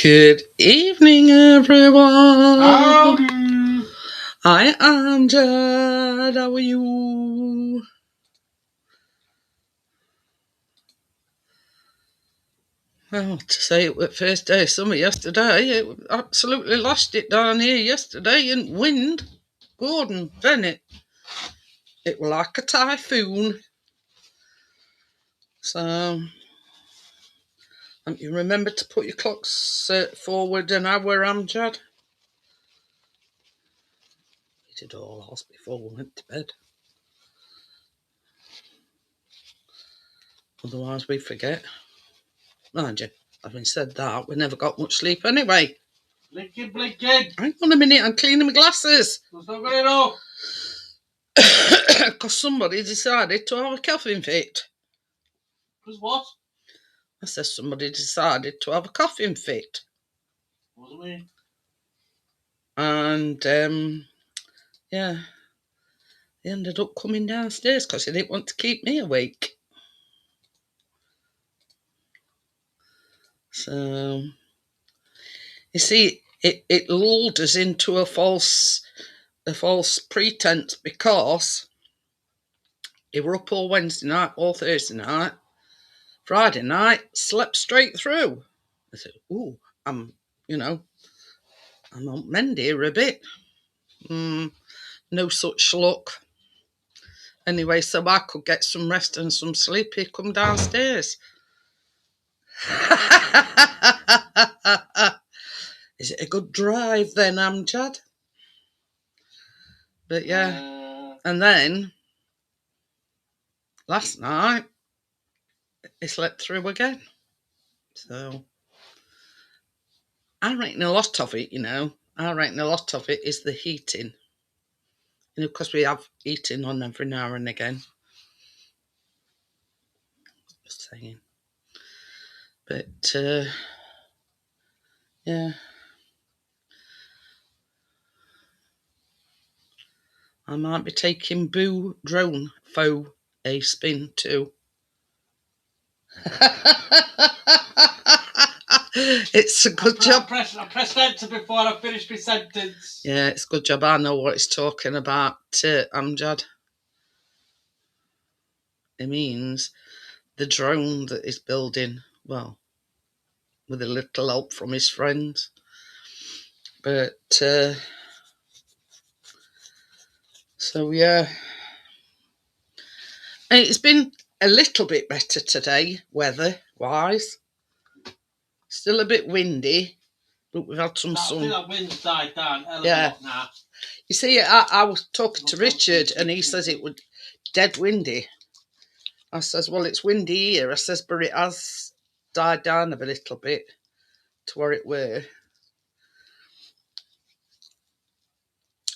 Good evening, everyone. Howdy. I am Jed. How are you? Well, to say it was first day of summer yesterday, it absolutely lost it down here yesterday in wind. Gordon Bennett. It was like a typhoon. So, you remember to put your clocks forward an hour, Amjad? We did all ours before we went to bed. Otherwise, we forget. Mind you, having said that, we never got much sleep anyway. Blinking. Hang on a minute, I'm cleaning my glasses. There's not going to Because somebody decided to have a coughing fit. Because what? I said somebody decided to have a coughing fit. Wasn't me. And, yeah, he ended up coming downstairs because he didn't want to keep me awake. So, you see, it lulled us into a false pretense because he were up all Wednesday night, all Thursday night. Friday night, slept straight through. I said, ooh, I'm on mend here a bit. No such luck. Anyway, so I could get some rest and some sleep. He'd come downstairs. Is it a good drive then, Amjad? But yeah. And then, last night, he slept through again. So, I reckon a lot of it, is the heating. Because we have heating on every now and again. Just saying. But, yeah. I might be taking Boo Drone Foe a spin too. It's a good job. I pressed enter before I finished my sentence. Yeah, it's a good job I know what it's talking about, Amjad. It means the drone that he's building, well, with a little help from his friends. But, so yeah. And it's been a little bit better today, weather-wise. Still a bit windy, but we've had some sun. I think that wind's died down a lot now. You see, I was talking to Richard and he says it was dead windy. I says, well, it's windy here. I says, but it has died down a little bit to where it were.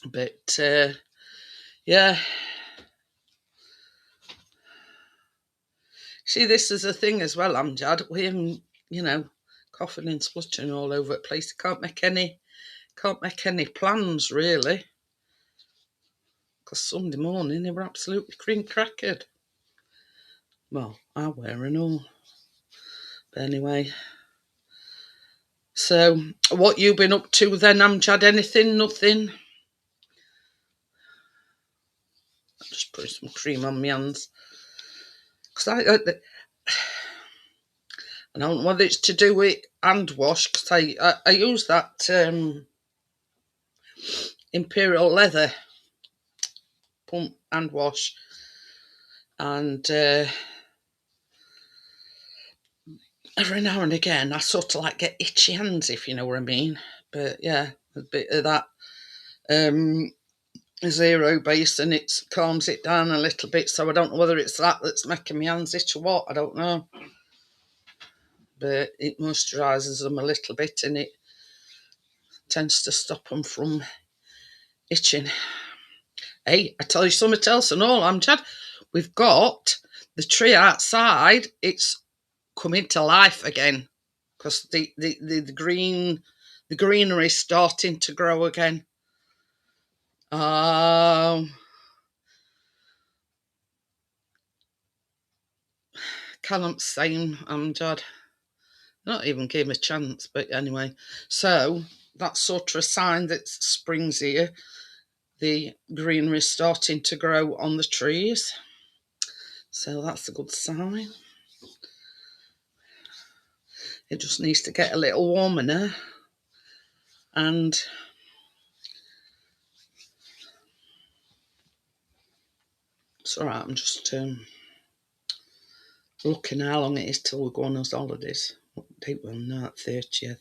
But, yeah. See, this is a thing as well, Amjad. We coughing and spluttering all over the place. Can't make any plans, really. Because Sunday morning, they were absolutely cream-crackered. Well, I were and all. But anyway. So, what you been up to then, Amjad? Anything? Nothing? I'm just putting some cream on my hands. Because I don't know whether it's to do with hand wash, because I use that Imperial Leather pump hand wash. And every now and again, I sort of like get itchy hands, if you know what I mean. But yeah, a bit of that zero base and it calms it down a little bit. So I don't know whether it's that's making my hands itch or what. I don't know. But it moisturises them a little bit and it tends to stop them from itching. Hey, I tell you something else and all, Amjad. We've got the tree outside. It's coming to life again because the greenery is starting to grow again. Cannot say, Amjad. Not even gave him a chance, but anyway. So that's sort of a sign that spring's here. The greenery is starting to grow on the trees. So that's a good sign. It just needs to get a little warmer now. And it's all right, I'm just looking how long it is till we go on those holidays. What date will not 30th.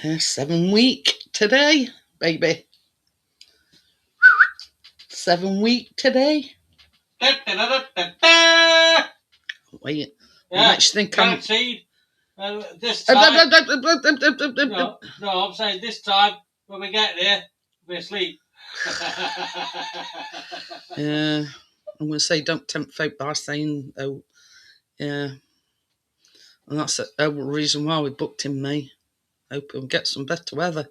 Yeah, 7 week today, baby. 7 week today. Wait, Yeah, makes you think I'm... guaranteed. This time, no, I'm saying this time when we get there, we're asleep. Yeah, I'm going to say don't tempt fate by saying, oh, yeah. And that's the reason why we booked in May. Hope we'll get some better weather.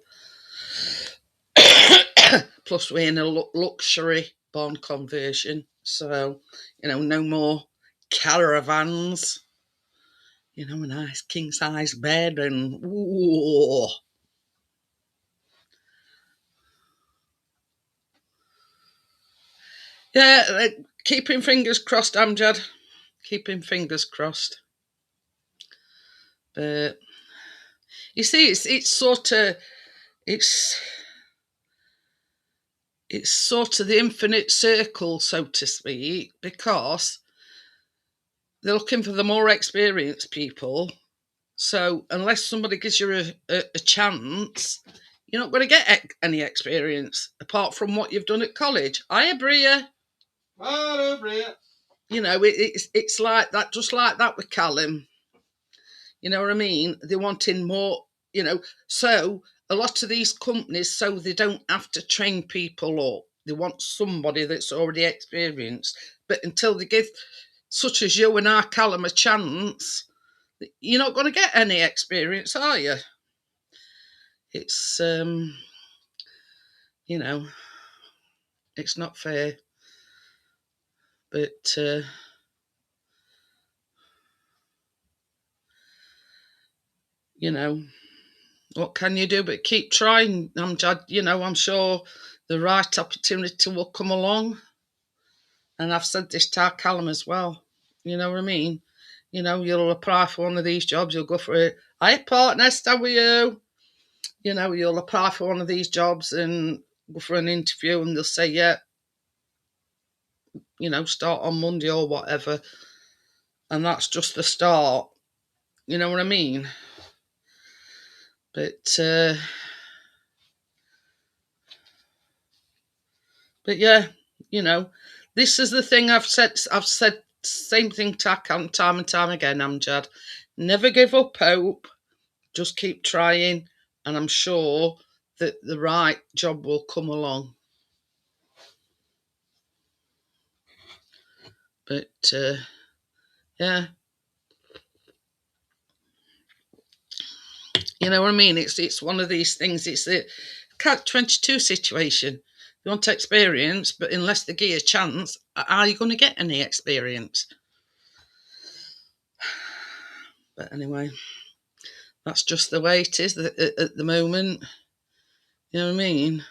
Plus, we're in a luxury barn conversion. So, no more caravans. A nice king-size bed and... Ooh. Yeah, keeping fingers crossed, Amjad. Keeping fingers crossed. But you see, it's sort of the infinite circle, so to speak, because they're looking for the more experienced people. So unless somebody gives you a chance, you're not going to get any experience apart from what you've done at college. Hiya, Bria. Hello, Bria. It's like that, just like that with Callum. You know what I mean? They're wanting more, so a lot of these companies, so they don't have to train people up, they want somebody that's already experienced. But until they give, such as you and our Callum, a chance, you're not going to get any experience, are you? It's, it's not fair. But, what can you do but keep trying? I'm sure the right opportunity will come along. And I've said this to Callum as well. You know what I mean? You'll apply for one of these jobs, you'll go for it. Hi, partner, how are you? You'll apply for one of these jobs and go for an interview and they'll say, yeah, start on Monday or whatever. And that's just the start. You know what I mean? But yeah, this is the thing I've said same thing to Callum time and time again, Amjad. Never give up hope. Just keep trying, and I'm sure that the right job will come along. But yeah, you know what I mean. It's one of these things. It's a catch-22 situation. You want experience, but unless they give you a chance, are you going to get any experience? But anyway, that's just the way it is at the moment. You know what I mean?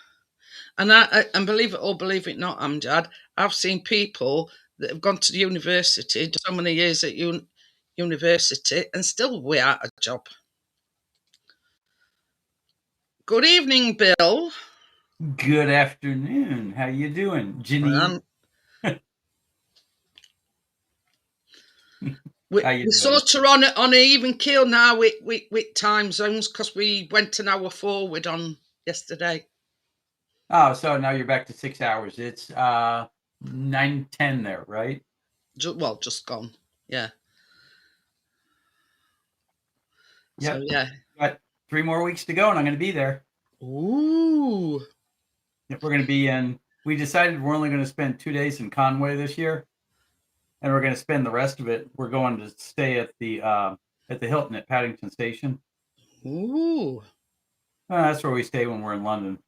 And believe it or believe it not, Amjad, I've seen people that have gone to the university, so many years at university, and still without a job. Good evening, Bill. Good afternoon. How you doing, Janine? We're sort of on an even keel now with time zones because we went an hour forward on yesterday. Oh, so now you're back to 6 hours. It's 9:10 there, right? Just gone. Yeah. Yep. So yeah. Got 3 more weeks to go, and I'm going to be there. Ooh. We're going to be in. We decided we're only going to spend 2 days in Conway this year, and we're going to spend the rest of it. We're going to stay at the Hilton at Paddington Station. Ooh. That's where we stay when we're in London,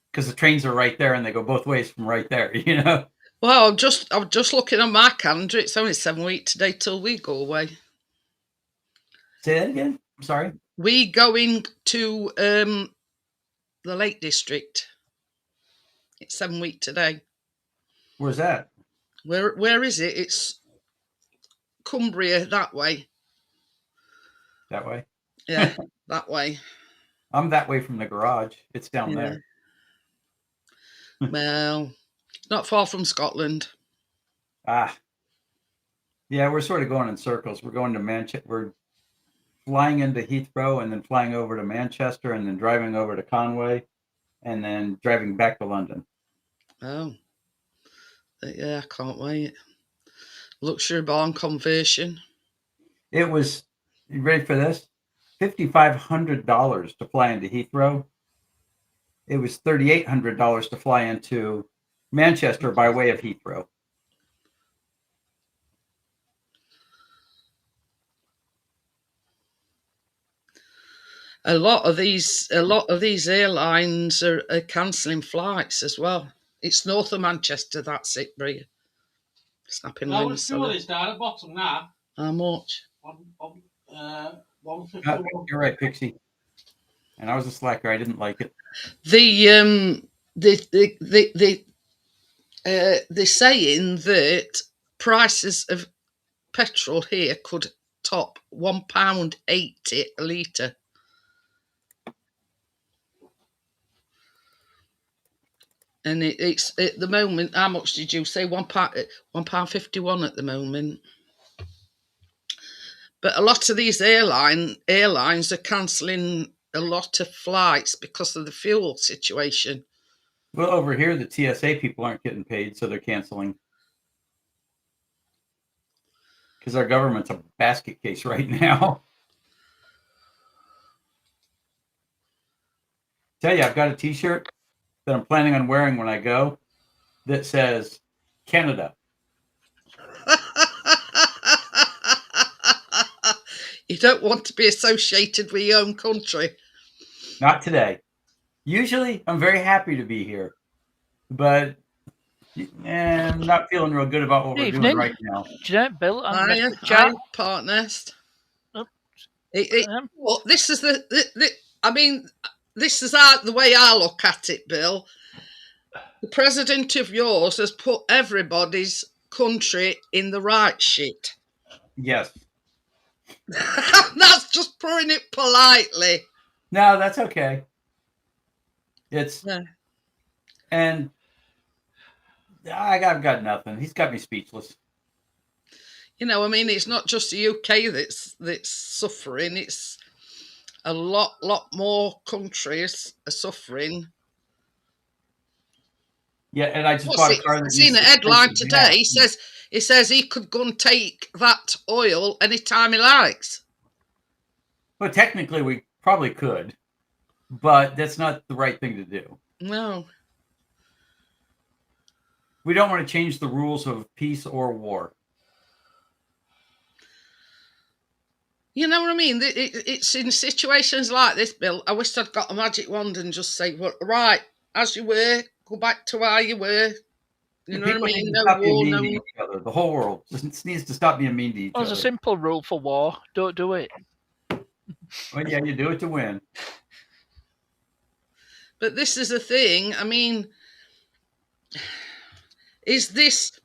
because the trains are right there and they go both ways from right there. You know. Well, I'm just looking on my calendar. It's only 7 weeks today till we go away. Say that again. I'm sorry. We going to the Lake District. It's 7 weeks today. Where's that? Where is it? It's Cumbria, that way. That way? Yeah, that way. I'm that way from the garage. It's down there. Well, not far from Scotland. Yeah, we're sort of going in circles. We're going to Manchester. We're flying into Heathrow and then flying over to Manchester and then driving over to Conway and then driving back to London. Oh. Yeah, I can't wait. Luxury barn conversion. It was, you ready for this? $5,500 to fly into Heathrow. It was $3,800 to fly into Manchester by way of Heathrow. A lot of these airlines are cancelling flights as well. It's north of Manchester. That's it, Bria. Snapping How limbs. much fuel is down at the bottom now? How much? 151. You're right, Pixie. And I was a slacker. I didn't like it. They're saying that prices of petrol here could top £1.80 a litre. And it's at the moment, how much did you say? £1.51 at the moment. But a lot of these airlines are cancelling a lot of flights because of the fuel situation. Well, over here, the TSA people aren't getting paid, so they're canceling. Because our government's a basket case right now. Tell you, I've got a T-shirt that I'm planning on wearing when I go that says Canada. You don't want to be associated with your own country. Not today. Usually, I'm very happy to be here, but I'm not feeling real good about what we're doing right now. Do you know, Bill? Hi, Partnest. Well, this is this is the way I look at it, Bill. The president of yours has put everybody's country in the right shit. Yes. That's just putting it politely. No, that's okay. And I've got nothing. He's got me speechless. You know, I mean, it's not just the UK that's suffering. It's a lot more countries are suffering. Yeah, and I just bought a car. I've seen a headline today. He says he could go and take that oil anytime he likes. Well, technically, we probably could, but that's not the right thing to do. No. We don't want to change the rules of peace or war. You know what I mean? It's in situations like this, Bill. I wish I'd got a magic wand and just say, well, right, as you were, go back to how you were. You know what I mean? No war, no. Each other. The whole world just needs to stop being mean to each other. There's a simple rule for war: don't do it. Well, yeah, you do it to win. But this is the thing. I mean, is this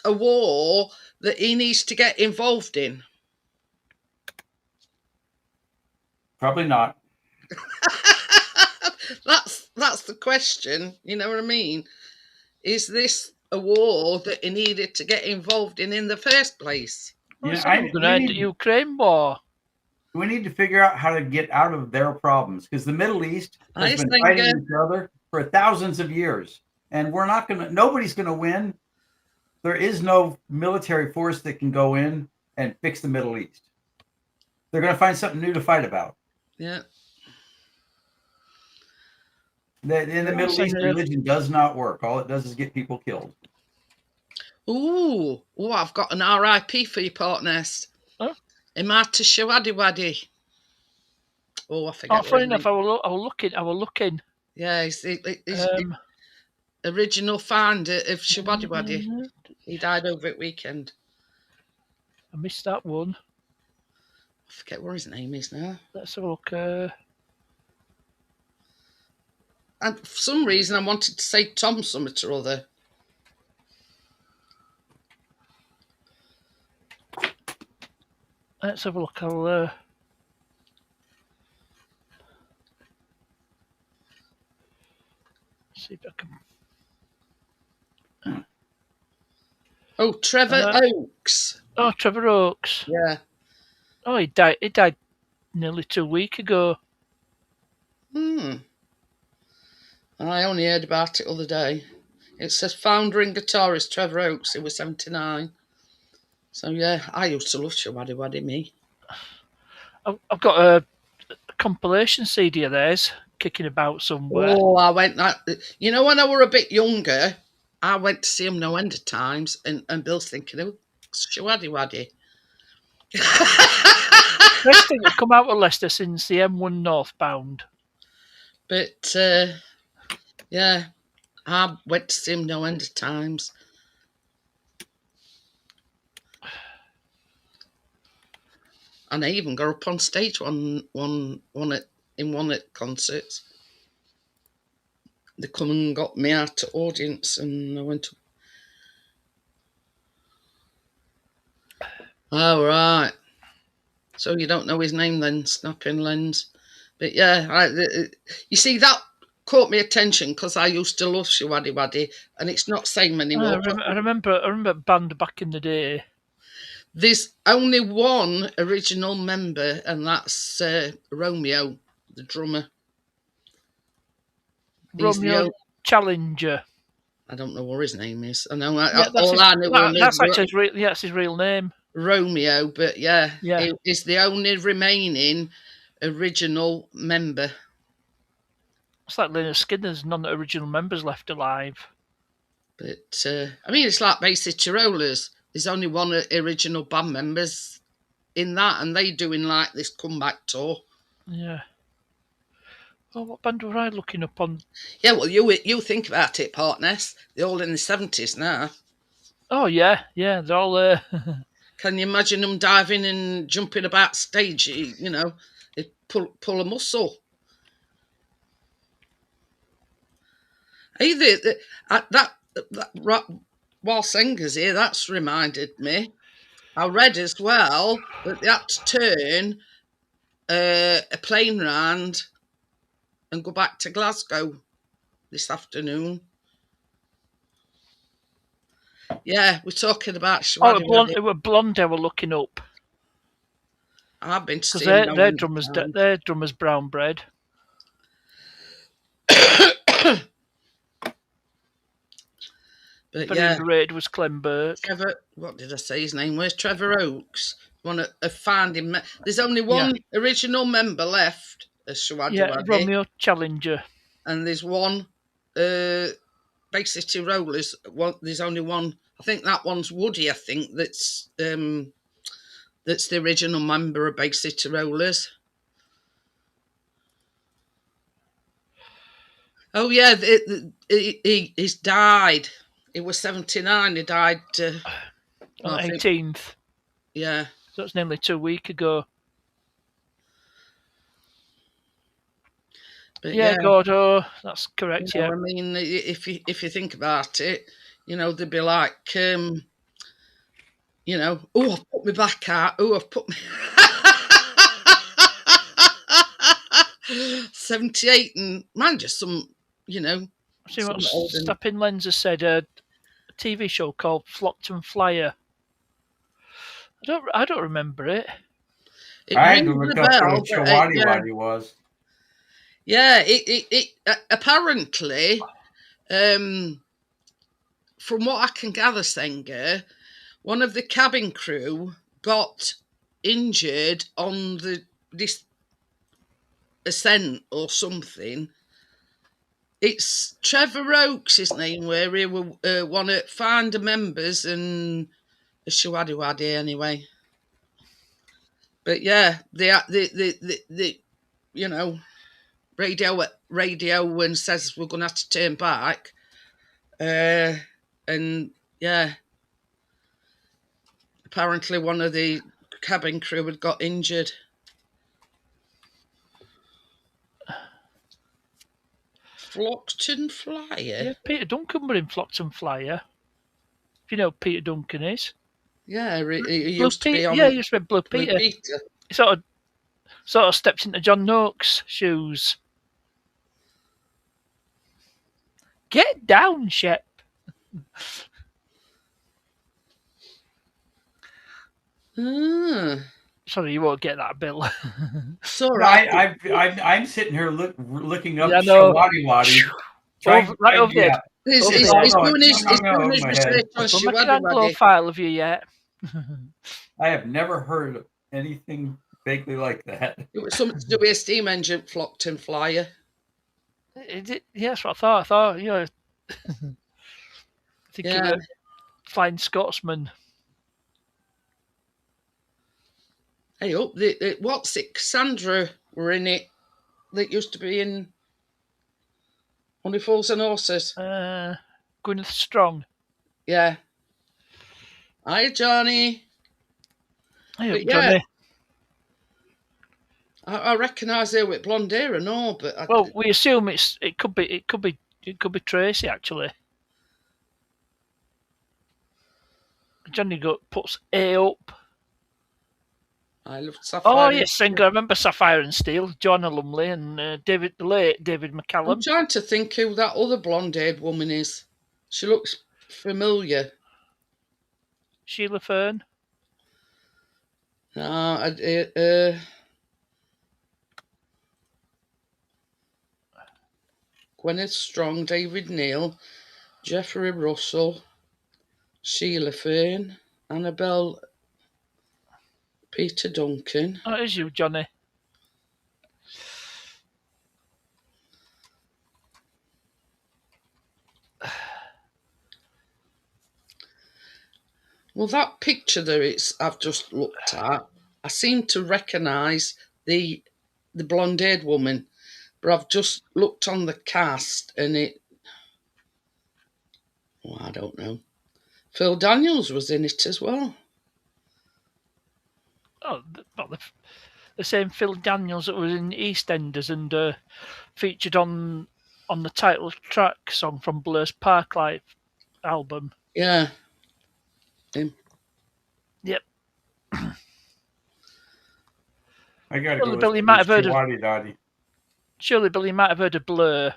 a war that he needs to get involved in? Probably not. That's the question. You know what I mean? Is this a war that he needed to get involved in the first place? Well, the Ukraine war. We need to figure out how to get out of their problems, because the Middle East has been fighting each other for thousands of years, and nobody's going to win. There is no military force that can go in and fix the Middle East. They're going to find something new to fight about. Yeah. In the Middle East, religion does not work. All it does is get people killed. Ooh, I've got an RIP for you, Portnest. Huh? Imata Shawadi. Oh, I forget. Funny enough, I was looking. Yeah, he's original founder of Shawadi. He died over at weekend. I missed that one. I forget what his name is now. Let's have a look. And for some reason, I wanted to say Tom Summit or other. Let's have a look. I'll see if I can. Oh, Trevor Oakes. Oh, Trevor Oakes. Yeah. Oh, he died. He died nearly 2 weeks ago. I only heard about it the other day. It says founder and guitarist Trevor Oakes. He was 79. So yeah, I used to love Shawadi, me. I've got a compilation CD of theirs kicking about somewhere. Oh, I went that. You know, when I were a bit younger, I went to see him no end of times, and Bill's thinking, oh, Shawadi. Best thing to come out of Leicester since the M1 northbound. But yeah, I went to see him no end of times. And I even got up on stage in one at concerts. They come and got me out to audience, and I went. Oh right. So you don't know his name then, Snapping Lens. But yeah, you see that caught me attention because I used to love Shawadi, and it's not same anymore. I remember band back in the day. There's only one original member, and that's Romeo, the drummer. Romeo Challenger. I don't know what his name is. I know that's his real name. Romeo, but yeah. He's the only remaining original member. It's like Lynyrd Skynyrd's non-original members left alive. But I mean, it's like Bay City Rollers. There's only one original band members in that, and they doing like this comeback tour. Yeah. Well, what band were I looking up on? Yeah, well, you think about it, Partners. They're all in the 70s now. Oh yeah, they're all. Can you imagine them diving and jumping about stage? You know, they pull a muscle. Either that while Singer's here, that's reminded me. I read as well that they had to turn a plane round and go back to Glasgow this afternoon. Yeah, we're talking about Shawadi. It was Blonde they were looking up. I've been to see their drummer's brown bread. But very underrated was Clem Burke. Trevor, what did I say his name was? Trevor Oakes. One of founding. There's only one original member left. Shawadi. Romeo Challenger. And there's one. Bay City Rollers. There's only one. I think that one's Woody. I think that's the original member of Bay City Rollers. Oh yeah, he's died. He was 79. He died on the 18th. Yeah. So it's nearly 2 weeks ago. But Gordo, that's correct. I mean, if you think about it, you know, they'd be like, you know, oh, I've put my back out. Oh, I've put my 78, and man, just some, you know. See what Snapping Lens has said. A TV show called Flockton Flyer. I don't remember it. I had to look up what Shawadi was. Yeah, it apparently, from what I can gather, Sanger, one of the cabin crew got injured on this ascent or something, It's Trevor Oakes, his name, where he will want to find the members and a Shawaddy anyway. But yeah, the you know, radio and says we're going to have to turn back. And yeah, apparently one of the cabin crew had got injured. Flockton Flyer? Yeah, Peter Duncan were in Flockton Flyer. If you know who Peter Duncan is. Yeah, he used to be on. Yeah, he used to be Blue Peter. He sort of stepped into John Noakes' shoes. Get down, Shep. Sorry, you won't get that, Bill. Sorry, I'm sitting here looking up Shawaddy Waddy. Right over there. He's doing his research on Shawaddy Waddy. File of you yet? I have never heard of anything vaguely like that. It was something to do with a steam engine, Flockton Flyer. Yeah, that's what I thought. You know, I think of a flying Scotsman. Hey, up what's it? Cassandra were in it. That used to be in Only Fools and Horses. Gwyneth Strong. Yeah. Hi, Johnny. Hey, Johnny. I recognise her with blonde hair and all, but we assume it could be Tracy actually. Johnny puts A up. I loved Sapphire. Oh yes, singer. I remember Sapphire and Steel, Joanna Lumley and the late David McCallum. I'm trying to think who that other blonde-haired woman is. She looks familiar. Sheila Fern. No, Gwyneth Strong, David Neal, Jeffrey Russell, Sheila Fern, Annabelle, Peter Duncan. Oh, it is you, Johnny. Well, that picture that I've just looked at, I seem to recognise the blonde-haired woman, but I've just looked on the cast and I don't know. Phil Daniels was in it as well. Oh, not the same Phil Daniels that was in EastEnders and featured on the title track song from Blur's Parklife album. Yeah. Him. Yep. I gotta go. Billy might have heard of. Surely Billy might have heard of Blur.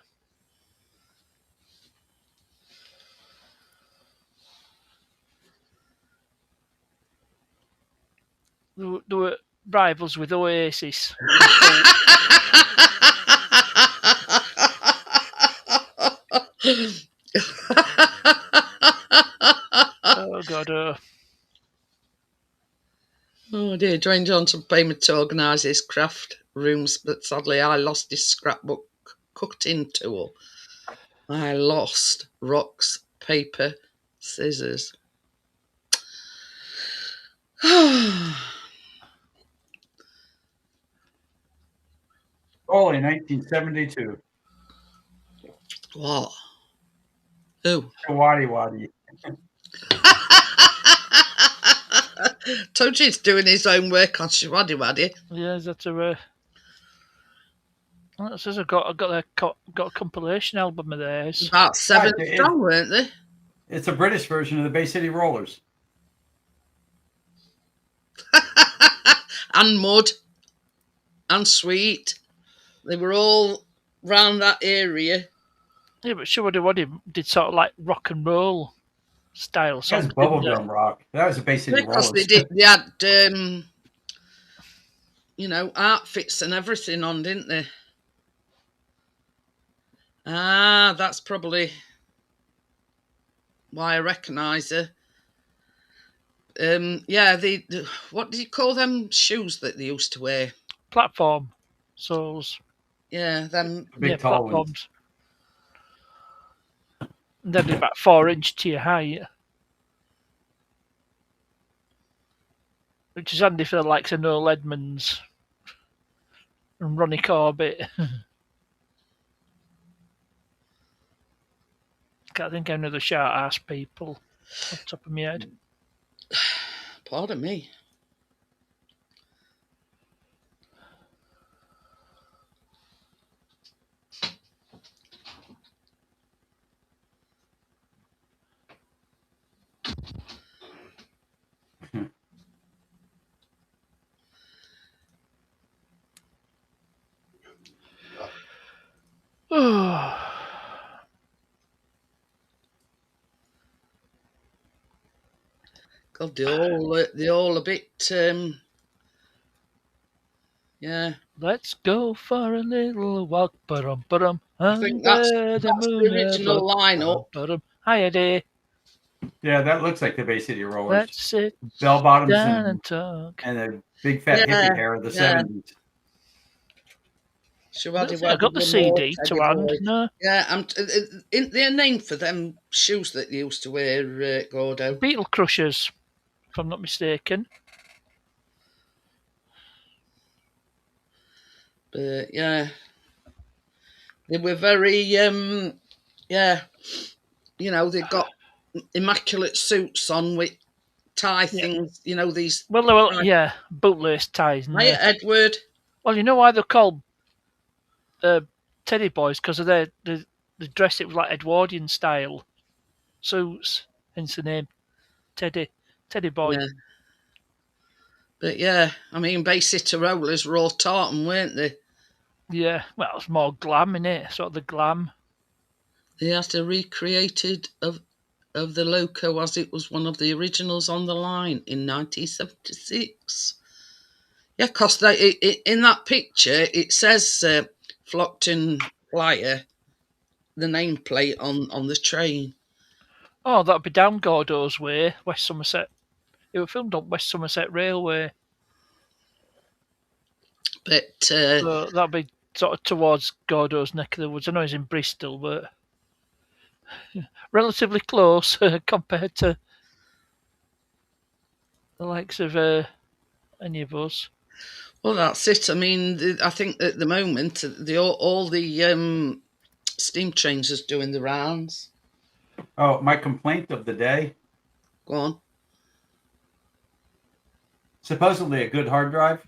There were rivals with Oasis. Oh God! Oh dear, Dwayne Johnson paid me to organise his craft rooms, but sadly I lost his scrapbook cutting tool. I lost rocks, paper, scissors. Oh, in 1972. What? Who? Shawaddy Waddy. Told you he's doing his own work on Shawaddy Waddy. Yeah, that's a. It says I've got a compilation album of theirs. About 7 strong, weren't they? It's a British version of the Bay City Rollers. And Mud. And Sweet. They were all round that area. Yeah, but Shawaddy Waddy did sort of like rock and roll style songs. That's bubblegum rock. That was a Bay City Rollers. Because they had, outfits and everything on, didn't they? Ah, that's probably why I recognise her. What do you call them shoes that they used to wear? Platform soles. Yeah, them big tall ones. They'd be about 4-inch to your height. Which is handy for the likes of Noel Edmonds and Ronnie Corbett. Can't think of any other short-ass people off the top of my head. Pardon me. God, they're all a bit, yeah. Let's go for a little walk, I think that's the original lineup. Hiya, dear. Yeah, that looks like the Bay City Rollers. Let's sit bell bottoms down and talk. And a big fat hippie hair of the 70s. I got the CD to hand. No. Yeah, they're named for them shoes that they used to wear, Gordo. Beetle Crushers, if I'm not mistaken. But yeah, they were very, yeah, you know, they've got immaculate suits on with tie things, you know, these. Well, yeah, bootlace ties. Hiya, Edward. Well, you know why they're called Teddy Boys? Because of they dress it with like Edwardian style suits, hence the name Teddy Boy. Yeah. But yeah, I mean, Bay City Rollers were all tartan, weren't they? Yeah, well, it's more glam, innit? Sort of the glam. They had to recreate it of the loco as it was one of the originals on the line in 1976. Yeah, because in that picture, it says Flockton Flyer, the nameplate on the train. Oh, that'd be down Gordo's Way, West Somerset. It was filmed on West Somerset Railway. But so that'd be sort of towards Gordo's neck of the woods. I know he's in Bristol, but relatively close compared to the likes of any of us. Well, that's it. I mean, I think at the moment, all the steam trains is doing the rounds. Oh, my complaint of the day. Go on. Supposedly a good hard drive.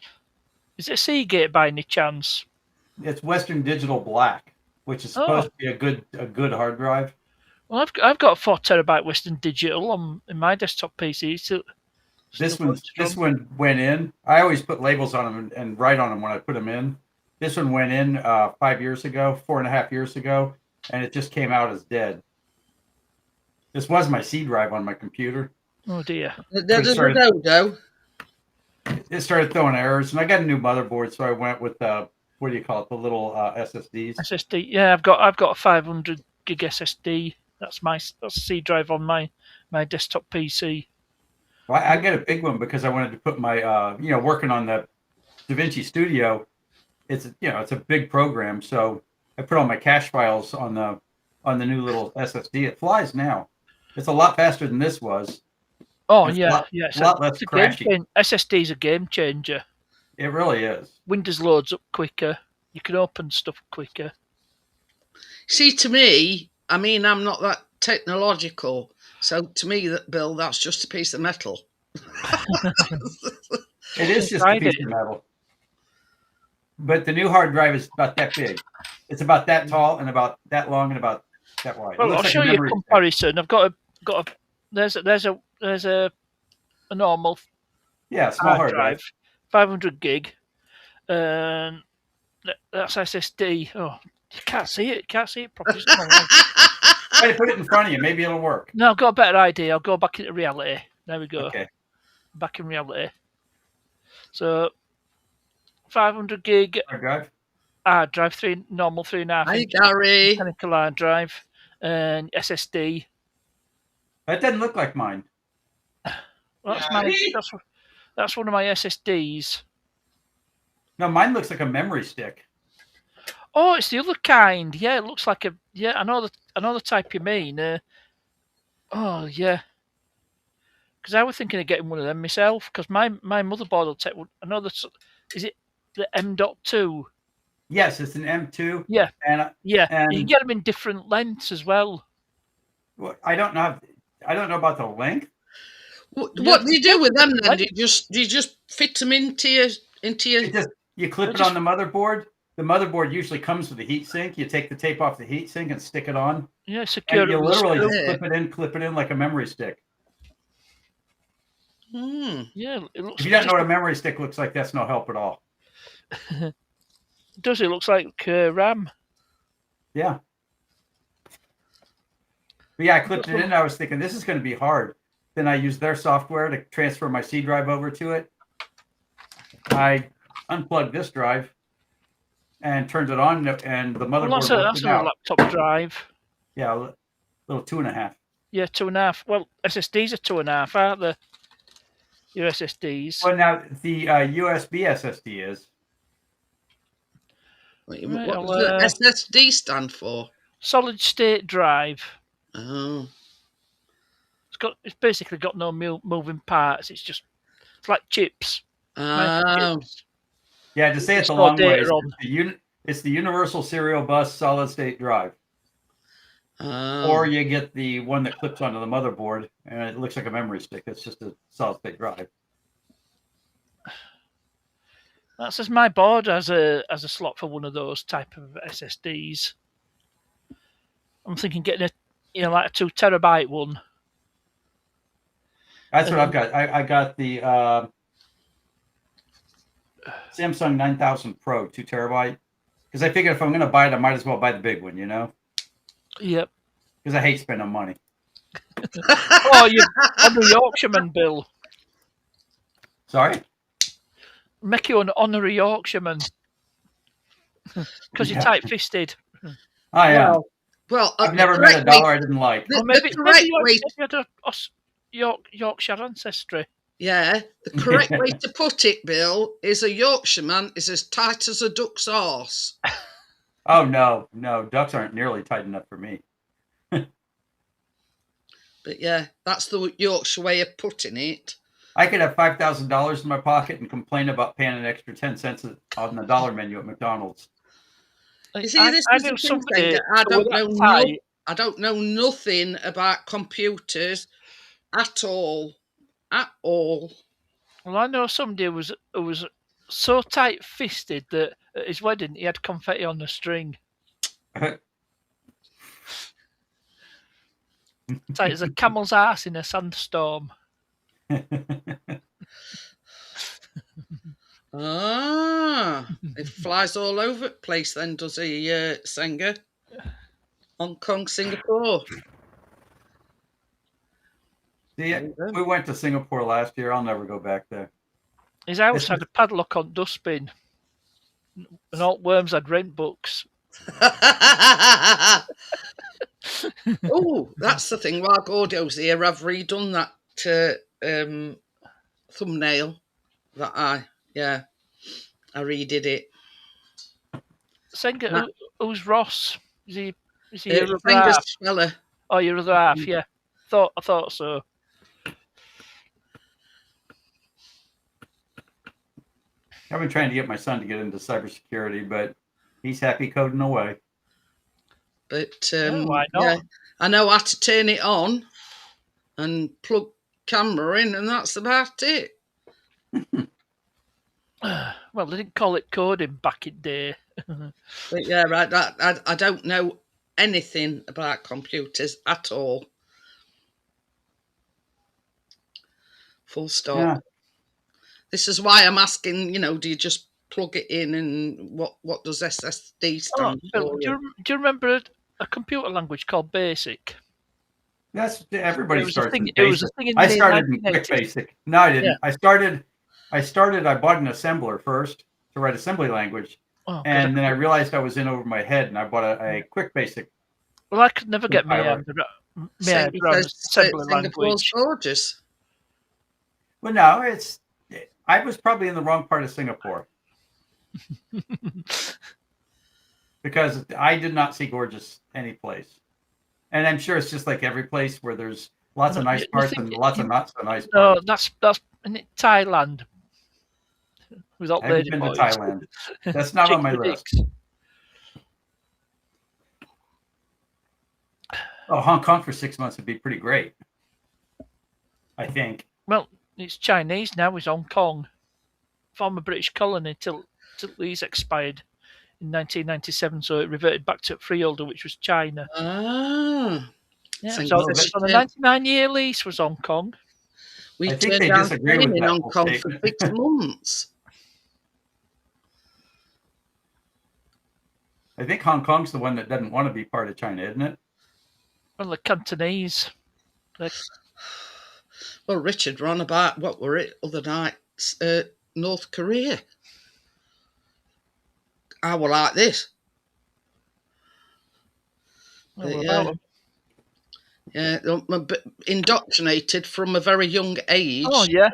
Is it Seagate by any chance? It's Western Digital Black, which is supposed to be a good hard drive. Well, I've got a 4 terabyte Western Digital in my desktop PC. So this one went in. I always put labels on them and write on them when I put them in. This one went in 4.5 years ago, and it just came out as dead. This was my C drive on my computer. Oh dear. It started throwing errors, and I got a new motherboard, so I went with what do you call it, the little SSDs? SSD. Yeah, I've got a 500 gig SSD. That's a C drive on my desktop PC. Well, I get a big one because I wanted to put my working on the DaVinci Studio. It's a big program, so I put all my cache files on the new little SSD. It flies now. It's a lot faster than this was. Oh yeah, a lot less crashy. SSD is a game changer. It really is. Windows loads up quicker. You can open stuff quicker. See, to me, I mean, I'm not that technological, so to me, Bill, that's just a piece of metal. It is just a piece of metal. But the new hard drive is about that big. It's about that tall and about that long and about that wide. Well, I'll show you a comparison. I've got a there's a normal small hard drive. 500 gig. That's SSD. Oh, you can't see it. Properly. Try to put it in front of you. Maybe it'll work. No, I've got a better idea. I'll go back into reality. There we go. Okay. Back in reality. So 500 gig hard drive, normal 3.5. Hi, Gary. Mechanical hard drive and SSD. That doesn't look like mine. Well, that's one of my SSDs. No, mine looks like a memory stick. Oh, it's the other kind. Yeah, it looks like a. Yeah, I know the type you mean. Oh yeah, because I was thinking of getting one of them myself. Because my motherboard will take. I know that. Is it the M.2? Yes, it's an M2. Yeah, and yeah. You can get them in different lengths as well. I don't know. I don't know about the length. What do you do with them then? Do you just fit them into your? You clip it on the motherboard. The motherboard usually comes with a heat sink. You take the tape off the heat sink and stick it on. Yeah, secure. And you literally just clip it in like a memory stick. Yeah, it looks. If you don't know what a memory stick looks like, that's no help at all. Does it looks like RAM? Yeah. But yeah, I clipped it in. I was thinking this is going to be hard. Then I used their software to transfer my C drive over to it. I unplugged this drive and turned it on, and the motherboard. Well, that's a laptop drive. Yeah, a little 2.5. Yeah, 2.5. Well, SSDs are 2.5, aren't they? Your SSDs. Well, now the USB SSD is. What does the SSD stand for? Solid state drive. Oh. It's basically got no moving parts. It's like chips. Oh. Chips. Yeah, to say it the long way, it's the Universal Serial Bus Solid State Drive. Or you get the one that clips onto the motherboard, and it looks like a memory stick. It's just a solid state drive. That says my board as a slot for one of those type of SSDs. I'm thinking getting like a 2 terabyte one. That's what I've got. I got the Samsung 9000 Pro 2 terabyte, because I figured if I'm going to buy it, I might as well buy the big one, Yep. Because I hate spending money. Oh, you honorary Yorkshireman, Bill. Sorry? Make you an honorary Yorkshireman. Because you're tight-fisted. I am. Well, I've never met a dollar I didn't like. Maybe you had a Yorkshire ancestry. Yeah, the correct way to put it, Bill, is a Yorkshireman is as tight as a duck's arse. Oh, no. Ducks aren't nearly tight enough for me. But yeah, that's the Yorkshire way of putting it. I could have $5,000 in my pocket and complain about paying an extra 10 cents on the dollar menu at McDonald's. You see, this is the thing. I don't know nothing about computers at all. At all. Well, I know somebody who was so tight-fisted that at his wedding he had confetti on the string. Tight as a camel's ass in a sandstorm. It flies all over the place then, does he, Senga? Hong Kong, Singapore. See, we went to Singapore last year. I'll never go back there. His house had a padlock on dustbin. And all worms had rent books. Oh, that's the thing. While Gordio's here, I've redone that thumbnail that I redid it. Senga, who's Ross? Is he your other half? Fella. Oh, your other half, yeah. I thought so. I've been trying to get my son to get into cybersecurity, but he's happy coding away. But why not? Yeah, I know how to turn it on and plug camera in, and that's about it. Well, they didn't call it coding back in the day. But yeah, right. I don't know anything about computers at all. Full stop. Yeah. This is why I'm asking, do you just plug it in, and what does SSD stand for? Do you remember a computer language called BASIC? Yes, everybody starts in BASIC. I started in Quick Basic. No, I didn't. Yeah. I bought an assembler first to write assembly language. And then I realized I was in over my head, and I bought a Quick Basic. Well, I could never get my head around assembly language. Gorgeous. Well, no, I was probably in the wrong part of Singapore. because I did not see gorgeous any place. And I'm sure it's just like every place where there's lots of nice parts and lots of not so nice No, parts. that's in Thailand. Without I haven't been to Thailand. That's not on my list. Oh, Hong Kong for 6 months would be pretty great, I think. Well, it's Chinese now. It's Hong Kong, former British colony till lease expired in 1997. So it reverted back to freeholder, which was China. Ah, yeah. So on a 99-year lease was Hong Kong. We turned down staying in Hong Kong for 6 months. I think Hong Kong's the one that doesn't want to be part of China, isn't it? Well, the Cantonese. Well, Richard ran about, what were it, other night, North Korea. I were like this. Well, yeah, indoctrinated from a very young age. Oh, yeah.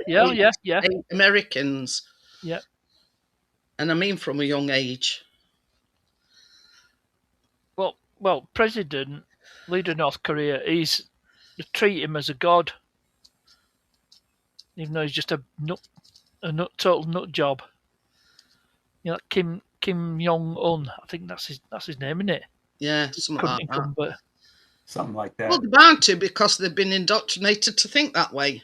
Americans. Yeah. And I mean from a young age. Well, President, leader of North Korea, they treat him as a god, even though he's just a total nut job. You know, Kim Jong-un, I think that's his name, isn't it? Yeah, something like that. Something like that. Well, they're bound to, because they've been indoctrinated to think that way.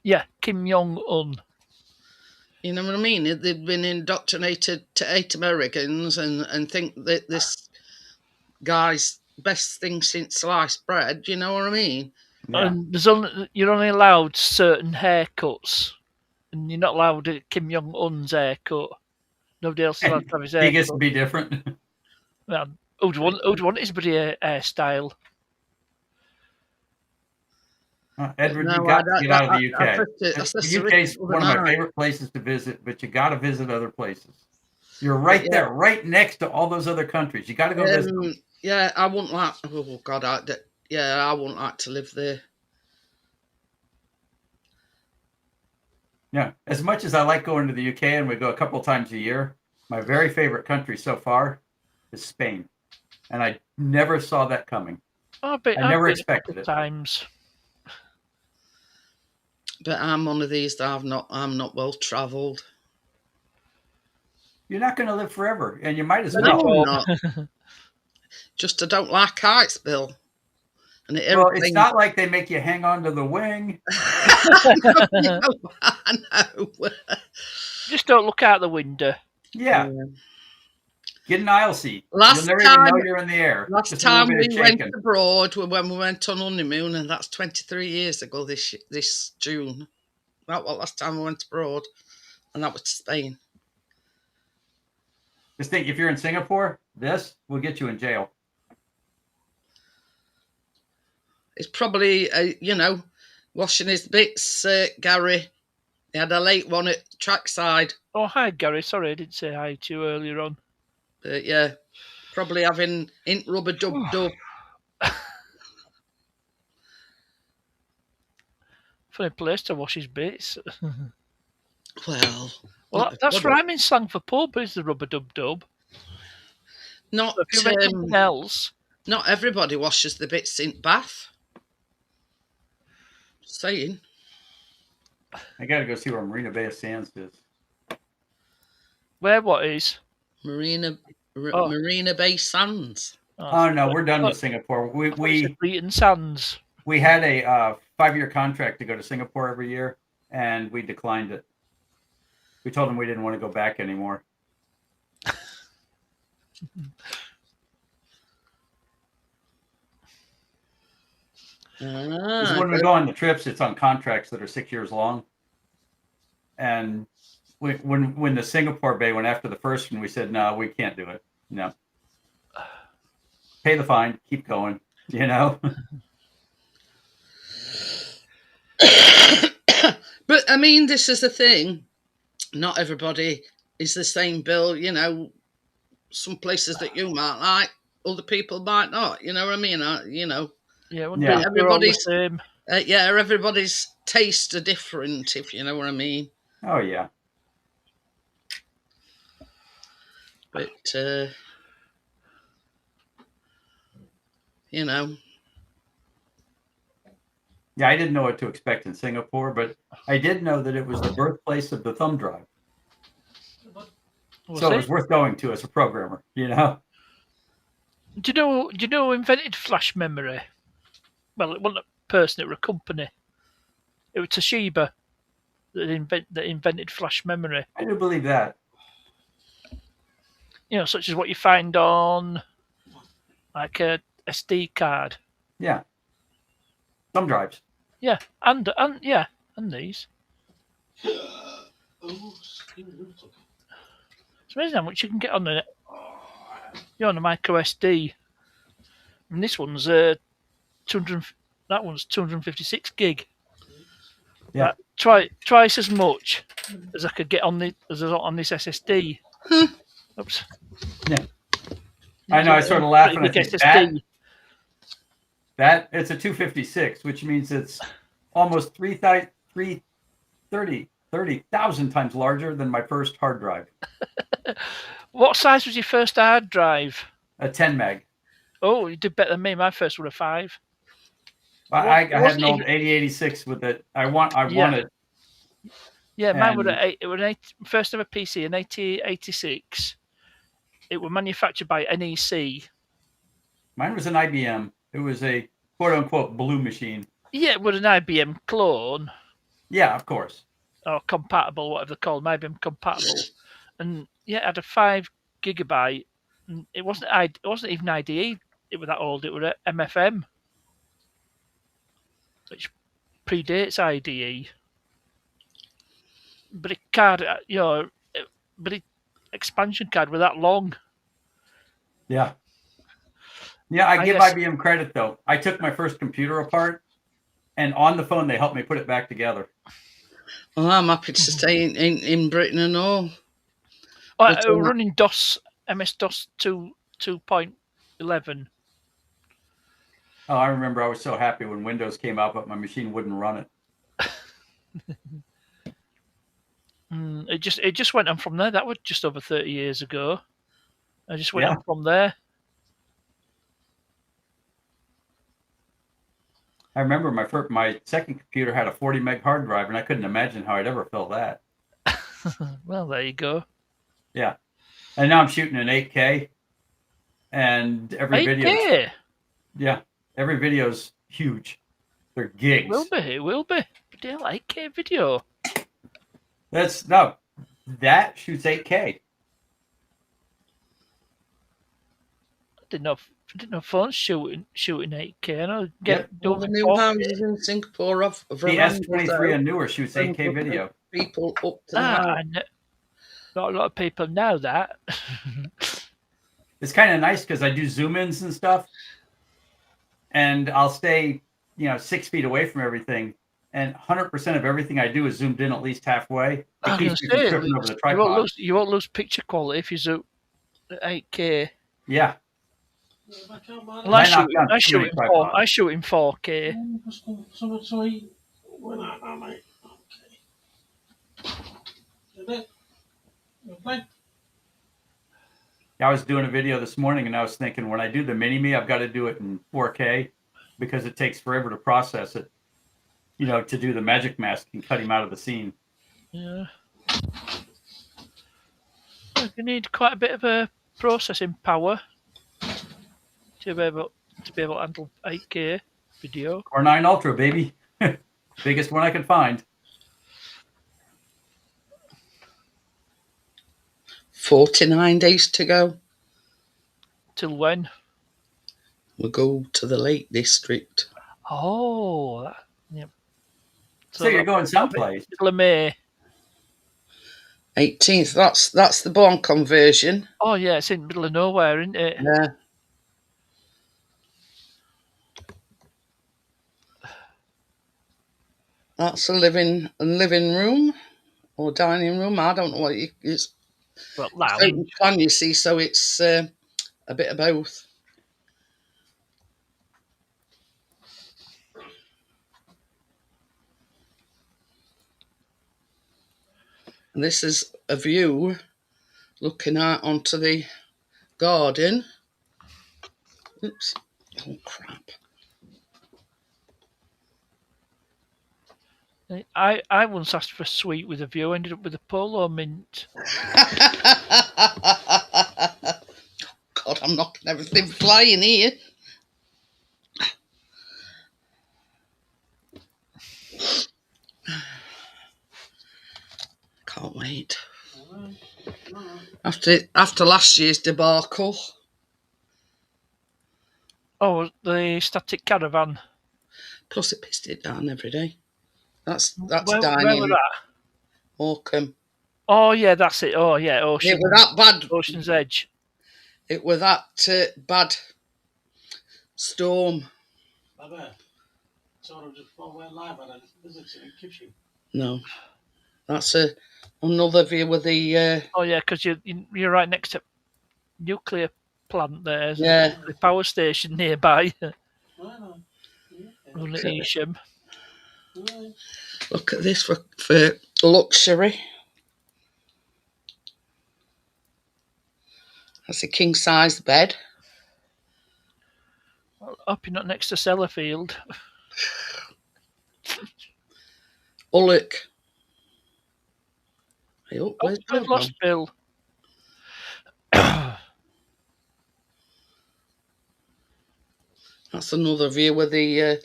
Yeah, Kim Jong-un. You know what I mean? They've been indoctrinated to hate Americans and think that this guy's best thing since sliced bread. You know what I mean? Yeah. And you're only allowed certain haircuts, and you're not allowed Kim Jong-un's haircut. Nobody else is allowed to have his haircut. He gets to be different. Well, who'd want his bloody hairstyle? Edward, you got to get out of the UK. The UK is one of my favorite places to visit, but you got to visit other places. You're right there, right next to all those other countries. You got to go visit them. Yeah, I wouldn't like. Oh God, I wouldn't like to live there. Yeah, as much as I like going to the UK, and we go a couple times a year, my very favorite country so far is Spain, and I never saw that coming. I never expected it. Times. But I'm one of these that I'm not well travelled. You're not going to live forever, and you might as well. No, not. Just I don't like heights, Bill. And it's not like they make you hang on to the wing. I know. Just don't look out the window. Yeah. Get an aisle seat. You'll never even know you're in the air. Last time we went abroad when we went on honeymoon, and that's 23 years ago this June. That was last time we went abroad, and that was to Spain. Just think, if you're in Singapore, this will get you in jail. It's probably, washing his bits, Gary. He had a late one at trackside. Oh, hi, Gary. Sorry, I didn't say hi to you earlier on. But yeah, probably having rubber dub. Funny place to wash his bits. Well, that's rhyming slang for pub, is the rubber dub. Not if you make something else. Not everybody washes the bits in bath. Just saying. I gotta go see where Marina Bay Sands is. Where what is? Marina Bay Sands. Oh no, we're done with Singapore. We Sands. We had a 5-year contract to go to Singapore every year, and we declined it. We told them we didn't want to go back anymore. When we go on the trips, it's on contracts that are 6 years long. And when the Singapore Bay went after the first one, we said, no, we can't do it. No. Pay the fine, keep going, But I mean, this is the thing. Not everybody is the same, Bill. Some places that you might like, other people might not. You know what I mean? Yeah, everybody's same. Everybody's tastes are different, if you know what I mean. Oh yeah. But, you know. Yeah, I didn't know what to expect in Singapore, but I did know that it was the birthplace of the thumb drive. So it was worth going to as a programmer, you know? Do you know who invented flash memory? Well, it wasn't a person, it was a company. It was Toshiba that invented flash memory. I do believe that. You know, such as what you find on like a SD card. Yeah. Thumb drives. Yeah, and these. It's amazing how much you can get on the on a micro SD. And this one's 200. That one's 256 gig. Yeah. Twice as much as I could get on this SSD. Oops. Yeah. I know. I sort of laugh when I think that it's a 256, which means it's almost 30,000 times larger than my first hard drive. What size was your first hard drive? A 10 meg. Oh, you did better than me. My first was a 5. I had an old 8086 with it. I wanted. Yeah, mine was first ever PC in 1986. It was manufactured by NEC. Mine was an IBM. It was a quote unquote blue machine. Yeah, it was an IBM clone. Yeah, of course. Or compatible, whatever they're called, IBM compatible. And yeah, it had a 5 gigabyte. And it wasn't even IDE. It was that old. It was MFM, which predates IDE. But expansion card was that long. Yeah. Yeah, I give IBM credit though. I took my first computer apart, and on the phone they helped me put it back together. Well, I'm happy to say in Britain and all. Running MS-DOS 2.11. Oh, I remember I was so happy when Windows came out, but my machine wouldn't run it. It just went on from there. That was just over 30 years ago. I just went on from there. I remember my second computer had a 40 meg hard drive, and I couldn't imagine how I'd ever fill that. Well, there you go. Yeah, and now I'm shooting in 8K, and every 8K? every video's huge. They're gigs. It will be. But yeah, 8K video. That shoots 8K. I didn't know phones shooting 8K. I know all the new houses in Singapore of the S23 and newer shoots 8K video. People up to the house. Not a lot of people know that. It's kind of nice because I do zoom ins and stuff, and I'll stay 6 feet away from everything, and 100% of everything I do is zoomed in at least halfway. It keeps me from tripping over the tripod. You won't lose picture quality if you zoom at 8K. Yeah. Well, I shoot in 4K. I was doing a video this morning, and I was thinking when I do the mini-me, I've got to do it in 4K because it takes forever to process it. To do the magic mask and cut him out of the scene. Yeah. You need quite a bit of a processing power to be able to handle 8K video. Core 9 Ultra, baby. Biggest one I could find. 49 days to go. Till when? We'll go to the Lake District. Oh, yeah. So you're going someplace. Middle of May. 18th. That's the Born conversion. Oh yeah, it's in the middle of nowhere, isn't it? Yeah. That's a living room or dining room. I don't know what it's. Well, lounge. Plan, you see, so it's a bit of both. And this is a view looking out onto the garden. Oops. Oh, crap. I once asked for a sweet with a view, ended up with a polo mint. God, I'm knocking everything flying here. Can't wait. After last year's debacle. Oh, the static caravan. Plus it pissed it down every day. That's Where dining. were that? Morecambe. Oh yeah, that's it. Oh yeah, It was that bad. Ocean's Edge. It was that bad storm. Sort of just went live and visits in kitchen. No, that's another view of the. Oh yeah, because you're right next to nuclear plant there. There's Yeah. the power station nearby. Well, Running Evesham. Look at this for luxury. That's a king size bed. Well, hope you're not next to Sellafield. Ulloch. Hey, where's I've lost Bill. That's another view of the.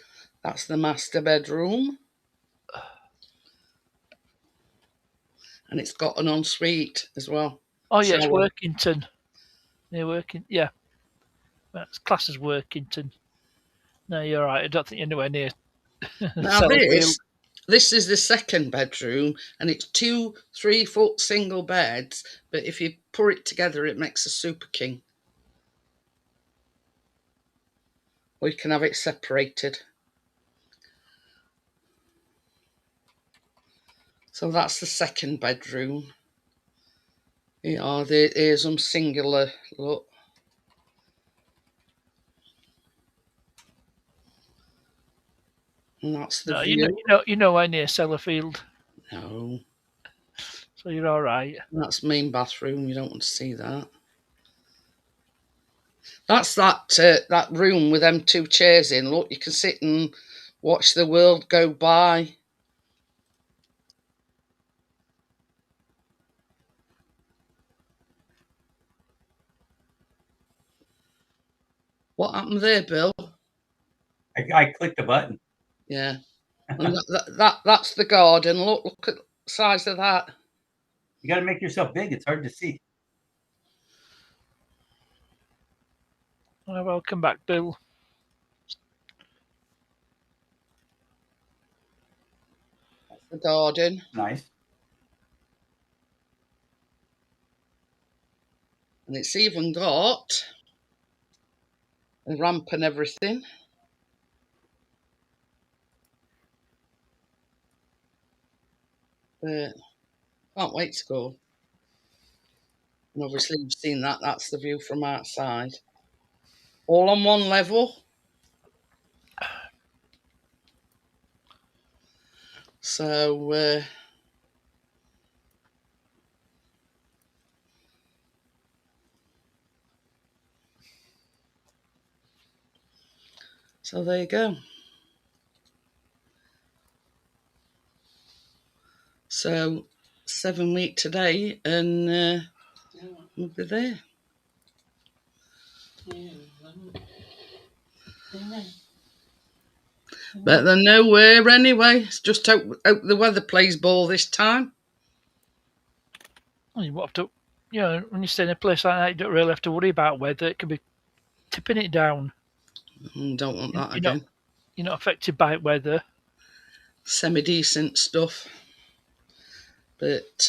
That's the master bedroom. And it's got an ensuite as well. Oh yeah, it's Workington. Near Working, yeah. That's classed as Workington. No, you're right. I don't think you're anywhere near. Now this is the second bedroom, and it's 2 3-foot single beds. But if you put it together, it makes a super king. Or you can have it separated. So that's the second bedroom. Yeah, there's some singular look. And that's the view. You know where near Sellafield. No. So you're all right. That's main bathroom. You don't want to see that. That's that room with them 2 chairs in. Look, you can sit and watch the world go by. What happened there, Bill? I clicked the button. Yeah. And that's the garden. Look at the size of that. You got to make yourself big. It's hard to see. Well, welcome back, Bill. That's the garden. Nice. And it's even got a ramp and everything. But can't wait to go. And obviously you've seen that. That's the view from outside. All on one level. So so there you go. So 7 week today, and we'll be there. But they're nowhere anyway. It's just hope the weather plays ball this time. Well, you have to, when you stay in a place like that, you don't really have to worry about weather. It could be tipping it down. Don't want that again. You're not affected by weather. Semi-decent stuff. But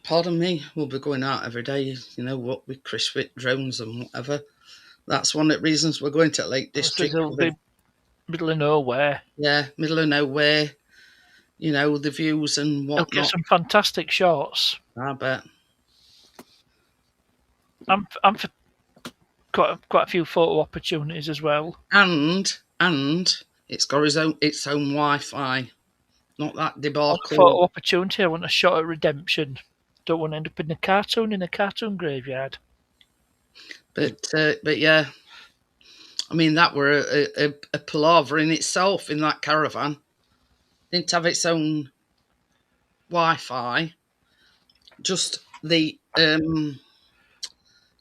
pardon me, we'll be going out every day, what, with Crisfit drones and whatever. That's one of the reasons we're going to Lake District. It'll be middle of nowhere. Yeah, middle of nowhere. The views and whatnot. You'll get some fantastic shots. I bet. I'm for quite a few photo opportunities as well. And it's got its own Wi-Fi. Not that A debacle. photo opportunity. I want a shot at redemption. Don't want to end up in a cartoon graveyard. But yeah, I mean, that were a palaver in itself in that caravan. Didn't have its own Wi-Fi. Just the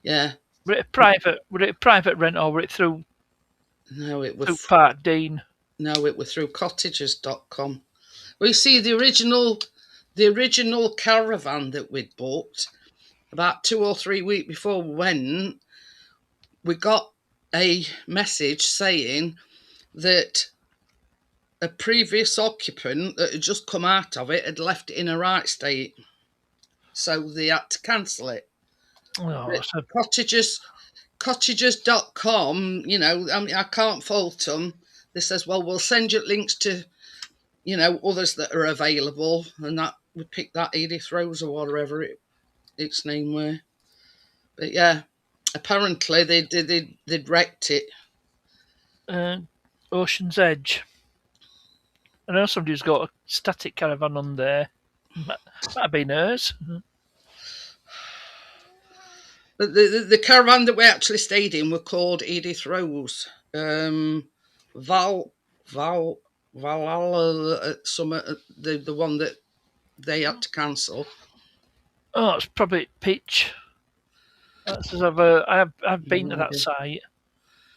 yeah. Were it a private rent, or were it through? No, it was through Parkdean. No, it was through cottagers.com. Well, you see, the original caravan that we'd booked about 2 or 3 weeks before we went, we got a message saying that a previous occupant that had just come out of it had left it in a right state, so they had to cancel it. Oh, so cottagers.com, you know, I mean, I can't fault them. They says, well, we'll send you links to, you know, others that are available, and that we picked that Edith Rose or whatever its name were. But yeah, apparently they'd wrecked it. Ocean's Edge. I know somebody's got a static caravan on there. Might have been hers. But the caravan that we actually stayed in were called Edith Rose. Valhalla, the one that they had to cancel. Oh, it's probably Pitch. I've been to that site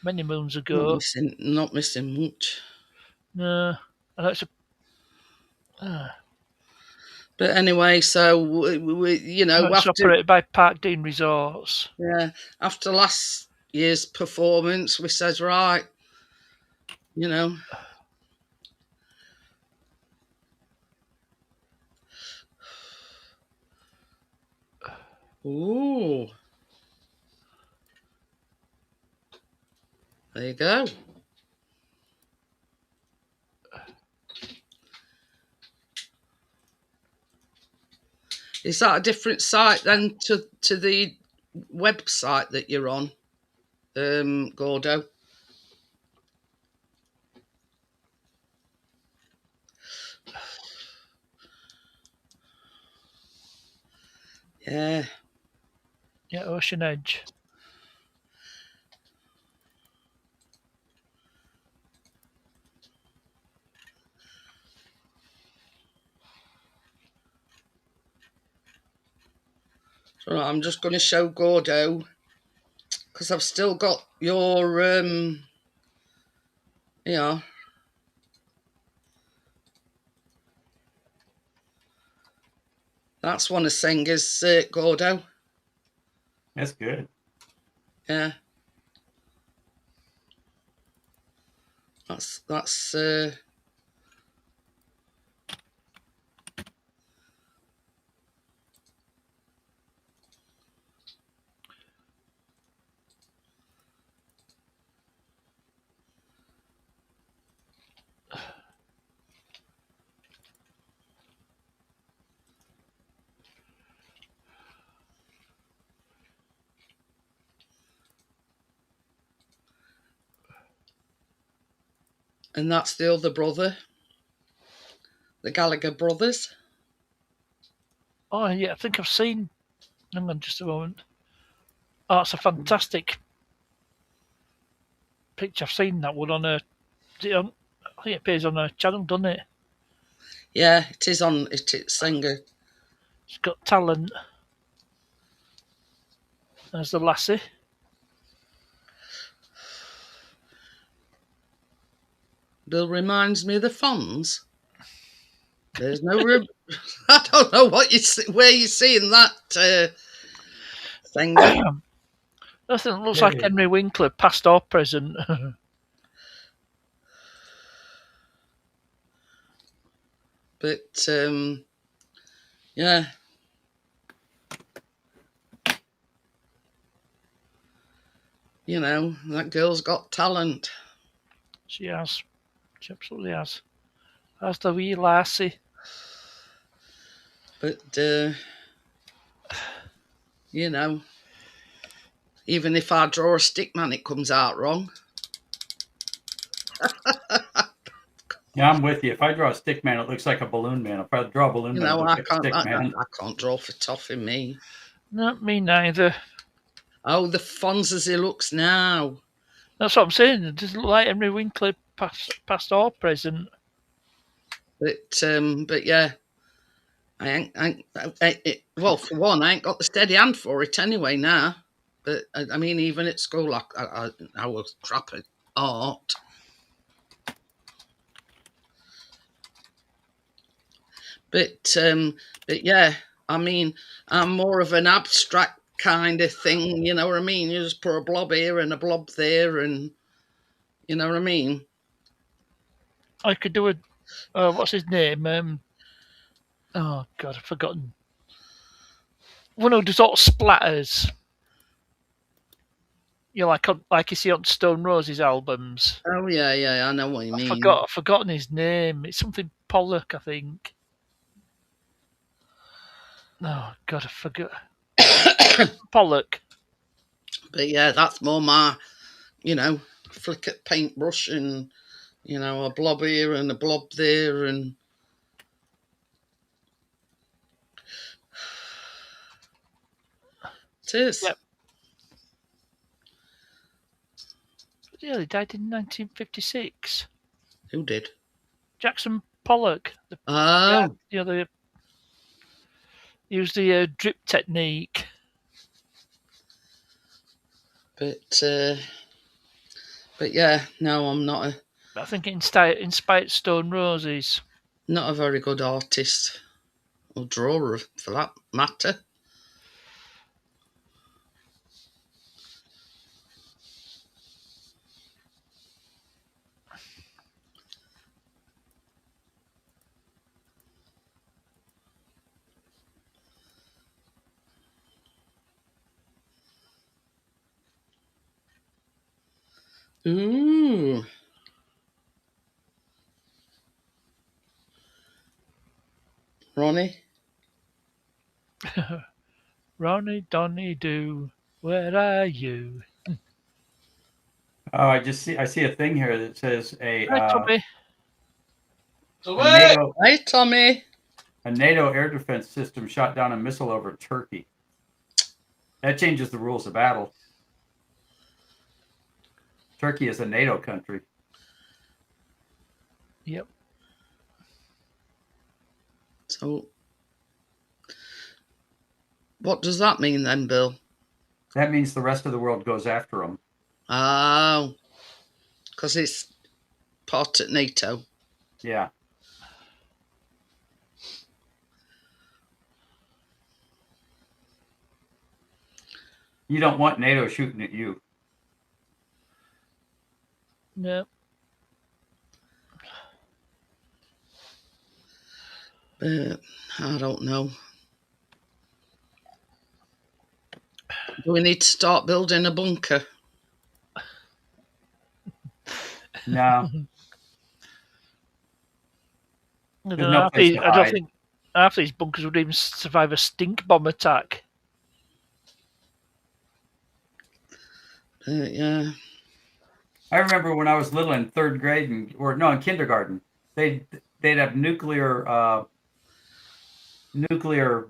many moons ago. Not missing much. No, I know it's But anyway, so we you know, it's operated by Parkdean Resorts. Yeah, after last year's performance, we said, right, you know. Ooh. There you go. Is that a different site then to the website that you're on, Gordo? Yeah. Yeah, Ocean Edge. So I'm just going to show Gordo, because I've still got your, yeah. That's one of Senga's, Gordo. That's good. Yeah. That's and that's the other brother, the Gallagher brothers. Oh yeah, I think I've seen. Hang on, just a moment. Oh, it's a fantastic picture. I've seen that one on a. I think it appears on a channel, doesn't it? Yeah, it is on. It's Senga. It's got talent. There's the lassie. Bill reminds me of the Fonz. There's no. I don't know where you're seeing that thing. Nothing looks like Henry Winkler, past or present. But yeah. You know, that girl's got talent. She has. She absolutely has. That's the wee lassie. But, you know, even if I draw a stick man, it comes out wrong. Yeah, I'm with you. If I draw a stick man, it looks like a balloon man. If I draw a balloon man, it looks like a stick man. I can't draw for toffee, me. No, me neither. Oh, the fonz as he looks now. That's what I'm saying. It doesn't look like Henry Winkler past or present. But yeah, well, for one, I ain't got the steady hand for it anyway now. But I mean, even at school, I was crap at art. But yeah, I mean, I'm more of an abstract kind of thing, you know what I mean? You just put a blob here and a blob there, and you know what I mean? I could do what's his name? Oh God, I've forgotten. One who does all splatters. You know, like you see on Stone Roses albums. Oh yeah, I know what you mean. I've forgotten his name. It's something Pollock, I think. Oh God, I forgot. Pollock. But yeah, that's more my, you know, flick at paintbrush and, you know, a blob here and a blob there, and it is. Yep. Yeah, he died in 1956. Who did? Jackson Pollock. Oh. Used the drip technique. But yeah, no, I'm not I think it inspired Stone Roses. Not a very good artist or drawer, for that matter. Ooh. Ronnie? Ronnie Donny Doo, where are you? Oh, I see a thing here that says Hi, Tommy. Hey, Tommy. A NATO air defense system shot down a missile over Turkey. That changes the rules of battle. Turkey is a NATO country. Yep. So, what does that mean then, Bill? That means the rest of the world goes after them. Oh, because it's part of NATO. Yeah. You don't want NATO shooting at you. No. I don't know. Do we need to start building a bunker? No. I don't think half these bunkers would even survive a stink bomb attack. Yeah. I remember when I was little in third grade, in kindergarten, they'd have nuclear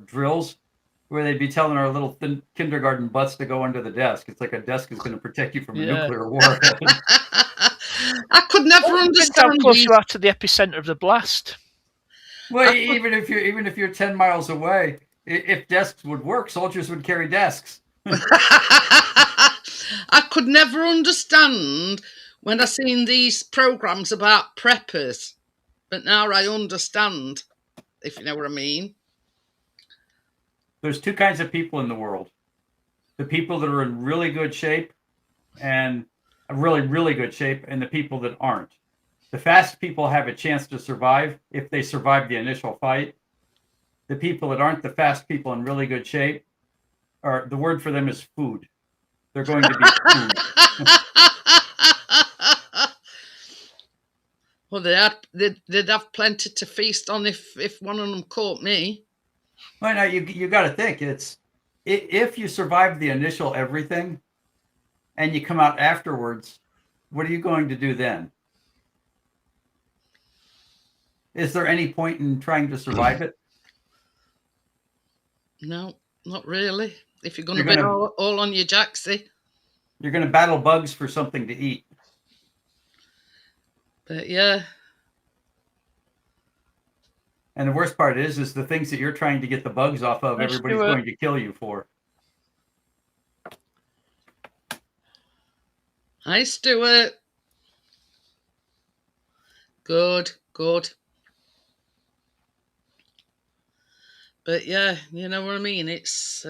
drills where they'd be telling our little thin kindergarten butts to go under the desk. It's like a desk is going to protect you from a nuclear warhead. I could never understand how close you are to the epicenter of the blast. Well, even if you're 10 miles away, if desks would work, soldiers would carry desks. I could never understand when I seen these programs about preppers, but now I understand, if you know what I mean. There's two kinds of people in the world. The people that are in really good shape and really, really good shape, and the people that aren't. The fast people have a chance to survive if they survive the initial fight. The people that aren't the fast people in really good shape, or the word for them is food. They're going to be food. Well, they'd have plenty to feast on if one of them caught me. Well, now you got to think, if you survive the initial everything and you come out afterwards, what are you going to do then? Is there any point in trying to survive it? No, not really. If you're going to be all on your jacksy. You're going to battle bugs for something to eat. But yeah. And the worst part is the things that you're trying to get the bugs off of, everybody's going to kill you for. Hi, Stuart. Good, good. But yeah, you know what I mean? It's...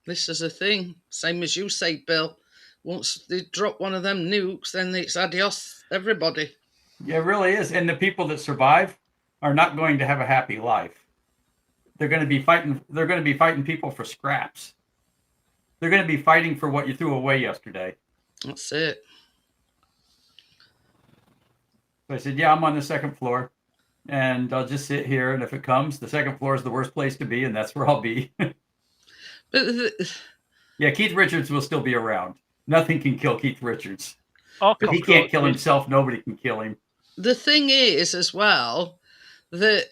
this is a thing. Same as you say, Bill. Once they drop one of them nukes, then it's adios, everybody. Yeah, it really is. And the people that survive are not going to have a happy life. They're going to be fighting. They're going to be fighting people for scraps. They're going to be fighting for what you threw away yesterday. That's it. So I said, yeah, I'm on the second floor and I'll just sit here. And if it comes, the second floor is the worst place to be. And that's where I'll be. Yeah, Keith Richards will still be around. Nothing can kill Keith Richards. If he can't kill himself, nobody can kill him. The thing is, as well, that,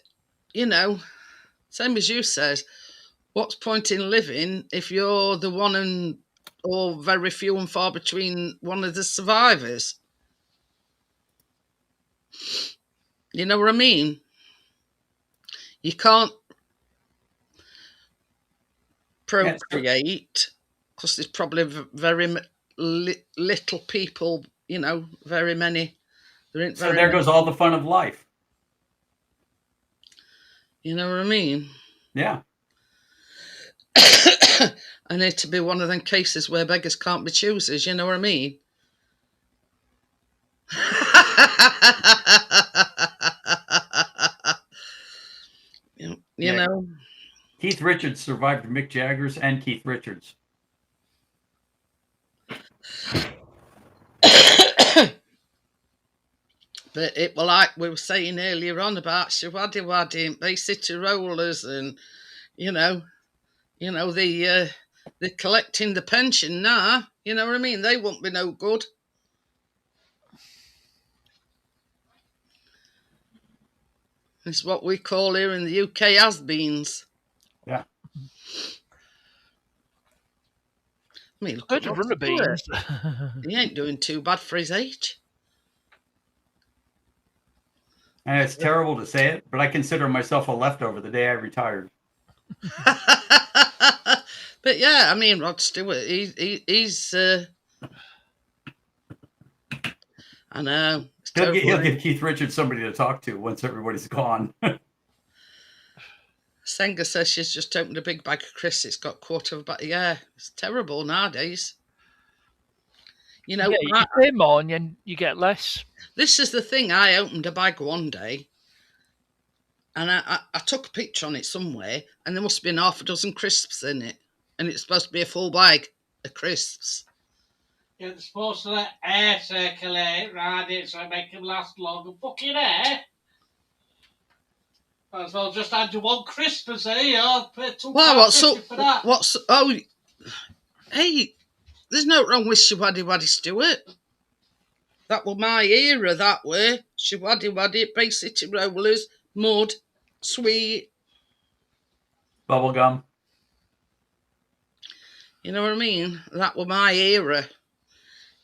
you know, same as you said, what's point in living if you're the one and or very few and far between one of the survivors? You know what I mean? You can't procreate because there's probably very little people, you know, very many. So there goes all the fun of life. You know what I mean? Yeah. I need to be one of them cases where beggars can't be choosers, you know what I mean? you know. Keith Richards survived Mick Jagger's and Keith Richards. But it, well, like we were saying earlier on about Showaddywaddy and Bay City Rollers, and you know, they're collecting the pension now. You know what I mean? They won't be no good. It's what we call here in the UK has-beens. Yeah. I mean, look at runner beans. He ain't doing too bad for his age. And it's terrible to say it, but I consider myself a leftover the day I retired. But yeah, I mean, Rod Stewart, he's I know. He'll give Keith Richards somebody to talk to once everybody's gone. Senga says she's just opened a big bag of crisps. It's got a quarter of a bag. Yeah, it's terrible nowadays. You know, you pay more and you get less. This is the thing. I opened a bag one day, and I took a picture on it somewhere, and there must have been half a dozen crisps in it, and it's supposed to be a full bag of crisps. Yeah, they're supposed to let air circulate around it so it make them last longer. Fucking air. Might as well just add you one crisp and say, I'll pay £2.50 for that. Hey, there's no wrong with Showaddywaddy, Stuart. That was my era, that way. Showaddywaddy, Bay City Rollers, mud, sweet. Bubblegum. You know what I mean? That was my era.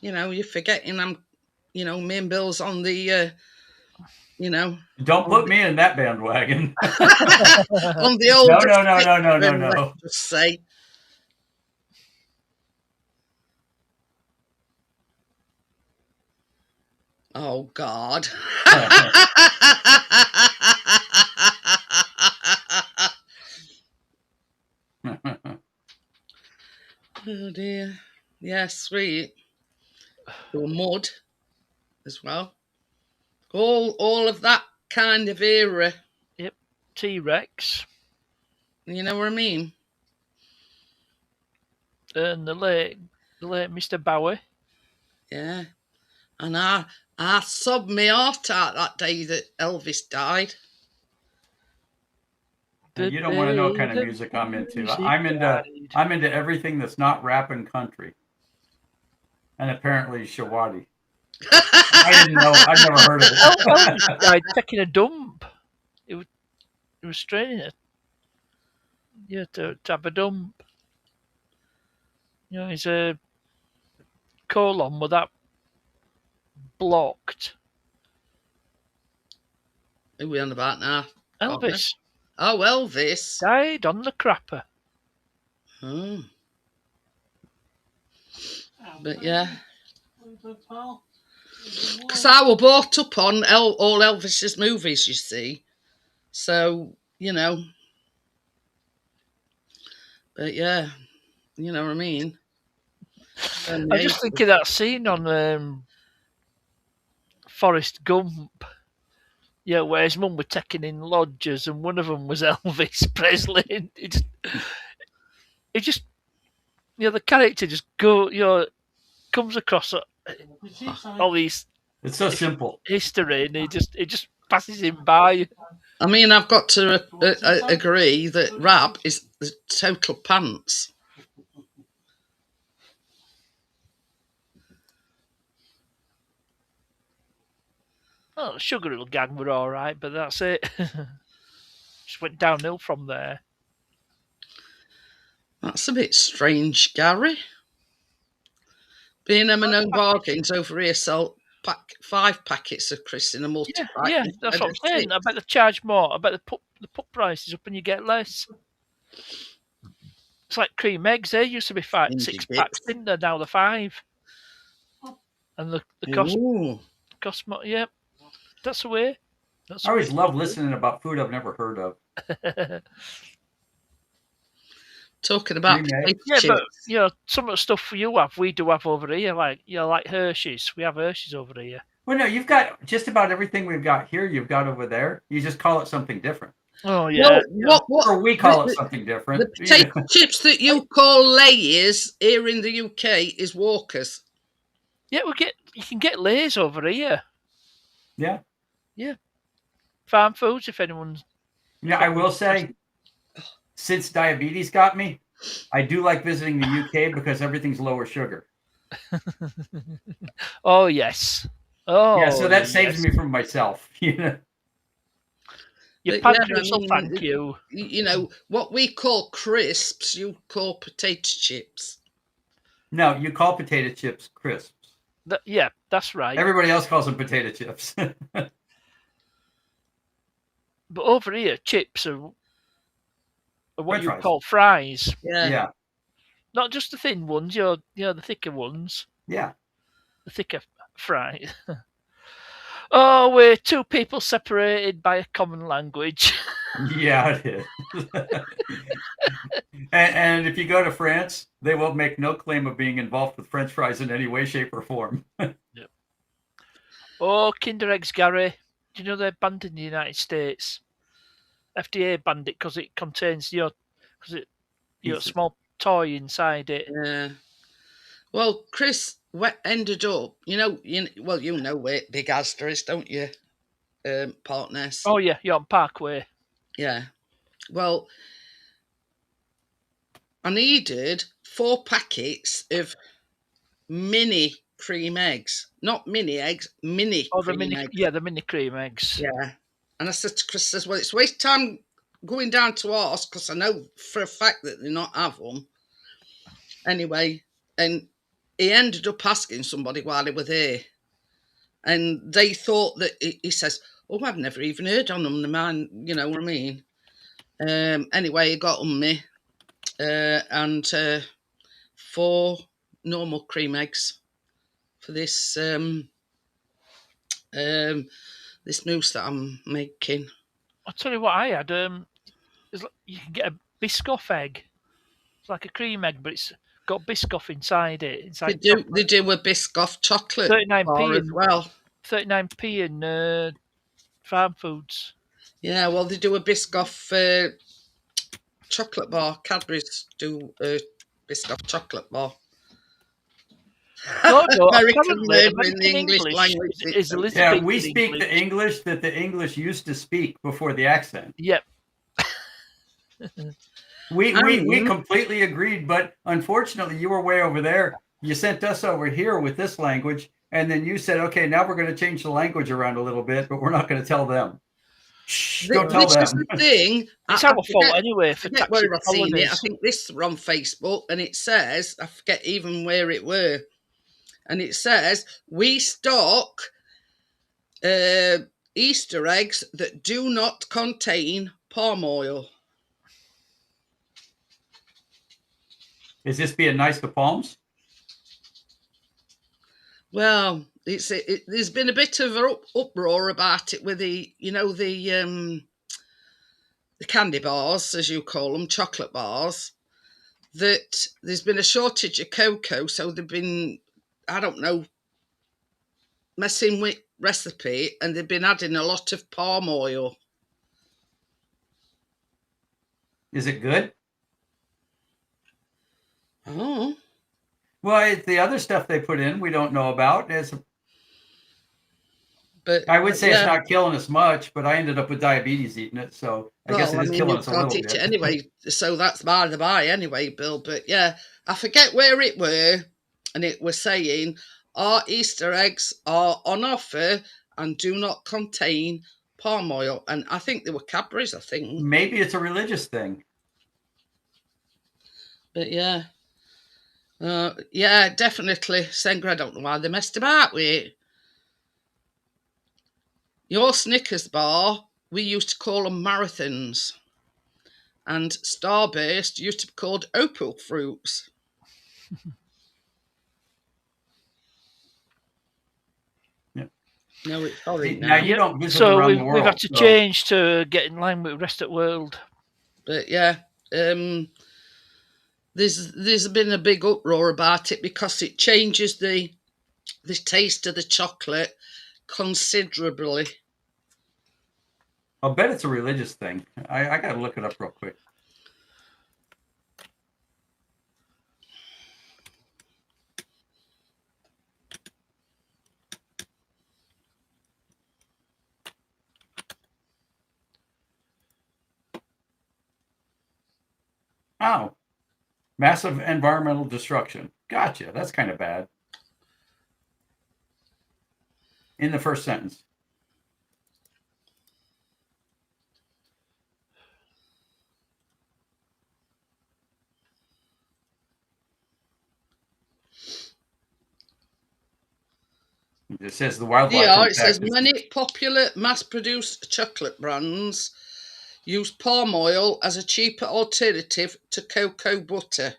You know, you're forgetting me and Bill's on the, Don't put me in that bandwagon. on the old. No. Just say. Oh, God. Oh, dear. Yeah, sweet. Or mud as well. All of that kind of era. Yep. T-Rex. You know what I mean? And the late Mr. Bowie. Yeah. And I sobbed my heart out that day that Elvis died. You don't want to know what kind of music I'm into. I'm into everything that's not rap and country. And apparently Shawadi. I didn't know. I'd never heard of it. Elvis died taking a dump. He was training it. Yeah, to have a dump. You know, his colon with that blocked. Who are we on about now? Elvis. Oh, Elvis. Died on the crapper. Oh. But yeah. Because I was brought up on all Elvis's movies, you see. So, you know. But yeah, you know what I mean. I'm just thinking that scene on Forrest Gump. Yeah, where his mum were taking in lodgers, and one of them was Elvis Presley. And it just, you know, the character just comes across all these. It's so simple. History, and it just passes him by. I mean, I've got to agree that rap is the total pants. Oh, the Sugar Hill Gang were all right, but that's it. Just went downhill from there. That's a bit strange, Gary. B&M and own bargains over here sell 5 packets of Chris in a multi-pack. Yeah, that's what I'm saying. I bet they charge more. I bet they put prices up and you get less. It's like cream eggs. They used to be 6 packs, didn't they? Now they're 5. And the cost more. Yeah, that's the way. I always love listening about food I've never heard of. Talking about chips. But you know, some of the stuff you have, we do have over here. Like like Hershey's. We have Hershey's over here. Well, no, you've got just about everything we've got here. You've got over there. You just call it something different. Oh yeah. Or we call it something different. The potato chips that you call Lay's here in the UK is Walker's. Yeah, you can get Lay's over here. Yeah. Yeah. Farm Foods, if anyone's. Yeah, I will say, since diabetes got me, I do like visiting the UK because everything's lower sugar. Oh yes. Oh yeah, so that saves me from myself. You know. Your pancreas will thank you. You know what we call crisps, you call potato chips. No, you call potato chips crisps. Yeah, that's right. Everybody else calls them potato chips. But over here, chips are what French you fries. call fries. Yeah. Not just the thin ones, you know, the thicker ones. Yeah. The thicker fries. Oh, we're 2 people separated by a common language. Yeah, it is. and if you go to France, they will make no claim of being involved with French fries in any way, shape, or form. Yep. Oh, Kinder Eggs, Gary. Do you know they're banned in the United States? FDA banned it because it contains a small toy inside it. Yeah. Well, Chris ended up, you know where Big Asda is, don't you? Partners. Oh yeah, you're on Parkway. Yeah. Well, I needed 4 packets of mini cream eggs. Not mini eggs, mini cream eggs. Yeah, the mini cream eggs. Yeah. And I said to Chris, well, it's waste time going down to ours because I know for a fact that they not have them. Anyway, and he ended up asking somebody while he was there. And they thought that, he says, oh, I've never even heard on them, the man, you know what I mean? Anyway, he got on me and 4 normal cream eggs for this this mousse that I'm making. I'll tell you what I had. You can get a Biscoff egg. It's like a cream egg, but it's got Biscoff inside it. They do a Biscoff chocolate 39p as well. 39p in Farm Foods. Yeah, well, they do a Biscoff chocolate bar. Cadbury's do a Biscoff chocolate bar. No, American word in the English language. Yeah, we speak the English that the English used to speak before the accent. Yep. We completely agreed, but unfortunately, you were way over there. You sent us over here with this language, and then you said, okay, now we're going to change the language around a little bit, but we're not going to tell them. Shh, don't tell them. This is the thing. It's our fault anyway for taxi where I've seen holidays. it. I think this is on Facebook, and it says, I forget even where it were, and it says, we stock Easter eggs that do not contain palm oil. Is this being nice to palms? Well, there's been a bit of an uproar about it with the candy bars, as you call them, chocolate bars, that there's been a shortage of cocoa, so they've been, I don't know, messing with recipe, and they've been adding a lot of palm oil. Is it good? Oh. Well, it's the other stuff they put in we don't know about. But I would say it's not killing us much, but I ended up with diabetes eating it, so I guess it is killing us a little bit. Anyway, so that's by the by anyway, Bill. But yeah, I forget where it were, and it was saying our Easter eggs are on offer and do not contain palm oil. And I think they were Cadbury's, I think. Maybe it's a religious thing. But yeah. Yeah, definitely. Senga, I don't know why they messed about with it. Your Snickers bar, we used to call them marathons. And Starburst used to be called opal fruits. Yeah. No, it's sorry now. You don't visit so around the world, we've had to change to get in line with the rest of the world. But yeah, there's been a big uproar about it because it changes the taste of the chocolate considerably. I'll bet it's a religious thing. I got to look it up real quick. Oh. Massive environmental destruction. Gotcha. That's kind of bad. In the first sentence. It says the wildlife. Yeah, it says many popular mass-produced chocolate brands use palm oil as a cheaper alternative to cocoa butter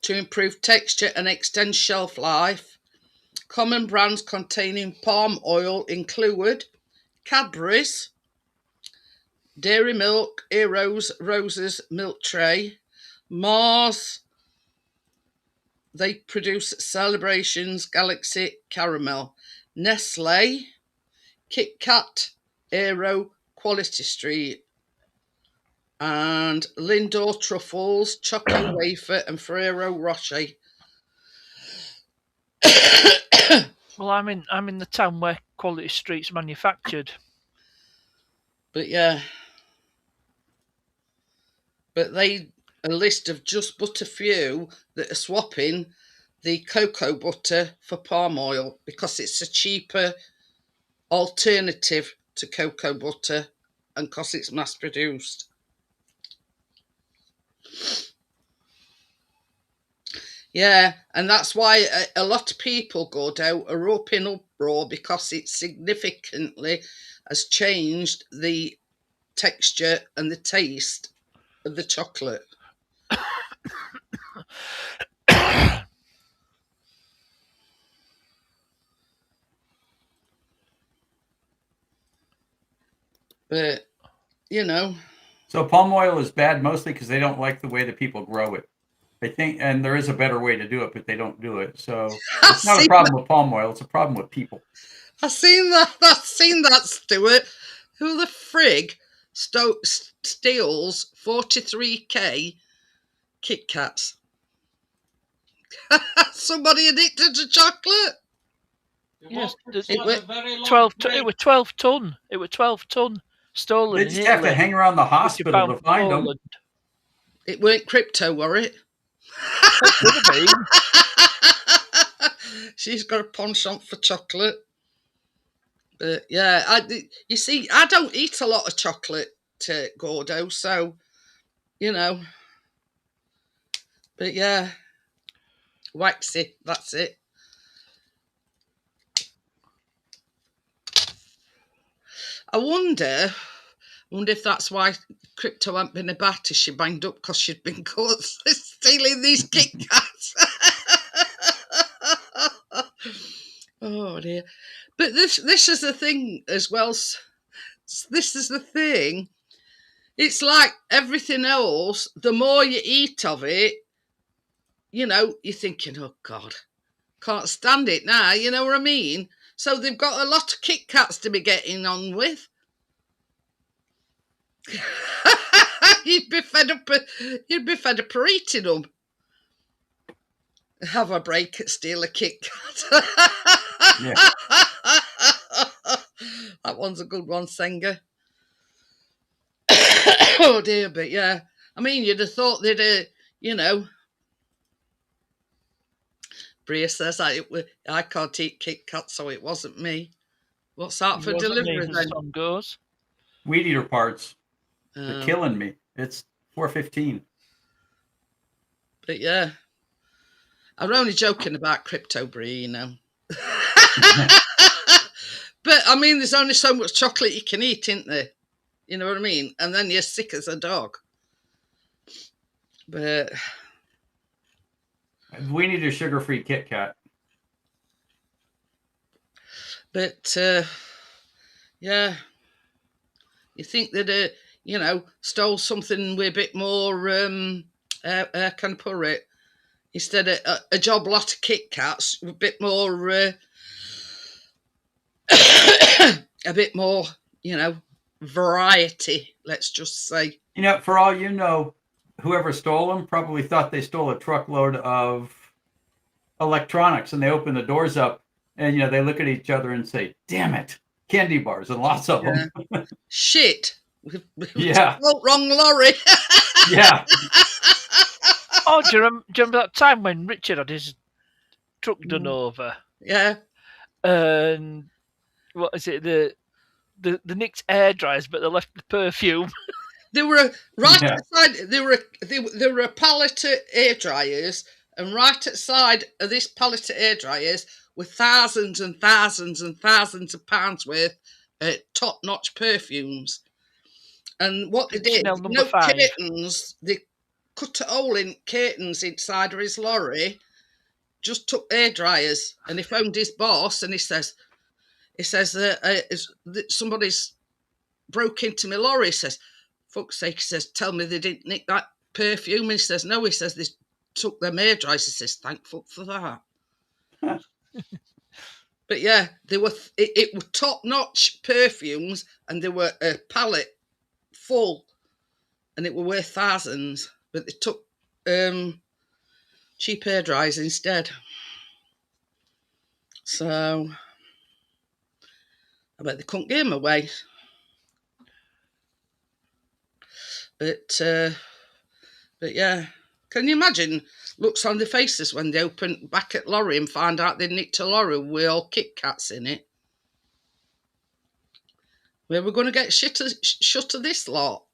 to improve texture and extend shelf life. Common brands containing palm oil include Cadbury's, Dairy Milk, Eros, Roses, Milk Tray, Mars. They produce Celebrations, Galaxy, Caramel, Nestle, Kit Kat, Aero, Quality Street, and Lindor Truffles, Chocolate Wafer, and Ferrero Rocher. Well, I'm in the town where Quality Street's manufactured. But yeah, but they a list of just but a few that are swapping the cocoa butter for palm oil because it's a cheaper alternative to cocoa butter and because it's mass produced. Yeah, and that's why a lot of people go down are up in uproar because it significantly has changed the texture and the taste of the chocolate. But, you know. So palm oil is bad mostly because they don't like the way that people grow it. They think, and there is a better way to do it, but they don't do it. So it's not a problem with palm oil. It's a problem with people. I've seen that, Stuart. Who the frig steals 43k Kit Kats? Somebody addicted to chocolate? Yes, it was 12 ton. It was 12 ton stolen. They just have to hang around the hospital to find them. It weren't crypto, were it? Could have been. She's got a penchant for chocolate. But yeah, you see, I don't eat a lot of chocolate, Gordo, so, you know. But yeah, waxy, that's it. I wonder if that's why Crypto hadn't been about as she banged up, because she'd been caught stealing these Kit Kats. Oh dear. But this is the thing as well. This is the thing. It's like everything else. The more you eat of it, you know, you're thinking, oh God, can't stand it now. You know what I mean? So they've got a lot of Kit Kats to be getting on with. You'd be fed up of eating them. Have a break at steal a Kit Kat. Yeah. That one's a good one, Senga. Oh dear, but yeah. I mean, you'd have thought they'd, you know. Bria says I can't eat Kit Kat, so it wasn't me. What's that for delivery then? The song goes. Weed eater parts. They're killing me. It's 4:15. But yeah. I'm only joking about Crypto, Brie, you know. But I mean, there's only so much chocolate you can eat, isn't there? You know what I mean? And then you're sick as a dog. But we need a sugar-free Kit Kat. But yeah, you think that you know, stole something with a bit more can I put it? Instead of a job lot of Kit Kats, a bit more a bit more, you know, variety, let's just say. You know, for all you know, whoever stole them probably thought they stole a truckload of electronics, and they open the doors up and, you know, they look at each other and say, damn it, candy bars, and lots of them. Shit. Yeah. Wrong lorry. Yeah. Oh, do you remember that time when Richard had his truck done over? Yeah. And what is it? The nicked air dryers, but they left the perfume. There were outside. There were a pallet of air dryers, and right outside of this pallet of air dryers were thousands and thousands and thousands of pounds worth of top-notch perfumes. And what they did, curtains, they cut a hole in curtains inside of his lorry, just took air dryers, and he phoned his boss, and he says somebody's broke into my lorry. He says, fuck's sake, he says, tell me they didn't nick that perfume. And he says, no, he says, they took them air dryers. He says, thankful for that. But yeah, they were it were top-notch perfumes, and they were a pallet full, and it were worth thousands, but they took cheap air dryers instead. So I bet they couldn't give them away. But yeah, can you imagine looks on their faces when they open back at lorry and find out they nicked a lorry with all Kit Kats in it? Where we're going to get shut of this lot?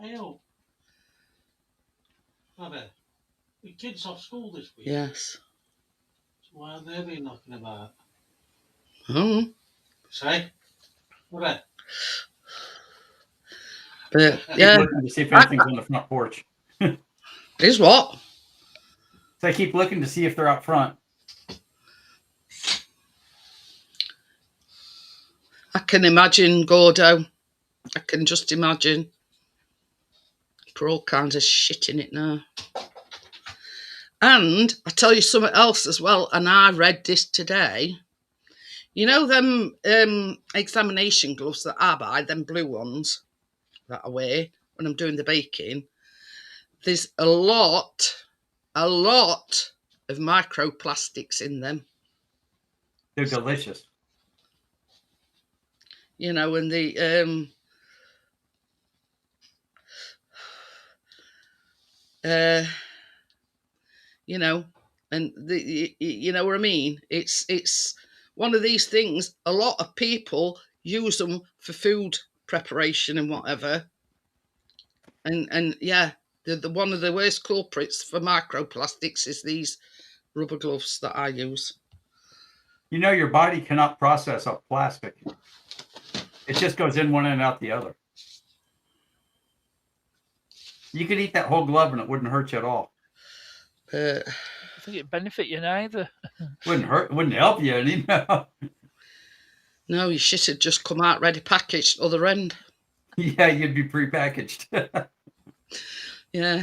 Hey, Mother, the kids off school this week. Yes. So why have they been knocking about? Oh. Say? What? But yeah. Looking to see if anything's on the front porch. Is what? So I keep looking to see if they're out front. I can imagine, Gordo. I can just imagine. Put all kinds of shit in it now. And I tell you something else as well, and I read this today. You know them examination gloves that I buy, them blue ones that I wear when I'm doing the baking? There's a lot of microplastics in them. They're delicious. You know, and the you know, and you know what I mean. It's one of these things. A lot of people use them for food preparation and whatever, and yeah, the one of the worst culprits for microplastics is these rubber gloves that I use. You know, your body cannot process up plastic. It just goes in one and out the other. You could eat that whole glove and it wouldn't hurt you at all. I think it'd benefit you neither. Wouldn't help you any. No, your shit had just come out ready packaged other end. Yeah, you'd be prepackaged. Yeah.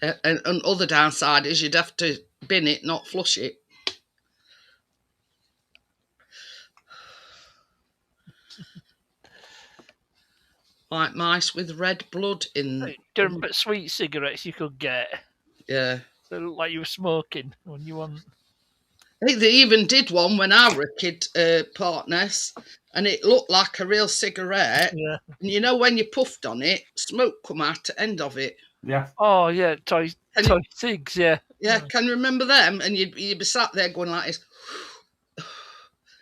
And other downside is you'd have to bin it, not flush it. Like mice with red blood in. But sweet cigarettes you could get. Yeah. They look like you were smoking when you want. I think they even did one when I were a kid, partners, and it looked like a real cigarette. Yeah. And you know when you puffed on it, smoke come out the end of it. Yeah. Oh yeah, toy cigs. Yeah. Yeah, can you remember them? And you'd be sat there going like this,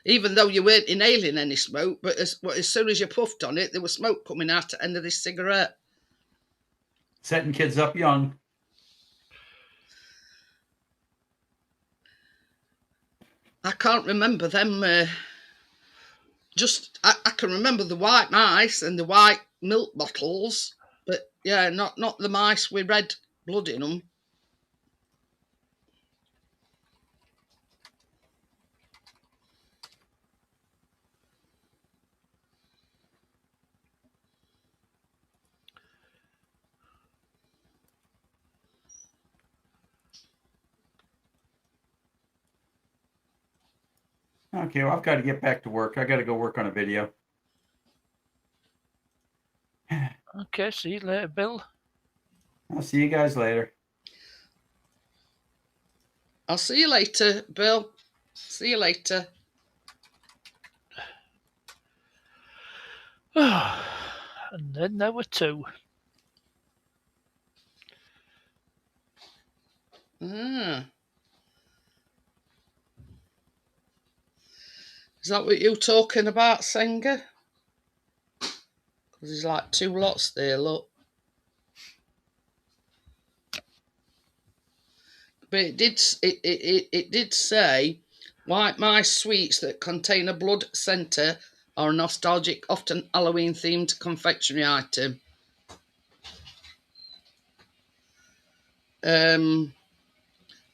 even though you weren't inhaling any smoke. But as soon as you puffed on it, there was smoke coming out the end of this cigarette. Setting kids up young. I can't remember them. I can remember the white mice and the white milk bottles, but yeah, not the mice with red blood in them. Okay, well, I've got to get back to work. I got to go work on a video. Okay, see you later, Bill. I'll see you guys later. I'll see you later, Bill. See you later. And then there were two. Is that what you're talking about, Senga? Because there's like two lots there, look. But it did say white mice sweets that contain a blood centre are a nostalgic, often Halloween-themed confectionery item.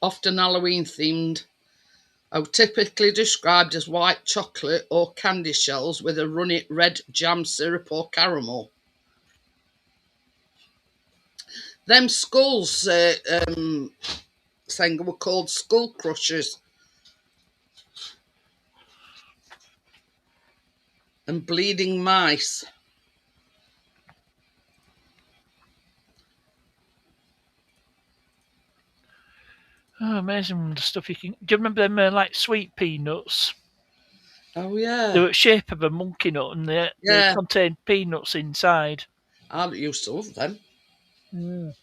Often Halloween-themed. Typically described as white chocolate or candy shells with a runny red jam syrup or caramel. Them skulls, Senga, were called skull crushers. And bleeding mice. Oh, amazing stuff you can. Do you remember them like sweet peanuts? Oh yeah. They were the shape of a monkey nut, and they contained peanuts inside. I used to love them. Don't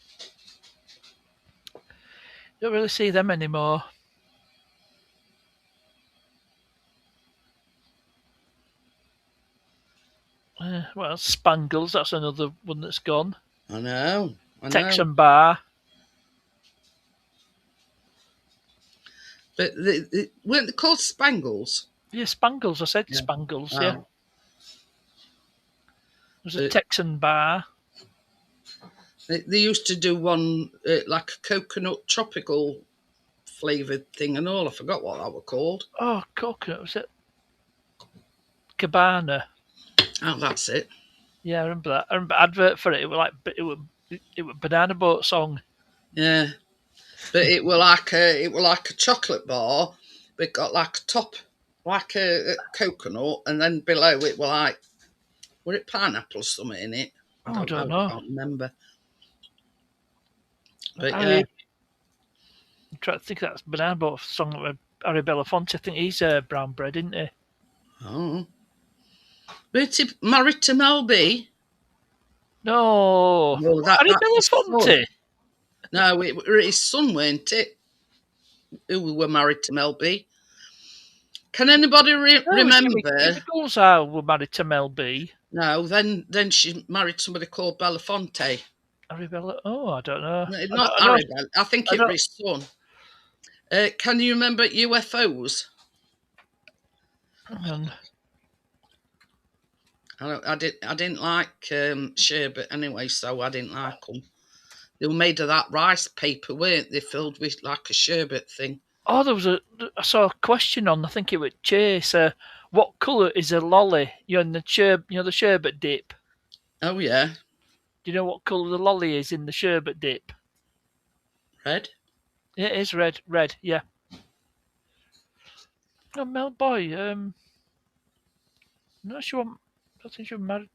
really see them anymore. Well, Spangles, that's another one that's gone. I know. Texan Bar. But weren't they called Spangles? Yeah, Spangles. I said Spangles, yeah. There's a Texan Bar. They used to do one like a coconut tropical flavoured thing and all. I forgot what that was called. Oh, coconut, was it? Cabana. Oh, that's it. Yeah, I remember that. I remember advert for it. It was Banana Boat song. Yeah, but it was like a chocolate bar, but it got like a top, like a coconut, and then below it were it pineapple or something in it? I don't know. I can't remember. But I'm trying to think that's Banana Boat song with Harry Belafonte. I think he's brown bread, isn't he? Oh. But he married to Mel B. No. No, that Harry his son. Belafonte. No, it were his son, weren't it? Who were married to Mel B. Can anybody remember? Jimmy Gulzar were married to Mel B. No, then she married somebody called Belafonte. Harry Belafonte. Oh, I don't know. Not Harry Belafonte. I think it was his son. Can you remember UFOs? I didn't like sherbet anyway, so I didn't like them. They were made of that rice paper, weren't they? Filled with like a sherbet thing. Oh, I saw a question on. I think it was Chase. What colour is a lolly? In the the sherbet dip. Oh yeah. Do you know what colour the lolly is in the sherbet dip? Red. Yeah, it is red. Red, yeah. Oh, Mel Boy. I'm not sure. I don't think you're married.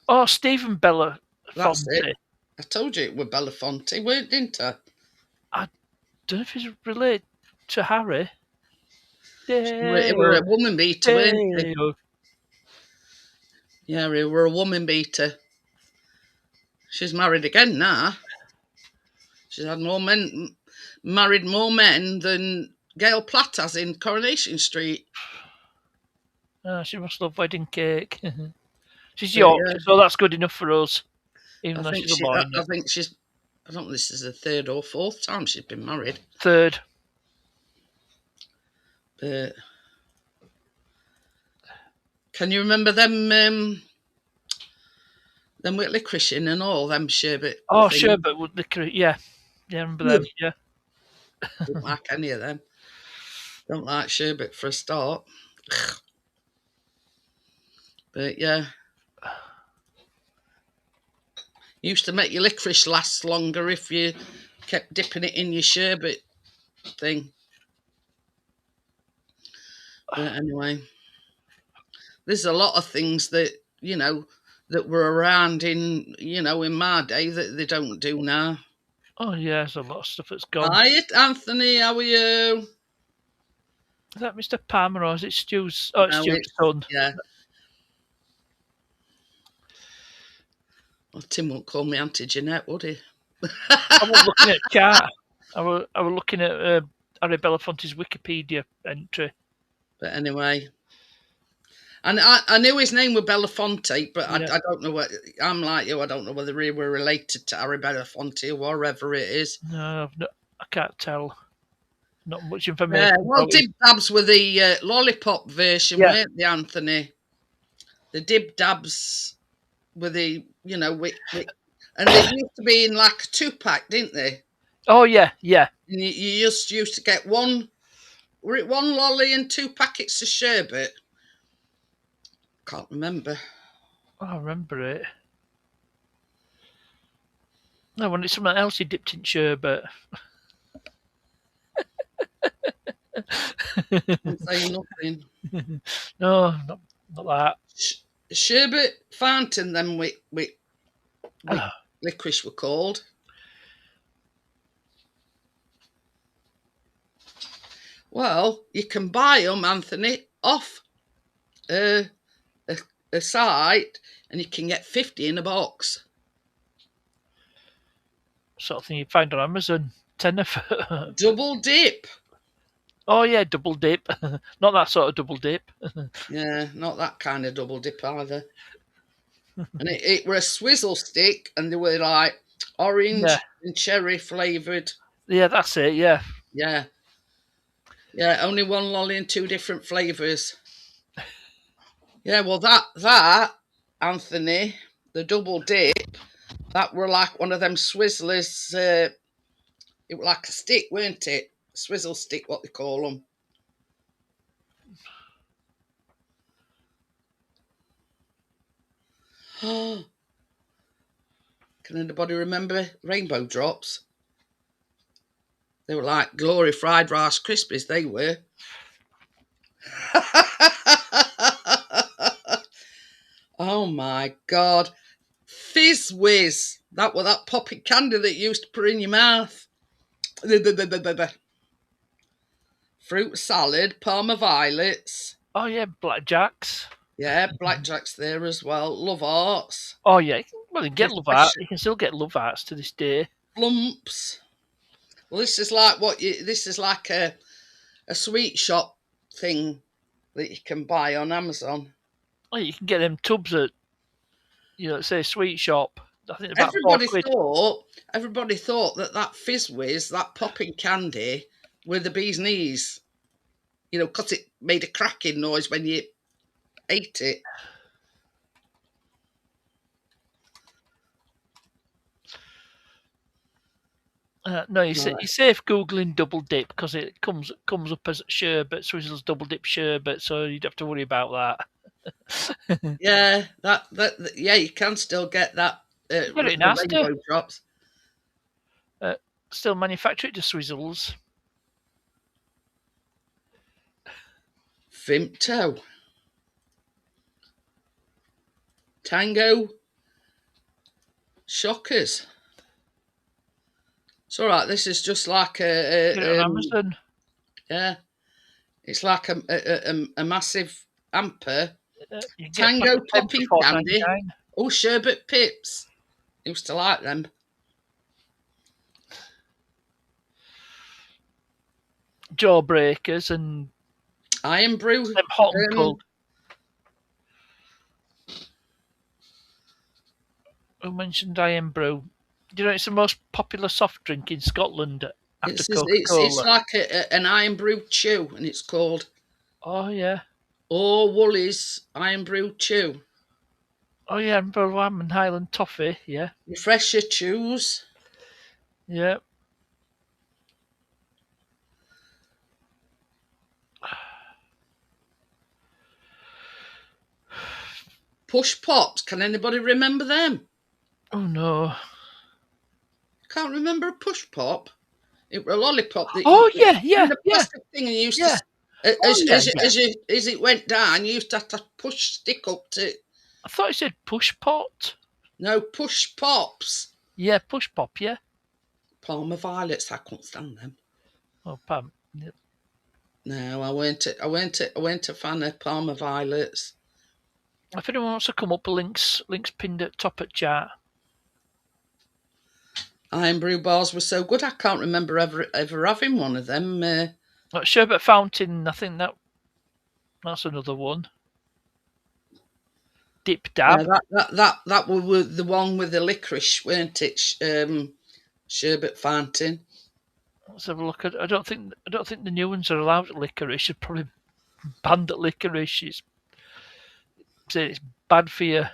Oh, Stephen Belafonte. That's it. I told you it were Belafonte, didn't I? I don't know if he's related to Harry. They were a woman beater, weren't they? Yeah, they were a woman beater. She's married again now. She's had married more men than Gail Platt has in Coronation Street. Oh, she must love wedding cake. She's York, so that's good enough for us. Even though she's a boy. I think she's. I don't know. This is the third or fourth time she's been married. Third. But can you remember them? Them with licorice in and all them sherbet. Oh, things? Sherbet with licorice. Yeah, I remember them. Yeah. Don't like any of them. Don't like sherbet for a start. But yeah. Used to make your licorice last longer if you kept dipping it in your sherbet thing. But anyway, there's a lot of things that, that were around in my day that they don't do now. Oh, yeah, there's a lot of stuff that's gone. Hi, Anthony, how are you? Is that Mr. Palmer or is it Stu's? Oh, it's Stu's son. Yeah. Well, Tim won't call me Auntie Jeanette, would he? I was looking at chat. I was looking at Harry Belafonte's Wikipedia entry. But anyway, and I knew his name was Belafonte, but I don't know what. I'm like you. I don't know whether he were related to Harry Belafonte or whatever it is. No, I can't tell. Not much information. Well, Dib Dabs were the lollipop version, weren't they, Anthony? The Dib Dabs were the, and they used to be in like a 2-pack, didn't they? Oh, yeah. And you just used to get one lolly and 2 packets of sherbet? Can't remember. I remember it. No, when it's something else you dipped in sherbet. I'm saying nothing. No, not that. Sherbet fountain, then with licorice were called. Well, you can buy them, Anthony, off a site, and you can get 50 in a box. Sort of thing you find on Amazon. Tenner. Double dip. Oh yeah, double dip. Not that sort of double dip. Yeah, not that kind of double dip either. And it were a swizzle stick, and they were like orange and cherry flavoured. Yeah, that's it. Yeah. Yeah, only one lolly and 2 different flavours. Yeah, well, that Anthony, the double dip, that were like one of them Swizzlers. It was like a stick, weren't it? Swizzle stick, what they call them. Can anybody remember Rainbow Drops? They were like Glory Fried Rice Krispies, they were. Oh my God. Fizz Whiz. That was that popping candy that you used to put in your mouth. Fruit salad, Parma violets. Oh yeah, blackjacks. Yeah, blackjack's there as well. Love Hearts. Oh yeah, Well, you can get love hearts. You can still get love hearts to this day. Lumps. Well, this is like this is like a sweet shop thing that you can buy on Amazon. Well, you can get them tubs at, say Sweet Shop. I think about everybody thought that Fizz Whiz, that popping candy, were the bee's knees. Because it made a cracking noise when you ate it. No, you're safe Googling double dip because it comes up as sherbet, Swizzles double dip sherbet, so you'd have to worry about that. Yeah, yeah, you can still get that. Get it in Asda. Rainbow drops. Still manufacture it to Swizzles. Vimto. Tango. Shockers. It's all right. This is just like Amazon. Yeah, it's like a massive hamper. Tango popping candy. Oh, sherbet pips. Used to like them. Jawbreakers and Iron Brew. Hot and cold. Who mentioned Iron Brew? Do you know it's the most popular soft drink in Scotland after Coca-Cola? It's like an Iron Brew chew, and it's called. Oh yeah. Or Woolies Iron Brew chew. Oh yeah, Wham and Highland Toffee. Yeah. Refresher chews. Yeah. Push Pops. Can anybody remember them? Oh no. Can't remember a Push Pop. It was a lollipop that yeah. The plastic thing and you used to as it went down, you used to have to push stick up to. I thought you said Push Pot. No, Push Pops. Yeah, Push Pop, yeah. Palmer Violets, I couldn't stand them. Oh, Pam. Yep. No, I weren't a fan of Palmer Violets. If anyone wants to come up, links pinned at top at chat. Iron Brew bars were so good. I can't remember ever having one of them. Sherbet Fountain, I think that's another one. Dip Dab. Yeah, that was the one with the licorice, weren't it? Sherbet Fountain. Let's have a look at. I don't think the new ones are allowed at licorice. They're probably banned at licorice. It's bad for you.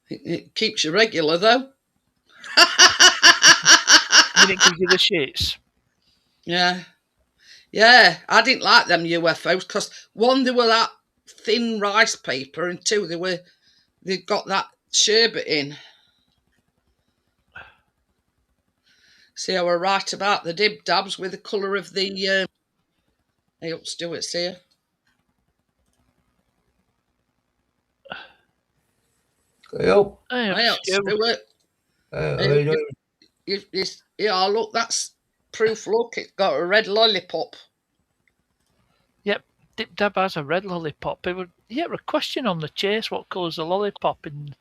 It keeps you regular though. It gives you the shits. Yeah. I didn't like them UFOs because one, they were that thin rice paper, and two, they got that sherbet in. See, I were right about the Dib Dabs with the colour of the. Hey, up, Stuart's here. Hey up, Stuart. Yeah, look, that's proof. Look, it's got a red lollipop. Yep, Dip Dab has a red lollipop. A question on the chase. What colour's the lollipop in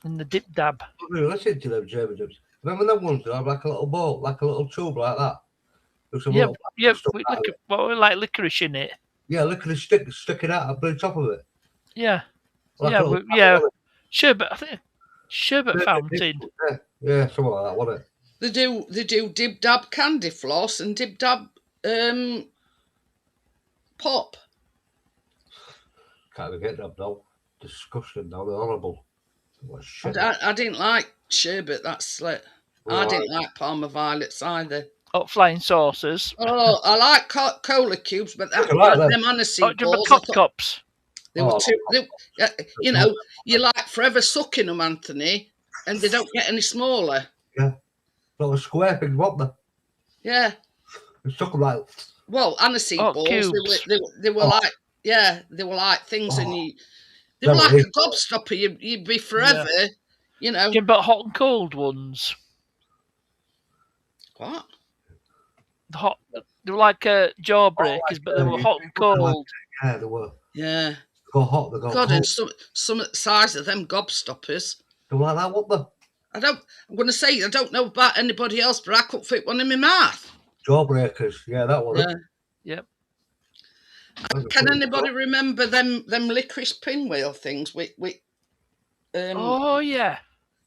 the Dip Dab? Listen to them German dibs. Remember them ones that have like a little ball, like a little tube like that? Like licorice in it. Yeah, licorice sticking out of the top of it. Yeah, like sherbet. I think sherbet fountain. Yeah, something like that, wasn't it? They do Dib Dab candy floss and Dib Dab pop. Can't even get them though. Disgusting now, they're horrible. I didn't like sherbet, that's slit. I didn't like Palmer Violets either. Oh, flying saucers. Oh, I like cola cubes, but them aniseed balls. Cod cups. They were too. You like forever sucking them, Anthony, and they don't get any smaller. Yeah, little square things, weren't they? Yeah. They stuck them like. Well, aniseed balls. Cubes. They were like they were like things, and they were like a gobstopper. You'd be forever, But hot and cold ones. What? They were like jawbreakers, but they were hot and cold. Yeah, they were. Yeah. Go hot. They go God, cold. and some the size of them gobstoppers. Don't like that, what the? I'm going to say, I don't know about anybody else, but I couldn't fit one in my mouth. Jawbreakers. Yeah, that one. Yeah. Yep. Can anybody remember them licorice pinwheel things with Oh yeah.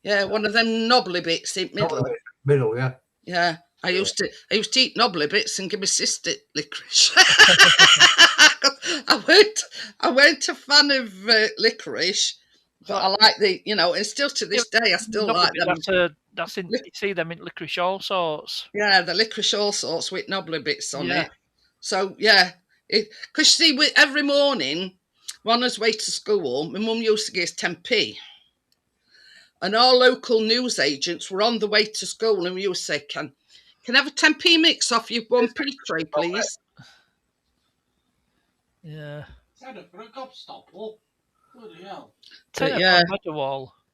yeah, one of them knobbly bits in middle. Middle, yeah. Yeah. I used to eat knobbly bits and give my sister licorice. I weren't a fan of licorice, but I like and still to this day I still like them. You see them in licorice all sorts. Yeah, the licorice all sorts with knobbly bits on Yeah. it. So yeah, because see, every morning on his way to school, my mum used to give us 10p. And our local news agents were on the way to school, and we used to say, "Can I have a 10p mix off your 1p tray, please?" Yeah. Said it for a gobstopper. Bloody hell. Yeah.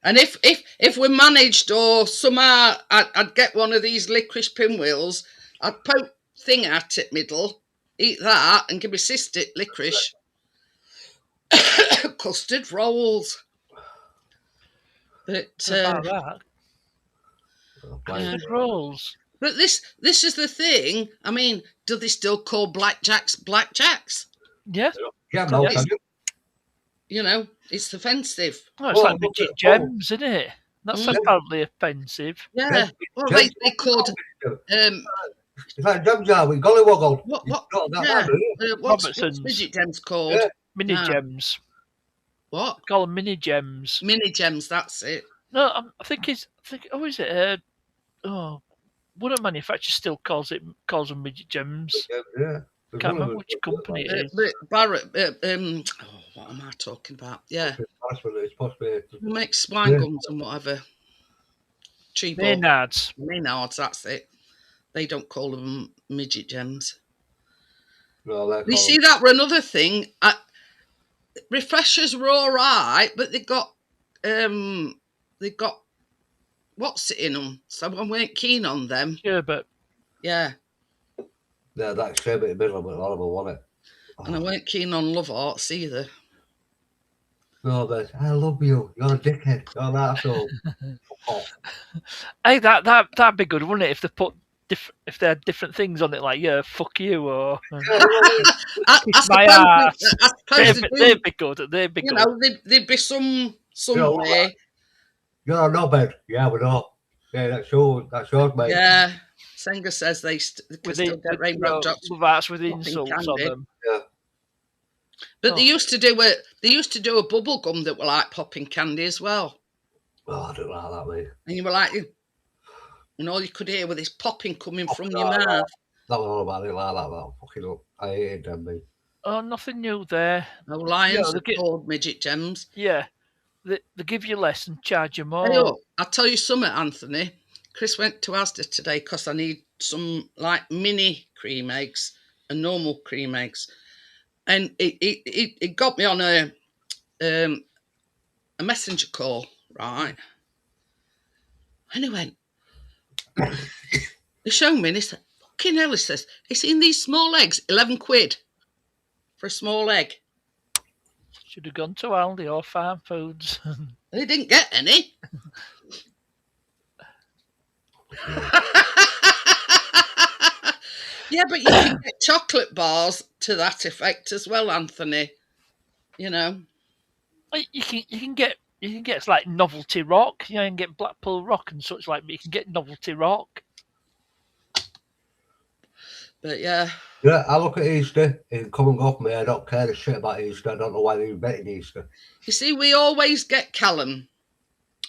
And if we managed, or somehow I'd get one of these licorice pinwheels, I'd poke thing at it middle, eat that, and give my sister licorice. Custard rolls. But Custard rolls. But this is the thing. I mean, do they still call blackjacks blackjacks? Yeah. Yeah, no, It's offensive. Oh, it's like midget gems, isn't it? That's apparently offensive. Yeah. Well, they called it's like jam jar with gollywoggle. What's midget gems called? Yeah. Mini gems. What? Call them mini gems. Mini gems. That's it. No, I think is it? One of the manufacturers still calls them midget gems. Yeah. Can't remember which company it is. Barrett. What am I talking about? Yeah. It's possibly. Who makes swine gums and whatever. Maynards. Maynards. That's it. They don't call them midget gems. No, you see, that were another thing. Refreshers were all right, but they got what's it in them, so I weren't keen on them. Yeah, but yeah, that sherbet middle was horrible, wasn't it? And I weren't keen on Love Hearts either. No, but I love you. You're a dickhead. Oh, that's all. Hey, that'd be good, wouldn't it? If they put if they had different things on it, like fuck you, or kiss my ass. They'd be good. They'd be good. There'd be some way. You're a knobhead. Yeah, we know. Yeah, that's yours, mate. Yeah. Senga says they still get Rainbow Drops. Love Hearts with insults on them. Yeah. But they used to do a bubble gum that were like popping candy as well. Oh, I don't like that, mate. And you were like, and all you could hear was this popping coming from your mouth. That was all about it like that. Fucking up. I hated them, mate. Oh, nothing new there. No, Lions are called midget gems. Yeah. They give you less and charge you more. Hey, I'll tell you something, Anthony. Chris went to Asda today because I need some like mini cream eggs and normal cream eggs. And it got me on a messenger call, right? And he went, he showed me and he said, fucking hell, he says, it's in these small eggs, 11 quid for a small egg. Should have gone to Aldi or Farm Foods. They didn't get any. Yeah, but you can get chocolate bars to that effect as well, Anthony. You know, you can get like novelty rock. You can get Blackpool rock and such like. But you can get novelty rock. But yeah, I look at Easter and come and go off me. I don't care a shit about Easter. I don't know why they invented Easter. You see, we always get Callum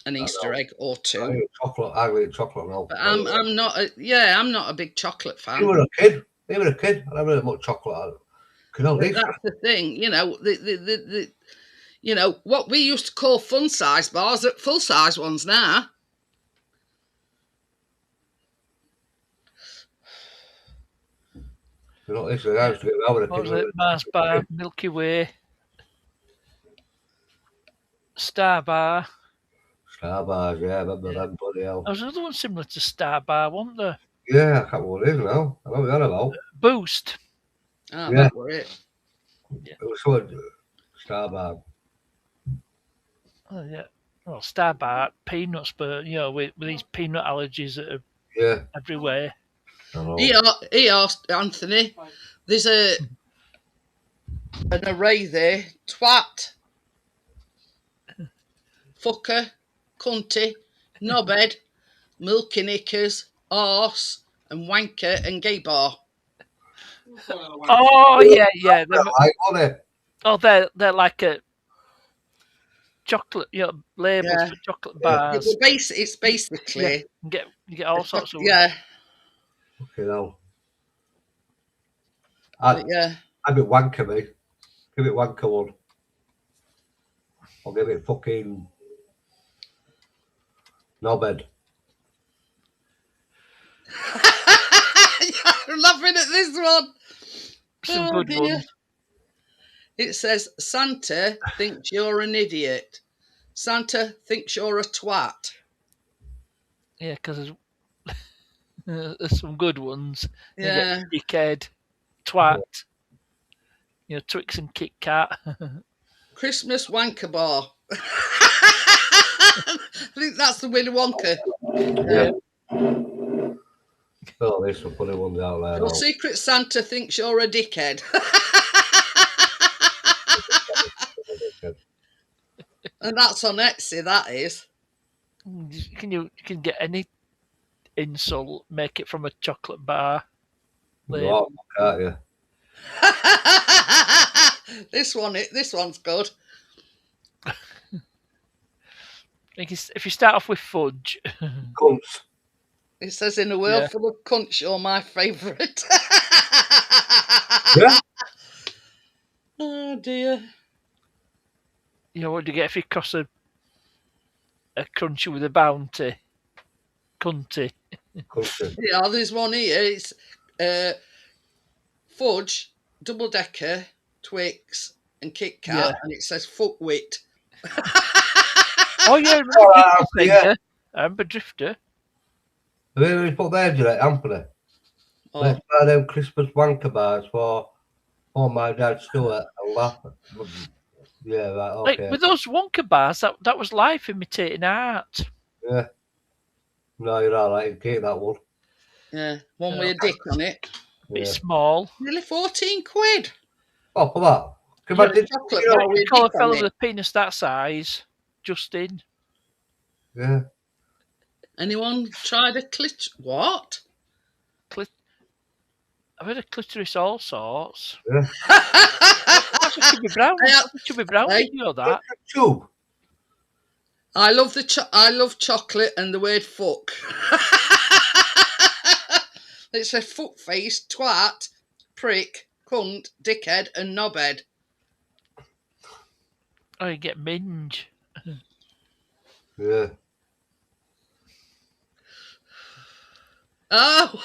an Easter egg or two. I eat chocolate now. But I'm not a big chocolate fan. You were a kid. I never had much chocolate. That's the thing, you know. The you know what we used to call fun size bars are full size ones now. You know, this is I used to get over what was it? Mars bar, Milky Way, Star Bar. Star bars, yeah, I remember them, bloody hell. There was another one similar to Star Bar, wasn't there? Yeah, I can't remember what it is now. I know what that about. Boost. Oh, yeah. That were it. It was so Starboard. Oh yeah. Well, Starboard, peanuts, but with these peanut allergies that are everywhere. He asked Anthony. There's an array there: twat, fucker, cunty, knobhead, milky knickers, arse, and wanker and gay bar. Oh yeah. They're like a chocolate, labels for chocolate bars. It's basically you get all sorts of Okay, no. I'd be wanker, mate. Give it wanker one. I'll give it fucking knobhead. I'm laughing at this one. Some good ones. It says, Santa thinks you're an idiot. Santa thinks you're a twat. Yeah, because there's some good ones. Yeah. You get dickhead, twat, Twix and Kit Kat. Christmas wanker bar. I think that's the Willy Wonka. Yeah. Oh, there's some funny ones out there. Your Secret Santa thinks you're a dickhead. And that's on Etsy, that is. You can get any insult, make it from a chocolate bar. Wow, can't you? This one's good. If you start off with fudge. Cunts. It says, in a world full of cunts, you're my favourite. Yeah. Oh dear. What do you get if you cross a crunchy with a bounty? Cunty. Yeah, there's one here. It's fudge, double decker, Twix, and Kit Kat, and it says fuckwit. Oh yeah, I remember Drifter. Have you ever put there, Gillette, Anthony? Let's buy them Christmas wanker bars for my dad Stuart and laugh. Yeah, right, okay. Like with those Wonka bars, that was life imitating art. Yeah. No, you're all right. You keep that one. Yeah, one with a dick on it. Bit small. Nearly 14 quid. Oh, for that? Chocolate bar with a call a dick fella on with it. a penis that size, Justin. Yeah. Anyone tried a what? I've had a clitoris all sorts. Yeah. That's a Chubby Brown. Chubby Brown video, that. Two. I love chocolate and the word fuck. It says fuck face, twat, prick, cunt, dickhead, and knobhead. Oh, you get minge. Yeah. Oh,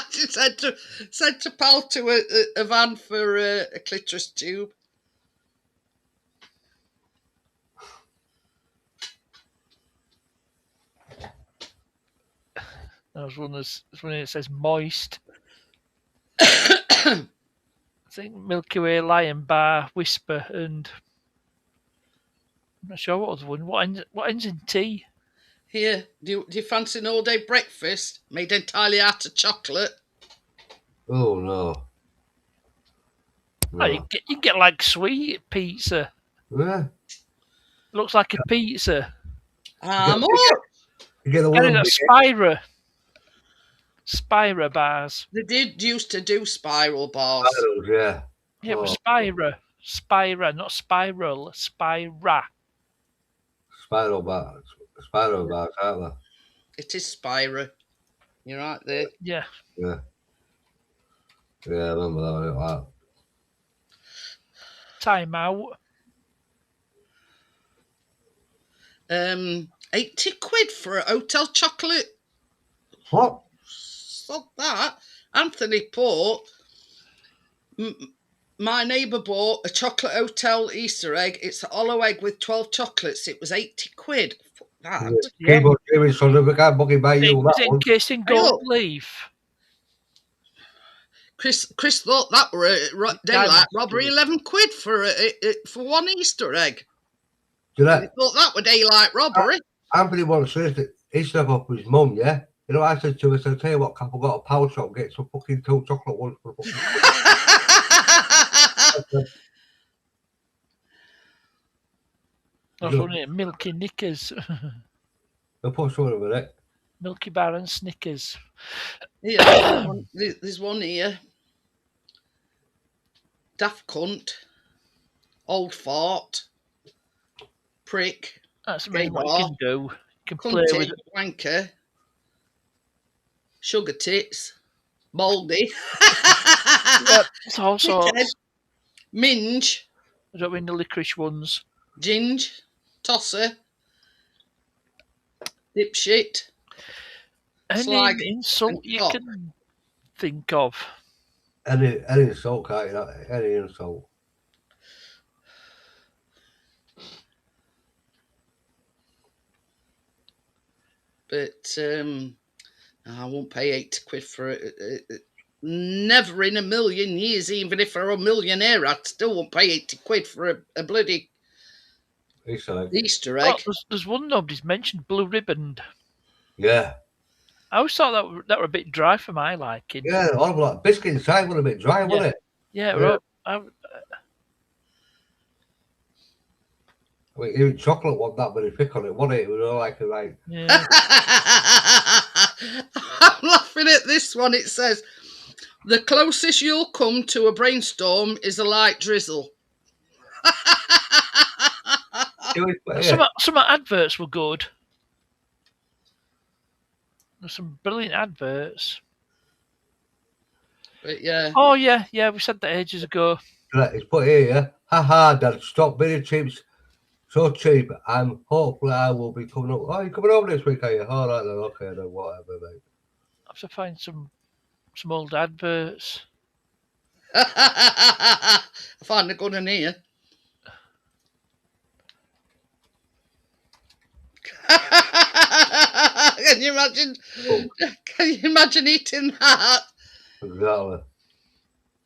she said to pal to a van for a clitoris tube. There's one that says moist. I think Milky Way, Lion Bar, Whisper, and I'm not sure what other one. What ends in T? Here, do you fancy an all-day breakfast made entirely out of chocolate? Oh no. Oh, you get like sweet pizza. Yeah. Looks like a pizza. I'm up. You get the one. Spira bars. They did used to do spiral bars. Spirals, yeah. Yeah, it was Spira, not spiral. Spira. Spiral bars, aren't they? It is Spira. You're right there. Yeah. Yeah. Yeah, I remember that one. Like Time out. 80 quid for a hotel chocolate. What? Stop that. Anthony Port. My neighbour bought a chocolate hotel Easter egg. It's a hollow egg with 12 chocolates. It was 80 quid. Fuck that. Yeah. Keyboard Jimmy, so we can't book it by you. Is it encased in gold leaf? Chris thought that were a daylight robbery. 11 quid for one Easter egg. Do you know? He thought that were daylight robbery. Anthony once says that he set up with his mum, yeah? You know, I said to her, I'll tell you what, Cap, I've got a power shop, get some fucking 2 chocolate ones for a fucking... That's funny, Milky Knickers. I'll put something with it. Milky Bar and Snickers. Yeah, there's one here. Daft cunt. Old fart. Prick. That's amazing what you can do. You can Cunty, play with it. Wanker. Sugar tits. Baldy. Yep, it's all sorts. Minge. I don't mean the licorice ones. Ginge. Tosser. Dipshit. Any insult you can think of. Any insult, can't you? Any insult. But I won't pay 80 quid for it. Never in a million years, even if I were a millionaire, I still won't pay 80 quid for a bloody Easter egg. Oh, there's one nobody's mentioned, Blue Ribbon. Yeah. I always thought that were a bit dry for my liking. Yeah, all of like biscuit inside was a bit dry, wasn't it? Yeah, right. I mean, even chocolate wasn't that very thick on it, wasn't it? It was all like a like. Yeah. I'm laughing at this one. It says, the closest you'll come to a brainstorm is a light drizzle. Some adverts were good. There's some brilliant adverts. But yeah. Oh yeah, we said that ages ago. It's put here, yeah. Ha, Dad, stop bidding chips so cheap. Hopefully I will be coming up. Oh, you coming over this week, are you? All right then, okay then, whatever, mate. I have to find some old adverts. I find a good one here. Can you imagine? Can you imagine eating that? Exactly.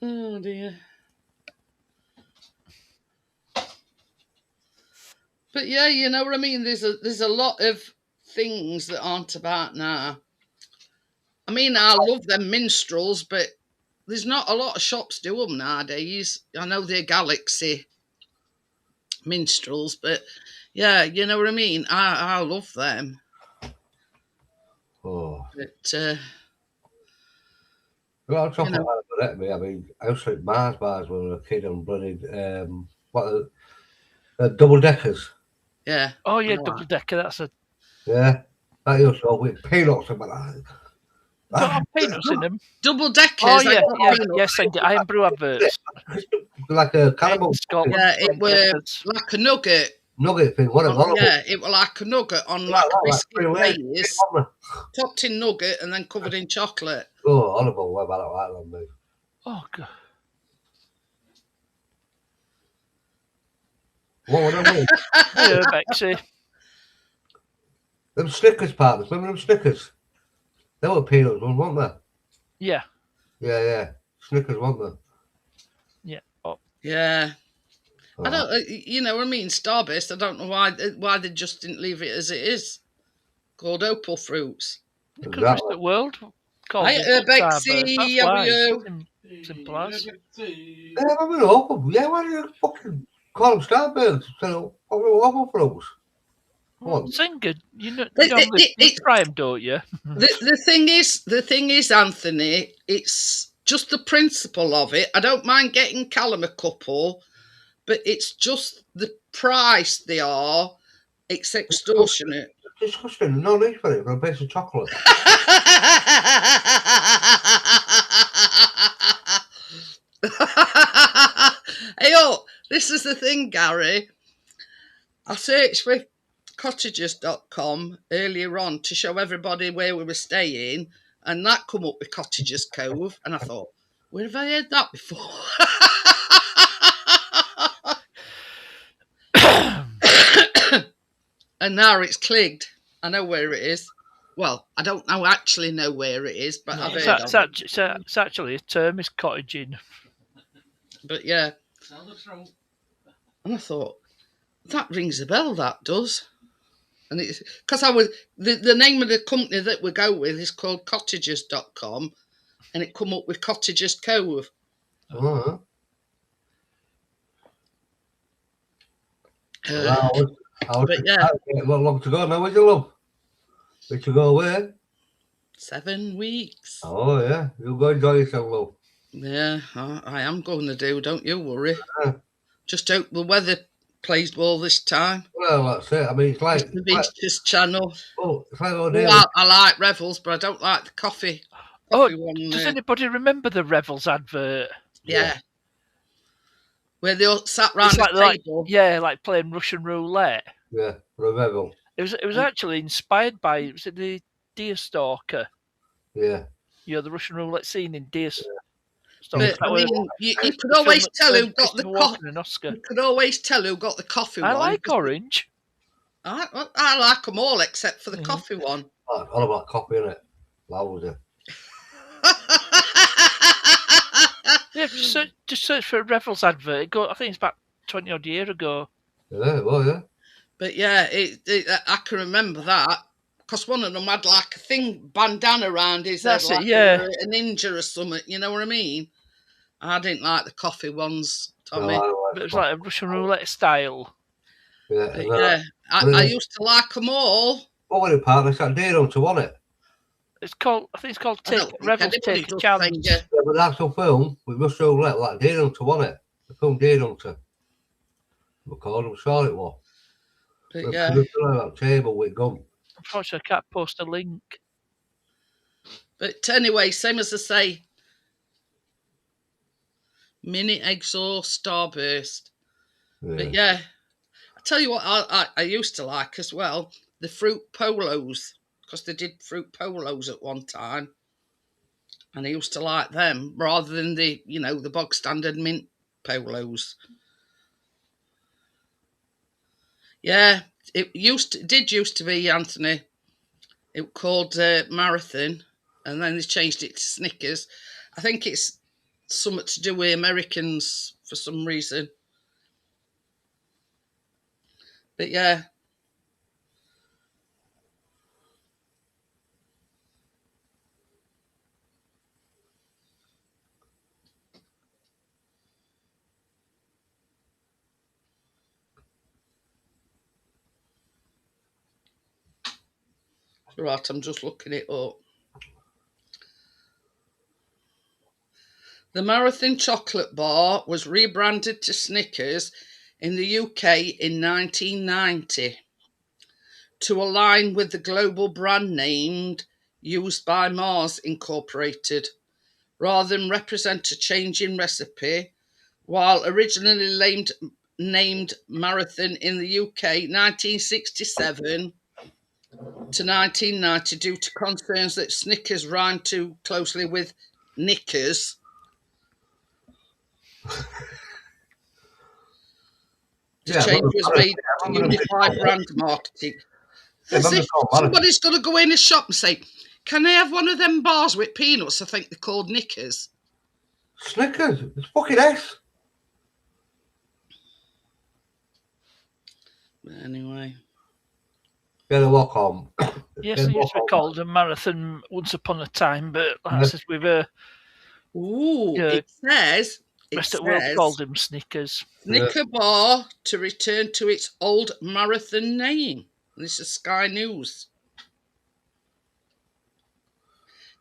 Oh dear. But yeah, you know what I mean. There's a lot of things that aren't about now. I mean, I love them minstrels, but there's not a lot of shops do them nowadays. I know they're Galaxy minstrels, but yeah, you know what I mean. I love them. Oh. But well, I'll talk about it, I mean, I used to eat Mars bars when I was a kid on bloody double deckers. Yeah. Oh yeah, double decker. That's a. Yeah, that used to with peanuts and that. Don't have peanuts in them. Double deckers. Oh yeah, yes, I am brew adverts. Like a cannibal. Yeah, it was like a nugget. Nugget thing, whatever. Yeah, it was like a nugget on like a biscuit glaze, topped in nugget and then covered in chocolate. Oh, horrible. What about that, mate? Oh god. What would I mean? Yeah, Bexy. Them Snickers partners, remember them Snickers? They were peanuts, weren't they? Yeah. Yeah. Snickers, weren't they? Yeah. Oh. Yeah. I don't, you know what I mean, Starburst, I don't know why they just didn't leave it as it is, called Opal Fruits. They could have the world called Bexy, how are you? Simple as. Yeah, I mean, Opal. Yeah, why do you fucking call them Starburst? So, Opal Fruits. Well, Singer, you try them, don't you? The thing is, Anthony, it's just the principle of it. I don't mind getting Callum a couple, but it's just the price they are. It's extortionate. It's disgusting. No need for it for a piece of chocolate. Hey, this is the thing, Gary. I searched for cottagers.com earlier on to show everybody where we were staying, and that come up with Cottagers Cove, and I thought, where have I heard that before? And now it's clicked. I know where it is. well, I don't actually know where it is, but I've heard of it. It's actually a term, is cottaging. But yeah. And I thought, that rings a bell, that does. And it's because the name of the company that we go with is called cottagers.com, and it come up with Cottagers Cove. Oh. But yeah. Not long to go now, is it, love? We to go where? 7 weeks. Oh, yeah. You go enjoy yourself, love. Yeah, I am going to do. Don't you worry. Yeah. Just hope the weather plays ball this time. Well, that's it. I mean, it's like the Beaches Channel. Oh, it's like I like Revels, but I don't like the coffee one. Does anybody remember the Revels advert? Yeah. Where they all sat round the table. Like playing Russian roulette. Yeah, for a Revel. It was actually inspired by, was it the Deerstalker? Yeah. The Russian roulette scene in Deerstalker. But, I mean, you could always tell who got the coffee. You could always tell who got the coffee one. I like orange. I like them all except for the coffee one. All about coffee, innit? Lousy. Yeah, just search for a Revels advert. I think it's about 20 odd years ago. Yeah, well, yeah. But yeah, I can remember that because one of them had like a thing bandana around his head, like a ninja or something. You know what I mean? I didn't like the coffee ones, Tommy. No, but it was like a Russian roulette style. Yeah, I used to like them all. What were the partners that did on to want it? I think it's called Revels Take a Chance. Yeah, but that's a film with Russian roulette like Deer Hunter, wasn't it? The film Deer Hunter. I'm sure it was. But yeah. That table with gum. Unfortunately, I can't post a link. But anyway, same as I say, mini exhaust starburst. Yeah. But yeah, I tell you what, I used to like as well, the fruit polos, because they did fruit polos at one time, and I used to like them rather than the bog standard mint polos. Yeah, it did used to be, Anthony. It was called Marathon, and then they changed it to Snickers. I think it's something to do with Americans for some reason. But yeah. Right, I'm just looking it up. The Marathon chocolate bar was rebranded to Snickers in the UK in 1990 to align with the global brand name used by Mars Incorporated, rather than represent a change in recipe. While originally named Marathon in the UK 1967 to 1990 due to concerns that Snickers rhymed too closely with knickers. The change was made to unify brand marketing. As if somebody's going to go in a shop and say, "Can I have one of them bars with peanuts?" I think they're called knickers. Snickers? It's fucking S. But anyway. Get a lock on. Yes, it used to be called a Marathon once upon a time, but that's as we've it says rest of the world called them Snickers. Snicker bar to return to its old Marathon name. This is Sky News.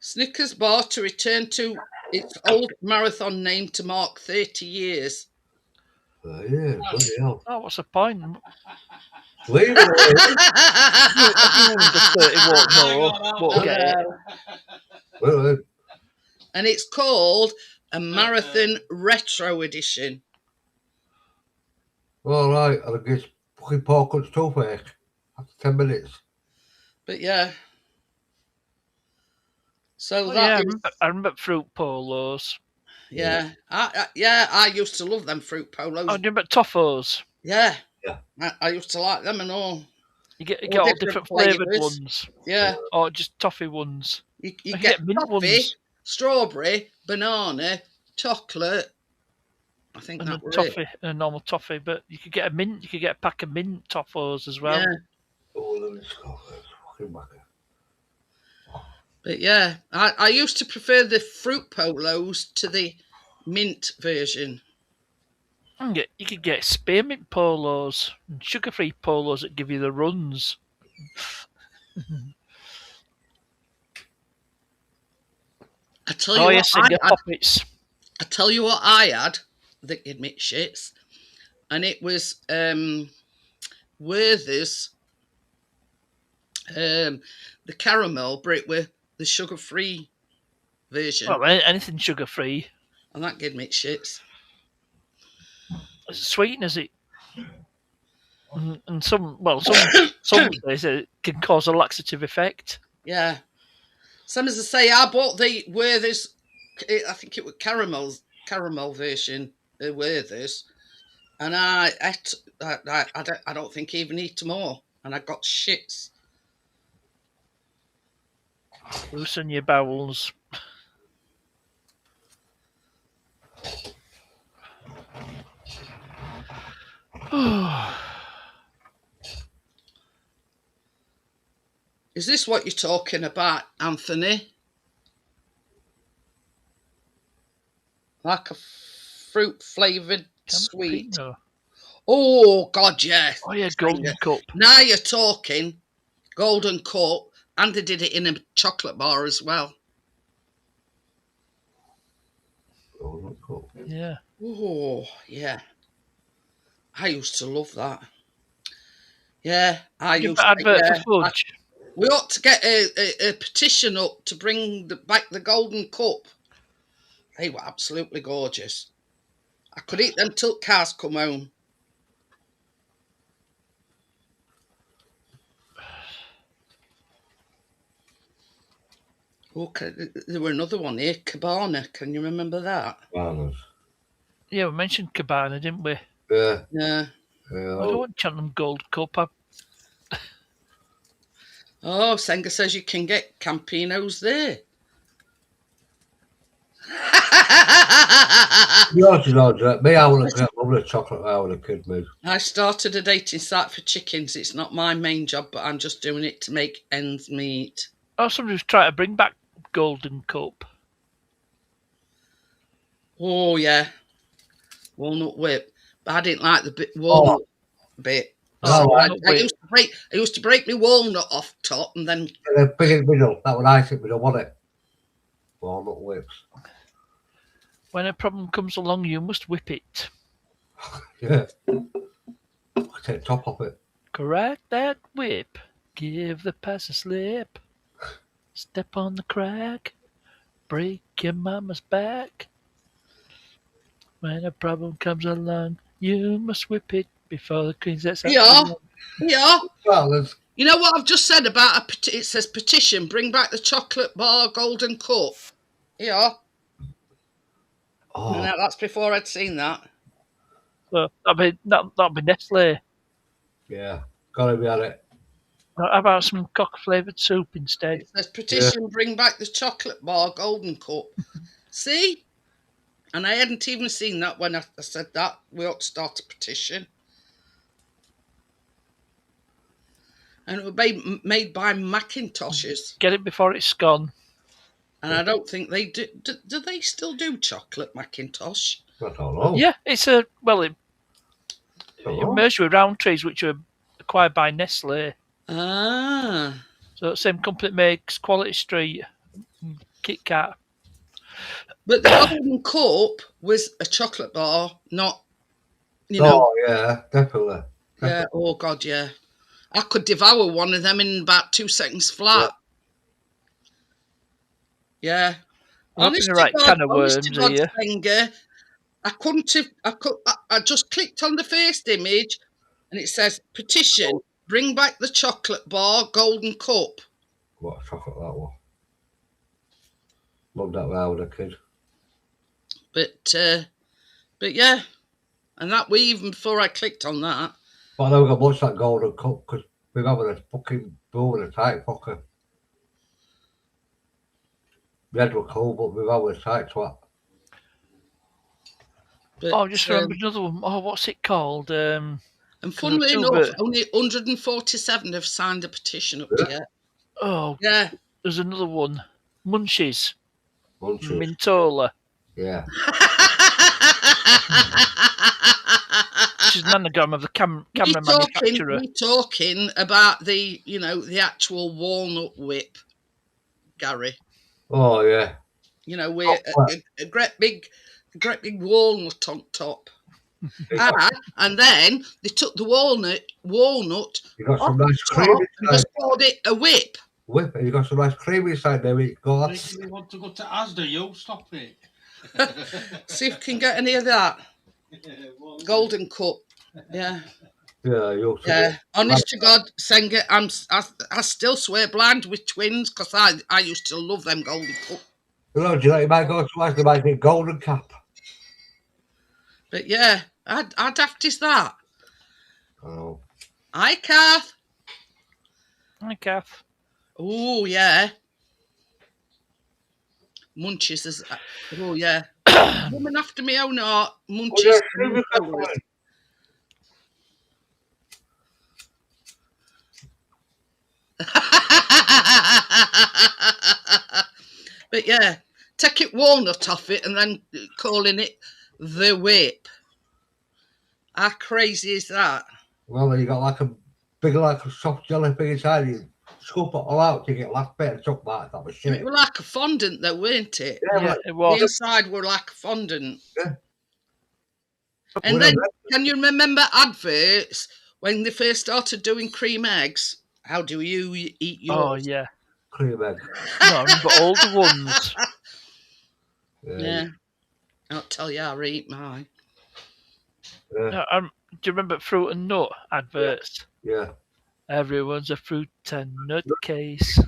Snickers bar to return to its old Marathon name to mark 30 years. Yeah, bloody hell. Oh, what's the point? Leave it won't get it. And it's called a Marathon Retro Edition. All right, and I guess fucking pork cuts toothache after 10 minutes. But yeah. So I remember fruit polos. Yeah. I used to love them fruit polos. Oh, do you remember Toffos? Yeah. I used to like them and all. You get all different flavoured ones. Yeah. Or just toffee ones. You get mint toffee, ones. strawberry, banana, chocolate. I think and that a toffee and a normal toffee, but you could get a mint. You could get a pack of mint toffos as well. Yeah. Oh, that's fucking wacker. But yeah, I used to prefer the fruit polos to the mint version. You could get spearmint polos and sugar-free polos that give you the runs. I tell you I tell you what I had that gave me shits, and it was Werther's the caramel, but it were the sugar-free version. Well, anything sugar-free. And that gave me shits. It's sweeteners it. And some days it can cause a laxative effect. Yeah. Some as I say, I bought the Werther's, I think it was caramel version of Werther's, and I don't think I even eat more, and I got shits. Loosen your bowels. Is this what you're talking about, Anthony? Like a fruit-flavoured sweet? Campino. Oh, God, yes. Oh, yeah, Golden Cup. Now you're talking. Golden Cup. And they did it in a chocolate bar as well. Golden Cup. Yeah. Oh, yeah. I used to love that. Yeah, I used to. Advert for fudge. We ought to get a petition up to bring back the Golden Cup. They were absolutely gorgeous. I could eat them till cars come home. Okay, there were another one here, Cabana. Can you remember that? Cabanas. Yeah, we mentioned Cabana, didn't we? Yeah. Yeah. I don't want Cheltenham Gold Cup. Oh, Senga says you can get Campinos there. Me, I would have got lovely chocolate when I was a kid, mate. I started a dating site for chickens. It's not my main job, but I'm just doing it to make ends meet. Oh, somebody's trying to bring back Golden Cup. Oh, yeah. Walnut whip. But I didn't like the walnut bit. So I used to break my walnut off top and then... Big in the middle. That would ice it, we don't want it. Walnut whips. When a problem comes along, you must whip it. Yeah. Take the top off it. Crack that whip. Give the pass a slip. Step on the crack. Break your mama's back. When a problem comes along, you must whip it before the queen sets out. Yeah. Well, you know what I've just said about it says petition, bring back the chocolate bar Golden Cup. Yeah. Oh. No, that's before I'd seen that. So that'd be Nestle. Yeah, gotta be at it. How about some cock-flavoured soup instead? It says petition, bring back the chocolate bar Golden Cup. See? And I hadn't even seen that when I said that. We ought to start a petition. And it was made by Macintoshes. Get it before it's gone. And I don't think they do. Do they still do chocolate Macintosh? I don't know. Yeah, it's it merged with Rowntree's, which were acquired by Nestle. Ah. So the same company makes Quality Street, Kit Kat. But the Golden Cup was a chocolate bar, not, you know. Oh, yeah, definitely. Yeah, oh, God, yeah. I could devour one of them in about 2 seconds flat. Yeah. Honestly, right kind of worms here. I couldn't have. I just clicked on the first image, and it says petition: bring back the chocolate bar Golden Cup. What a chocolate that was! Loved that when I was a kid. But yeah, and that was even before I clicked on that. But I never got much that Golden Cup because my mum was a fucking bull and a tight fucker. My head was cold, but my mum was a tight twat. But, I just remembered another one. Oh, what's it called? And funnily enough, only 147 have signed a petition up to yet. Oh, yeah. There's another one. Munchies. Mintola. Yeah. Which is an anagram of the camera manufacturer. We're talking about the, the actual walnut whip, Gary. Oh, yeah. We're a great big walnut on top. And then they took the walnut. You got some nice cream inside. And just called it a whip. Whip, and you got some nice cream inside there. You want to go to Asda, you stop it. See if we can get any of that. Golden cup. Yeah. Yeah, honest to God, Senga, I still swear blind with twins because I used to love them golden cup. Do you know you might go to Asda, might get golden cap. But yeah, how daft is that? Oh. Hi, Kath. Hi, Kath. Oh, yeah. Munchies is... Oh, yeah. Woman after me own heart. Munchies. But yeah, take it walnut off it and then calling it the whip. How crazy is that? Well, then you got like a soft jelly thing inside you. Scoop it all out to get last bit and stuff like that. Was shit. It was like a fondant though, weren't it? Yeah, it was. The inside were like a fondant. Yeah. And then, can you remember adverts when they first started doing cream eggs? How do you eat yours? Oh, yeah. Cream egg. No, I remember all the ones. Yeah. I'll tell you how I eat mine. Yeah. Do you remember fruit and nut adverts? Yeah. Everyone's a fruit and nut case.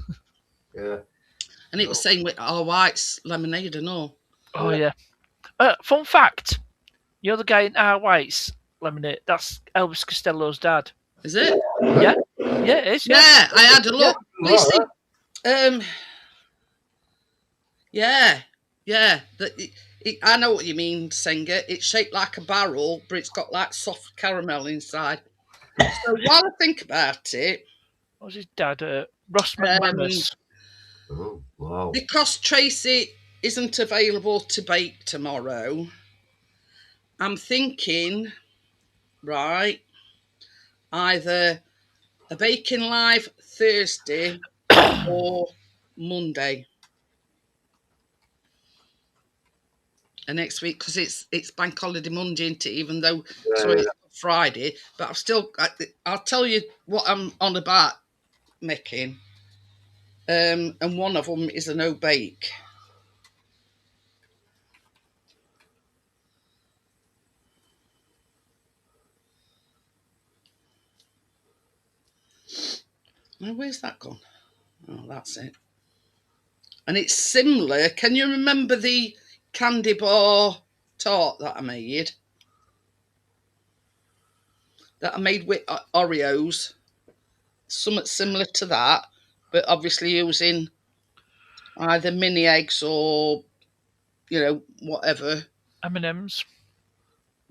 Yeah. And it was saying with our whites, lemonade and all. Oh, yeah. Fun fact. You're the guy in our whites lemonade. That's Elvis Costello's dad. Is it? Yeah. Yeah, it is. Yeah, I had a look. Yeah. You see, yeah. I know what you mean, Senga. It's shaped like a barrel, but it's got like soft caramel inside. So while I think about it, what was his dad? Ross McManus. Oh, wow. Because Tracy isn't available to bake tomorrow, I'm thinking, right, either a baking live Thursday or Monday. And next week, because it's Bank Holiday Monday, isn't it? Even though it's Friday, but I'll tell you what I'm on about making. And one of them is a no bake. Now, where's that gone? Oh, that's it. And it's similar. Can you remember the candy bar tart that I made? That I made with Oreos. Something similar to that, but obviously using either mini eggs or, whatever. M&M's.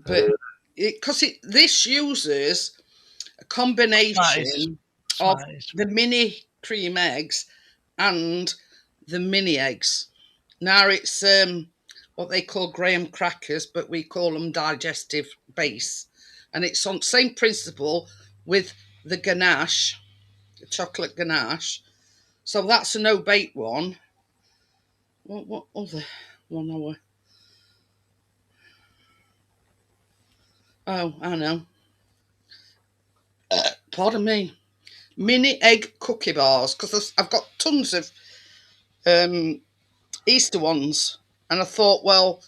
But this uses a combination of the mini cream eggs and the mini eggs. Now it's what they call graham crackers, but we call them digestive base. And it's on the same principle with the ganache, the chocolate ganache. So that's a no-bake one. What other one are we? Oh, I know. Pardon me. Mini egg cookie bars, because I've got tons of Easter ones. And I thought, well,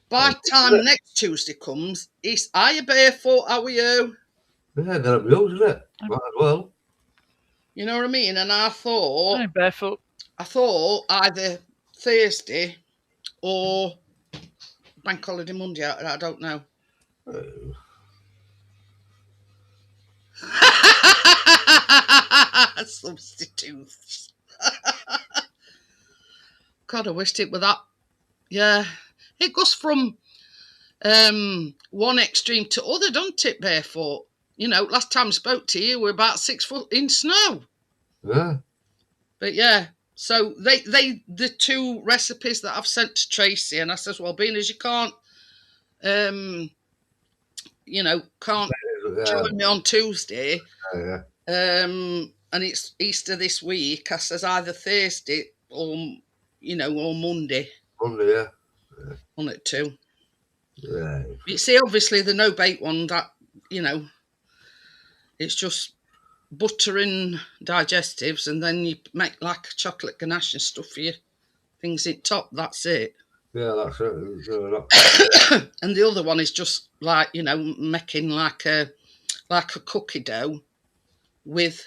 by the time next Tuesday comes, are you barefoot? How are you? Yeah, they're abused, isn't it? Might as well. You know what I mean? And I thought... I'm barefoot. I thought either Thursday or Bank Holiday Monday. I don't know. Substitutes. God, I wished it were that. Yeah, it goes from one extreme to other, don't it, Barefoot? You know, last time I spoke to you, we're about 6 foot in snow. Yeah. But yeah, so the 2 recipes that I've sent to Tracy, and I says, well, being as you can't, can't join me on Tuesday, and it's Easter this week, I says either Thursday or Monday. Monday, yeah. On it too. Yeah. You see, obviously the no bake one, that it's just butter and digestives, and then you make like a chocolate ganache and stuff for your things in top. That's it. Yeah, that's it. And the other one is just like making like a cookie dough with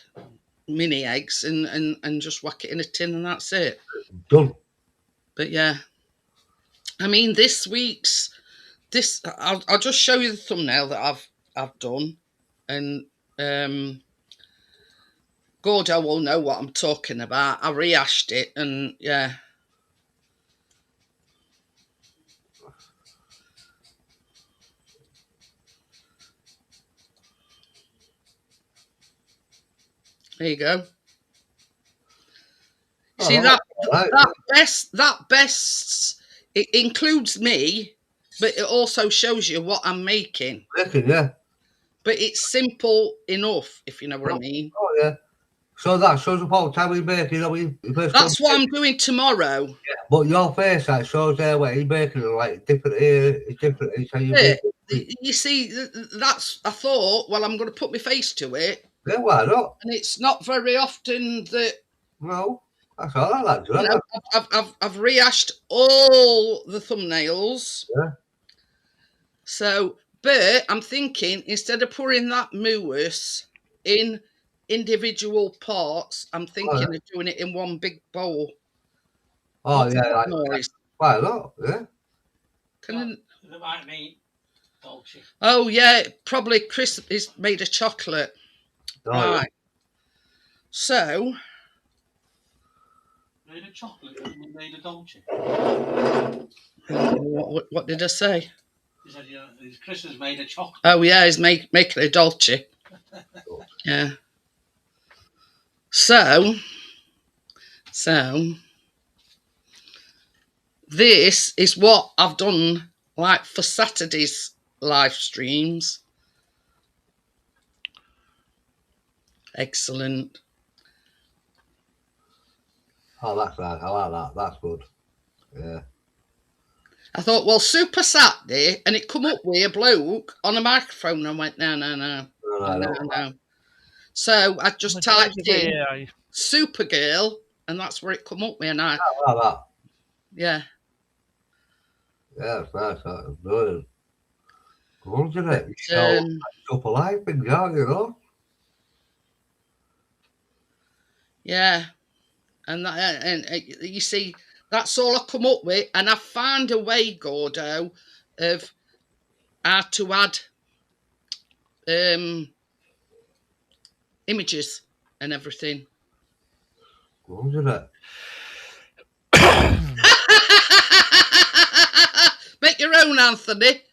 mini eggs and just whack it in a tin, and that's it. Done. But yeah, I mean, I'll just show you the thumbnail that I've done, and Gordo will know what I'm talking about. I rehashed it, and yeah. There you go. See that best. It includes me, but it also shows you what I'm making. Yeah. But it's simple enough, if you know what I mean. Oh yeah. So that shows up all the time we make. That's what I'm doing tomorrow. Yeah, but your face that shows there where you're making it like different here. It's different. It's how you make it. You see, I thought, well, I'm going to put my face to it. Yeah, why not? And it's not very often that. No, that's all I like to do. I've rehashed all the thumbnails. Yeah. So, but I'm thinking, instead of pouring that mousse in individual parts, I'm thinking of doing it in one big bowl. Oh, yeah. Why not? Yeah. That might mean Dolce. Oh, yeah. Probably Chris is made of chocolate. Oh, right. Yeah. So. Made of chocolate and made of Dolce. What did I say? He said, Chris has made of chocolate. Oh, yeah. He's making a Dolce. Yeah. So this is what I've done, like for Saturday's live streams. Excellent. Oh, that's right. I like that. That's good. Yeah. I thought, well, Super Saturday, and it come up with a bloke on a microphone, and I went, no. So I just typed in Supergirl, and that's where it come up with. And I like that. Yeah. Yeah, it's nice. That's brilliant. Good, isn't it? So, couple life things, you know. Yeah, and you see, that's all I come up with, and I found a way, Gordo, of how to add images and everything. Good, isn't it? Make your own, Anthony.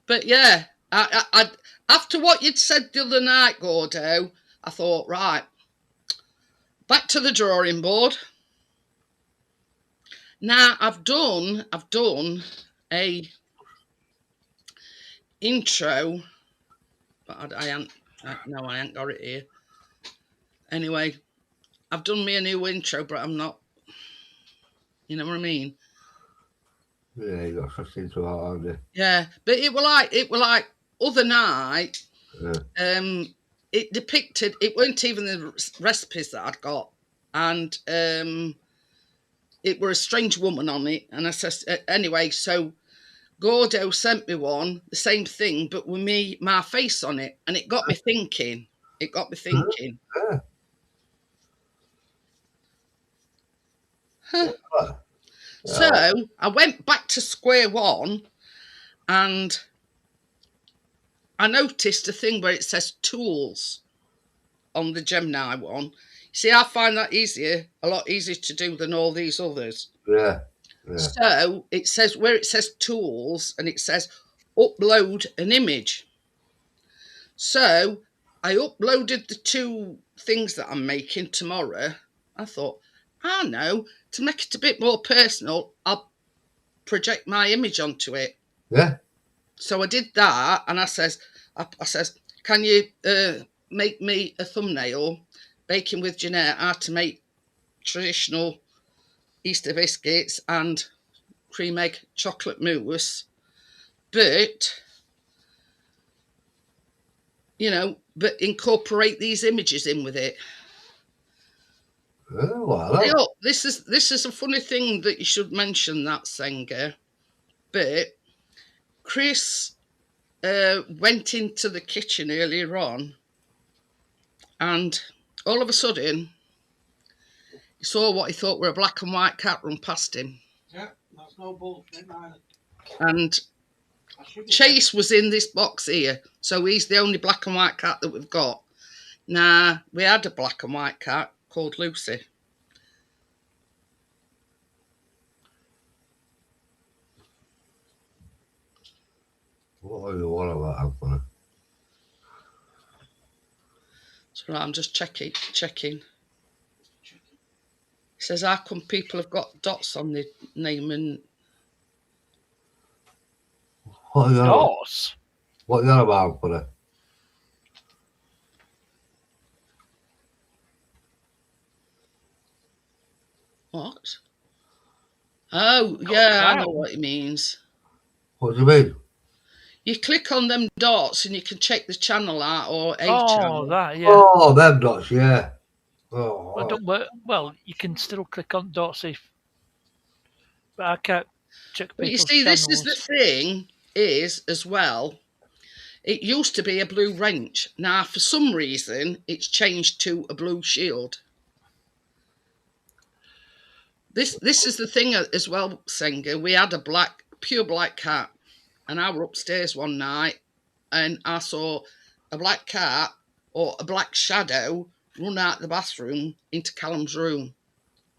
But yeah, I after what you'd said the other night, Gordo, I thought, right, back to the drawing board. Now I've done a intro, but I ain't got it here. Anyway, I've done me a new intro, but I'm not. You know what I mean? Yeah, you got something to out, haven't you? Yeah, but it were like other night. Yeah. It depicted. It weren't even the recipes that I'd got, and it were a strange woman on it. And I said, anyway, so Gordo sent me one, the same thing, but with my face on it, and it got me thinking. Yeah. Huh. So I went back to square one, and I noticed a thing where it says tools. on the Gemini one. See, I find that a lot easier to do than all these others. Yeah. So it says where it says tools and it says upload an image. So I uploaded the 2 things that I'm making tomorrow. I thought, I know, to make it a bit more personal, I'll project my image onto it. Yeah. So I did that, and I says, can you make me a thumbnail, baking with Jeanette, how to make traditional Easter biscuits and cream egg chocolate mousse, but but incorporate these images in with it. Oh, well, this is a funny thing that you should mention that, Senga, but Chris went into the kitchen earlier on, and all of a sudden he saw what he thought were a black and white cat run past him. Yeah, that's no bullshit either. And Chase was in this box here, so he's the only black and white cat that we've got. Now, we had a black and white cat called Lucy. what are you on about, Anthony? So I'm just checking. It says, how come people have got dots on the name and... What are you on about? Dots? What are you on about, Anthony? What? Oh, yeah, I know what it means. What do you mean? You click on them dots and you can check the channel out or a channel. Oh, that, yeah. Oh, them dots, yeah. Oh, Well, don't work. Well, you can still click on dots if... But I can't check people's But you see, channels. this is the thing, is, as well, it used to be a blue wrench. Now, for some reason, it's changed to a blue shield. This is the thing as well, Senga. We had a pure black cat, and I were upstairs one night, and I saw a black cat or a black shadow run out the bathroom into Callum's room.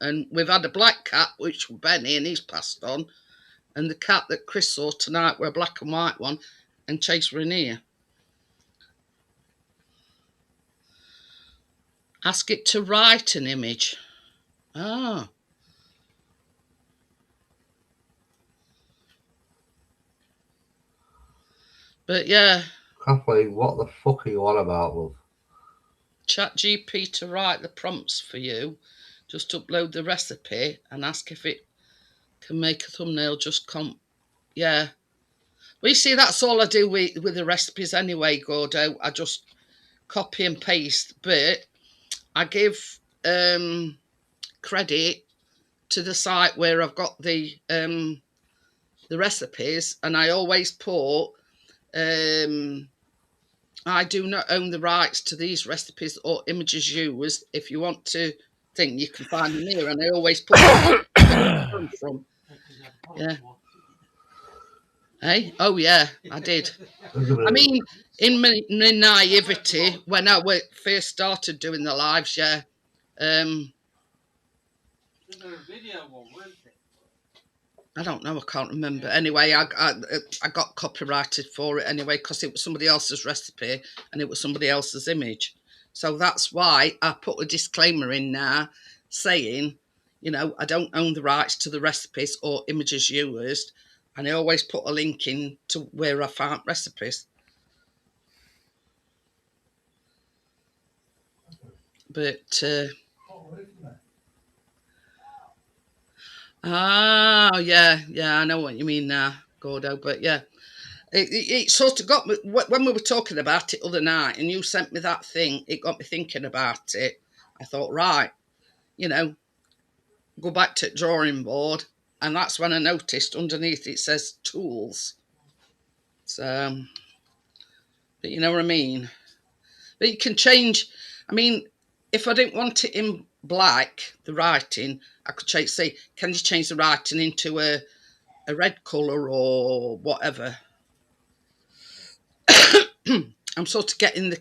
And we've had a black cat, which was Benny, and he's passed on. And the cat that Chris saw tonight were a black and white one, and Chase were in here. Ask it to write an image. Ah. But yeah. Kathleen, what the fuck are you on about, love? ChatGPT to write the prompts for you. Just upload the recipe and ask if it can make a thumbnail. Yeah. Well, you see, that's all I do with the recipes anyway, Gordo. I just copy and paste. But I give credit to the site where I've got the recipes, and I always put I do not own the rights to these recipes or images used. If you want to think, you can find them here, and I always put them from. Yeah. Hey? Oh, yeah, I did. I mean, in my naivety, when I first started doing the lives, yeah. I don't know, I can't remember. Anyway, I got copyrighted for it anyway, because it was somebody else's recipe and it was somebody else's image. So that's why I put a disclaimer in now saying, I don't own the rights to the recipes or images used. And I always put a link in to where I found recipes. But... yeah, I know what you mean now, Gordo. But yeah, it sort of got me, when we were talking about it other night and you sent me that thing, it got me thinking about it. I thought, right, go back to the drawing board. And that's when I noticed underneath it says tools. So, but you know what I mean? But you can change, if I didn't want it in black, the writing, I could say, can you change the writing into a red colour or whatever? I'm sort of getting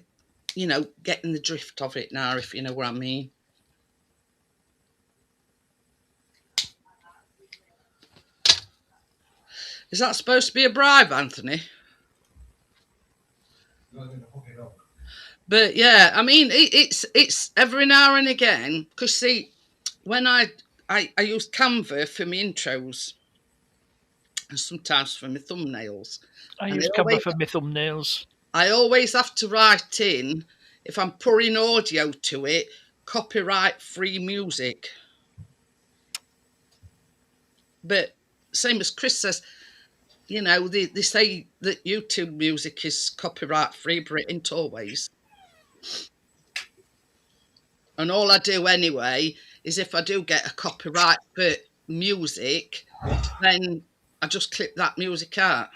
you know, getting the drift of it now, if you know what I mean. Is that supposed to be a bribe, Anthony? But yeah, I mean, it's every now and again, because see, when I use Canva for my intros and sometimes for my thumbnails. I use Canva for my thumbnails. I always have to write in, if I'm putting audio to it, copyright-free music. But same as Chris says, you know, they say that YouTube music is copyright-free, but it ain't always. And all I do anyway is if I do get a copyright for music, then I just clip that music out.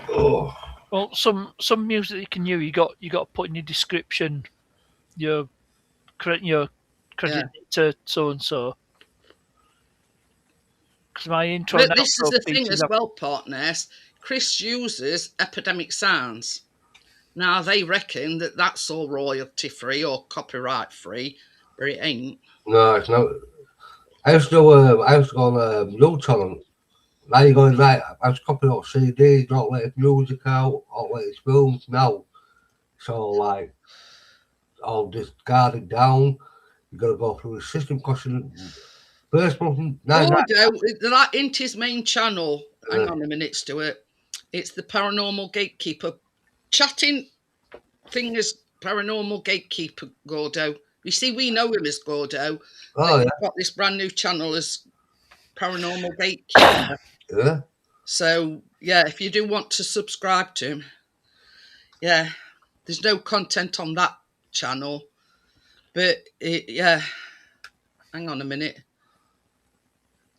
Oh. Well, some music you can use, you got to put in your description, your credit to so and so. Because my intro. But this is the thing as well, partners. Chris uses Epidemic Sounds. Now they reckon that that's all royalty free or copyright free, but it ain't. No, it's not. I used to go on Young Talent. Now you're going right. I was copying out CDs, don't let his music out, don't let his films now. So like, all discarded down. You got to go through the system costing. First month, that ain't his main channel. Hang on a minute, Stuart. It's the Paranormal Gatekeeper. Chatting thing is Paranormal Gatekeeper Gordo. You see, we know him as Gordo. Oh, yeah. He's got this brand new channel as Paranormal Gatekeeper. Yeah. So, yeah, if you do want to subscribe to him, yeah, there's no content on that channel. But, yeah, hang on a minute.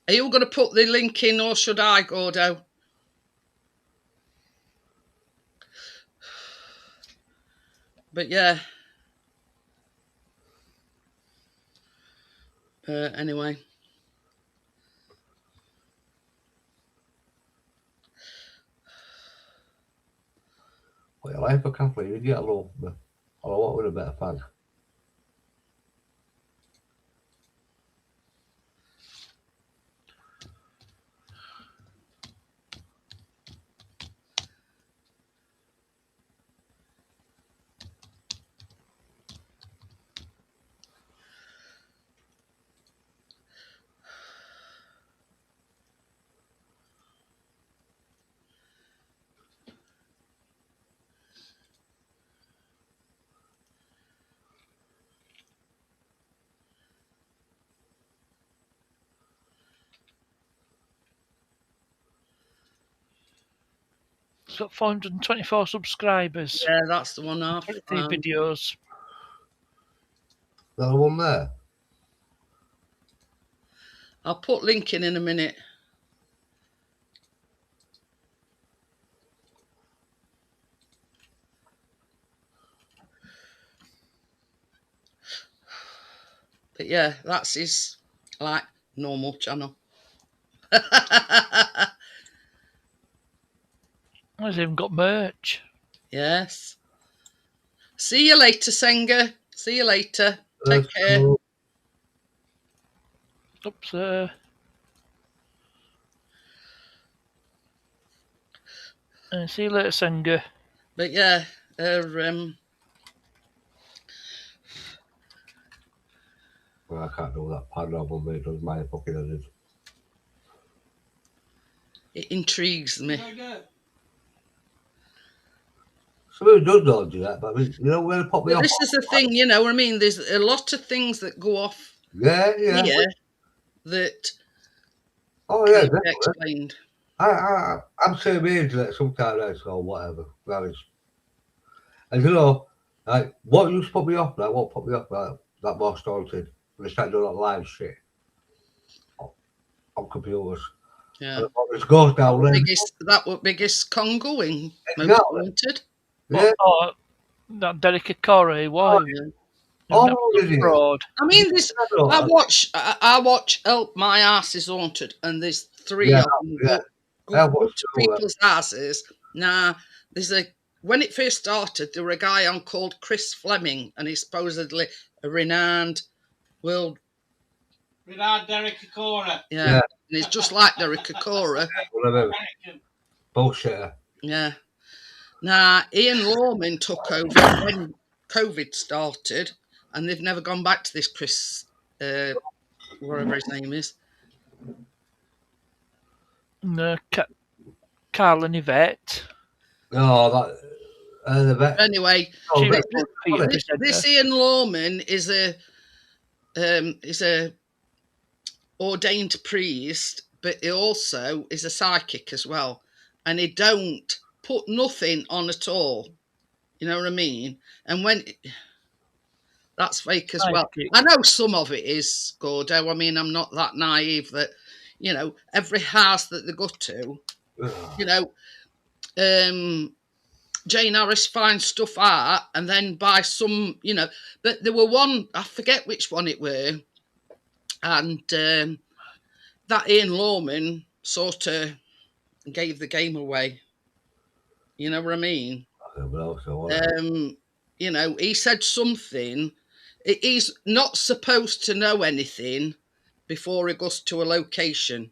Are you going to put the link in or should I, Gordo? But yeah. Anyway. Well, I can't believe you get a little. I want with a better fan. It's got 424 subscribers. Yeah, that's the one I've videos. That one there. I'll put link in a minute. But yeah, that's his like normal channel. He's even got merch. Yes. See you later, Senga. See you later. Take care. Cool. Oops. See you later, Senga. But yeah, well, I can't do that paranormal mate does my fucking head. It intrigues me. Somebody does not do that, but I mean, you know, where pop me off. This is the thing, you know what I mean? There's a lot of things that go off. Yeah. Here that. Oh yeah, explained. I'm same age that sometimes or whatever. And you know, like what used to put me off, like what put me off, like that more started when they started doing that live shit on computers. Yeah. It's goes down there. That was biggest con going. Exactly. Yeah. Oh, that Derek Akore, why? Fraud. I mean, this. I watch Help My Ass Is Haunted, and there's 3 of them go to people's asses. Now there's a when it first started, there were a guy on called Chris Fleming, and he's supposedly a renowned world. Without Derek Akora. Yeah. And he's just like Derek Akora. Bullshitter. Yeah. Now, Ian Lawman took over when COVID started, and they've never gone back to this Chris, whatever his name is. No, Carl and Yvette. No, that. Anyway, this Ian Lawman is a ordained priest, but he also is a psychic as well, and he don't put nothing on at all. You know what I mean? And when that's fake as well. I know some of it is, Gordo. I mean, I'm not that naive that, you know, every house that they go to, you know, Jane Harris finds stuff out and then by some, you know, but there were one, I forget which one it were, and that Ian Lawman sort of gave the game away. You know what I mean? You know, he said something. He's not supposed to know anything before he goes to a location.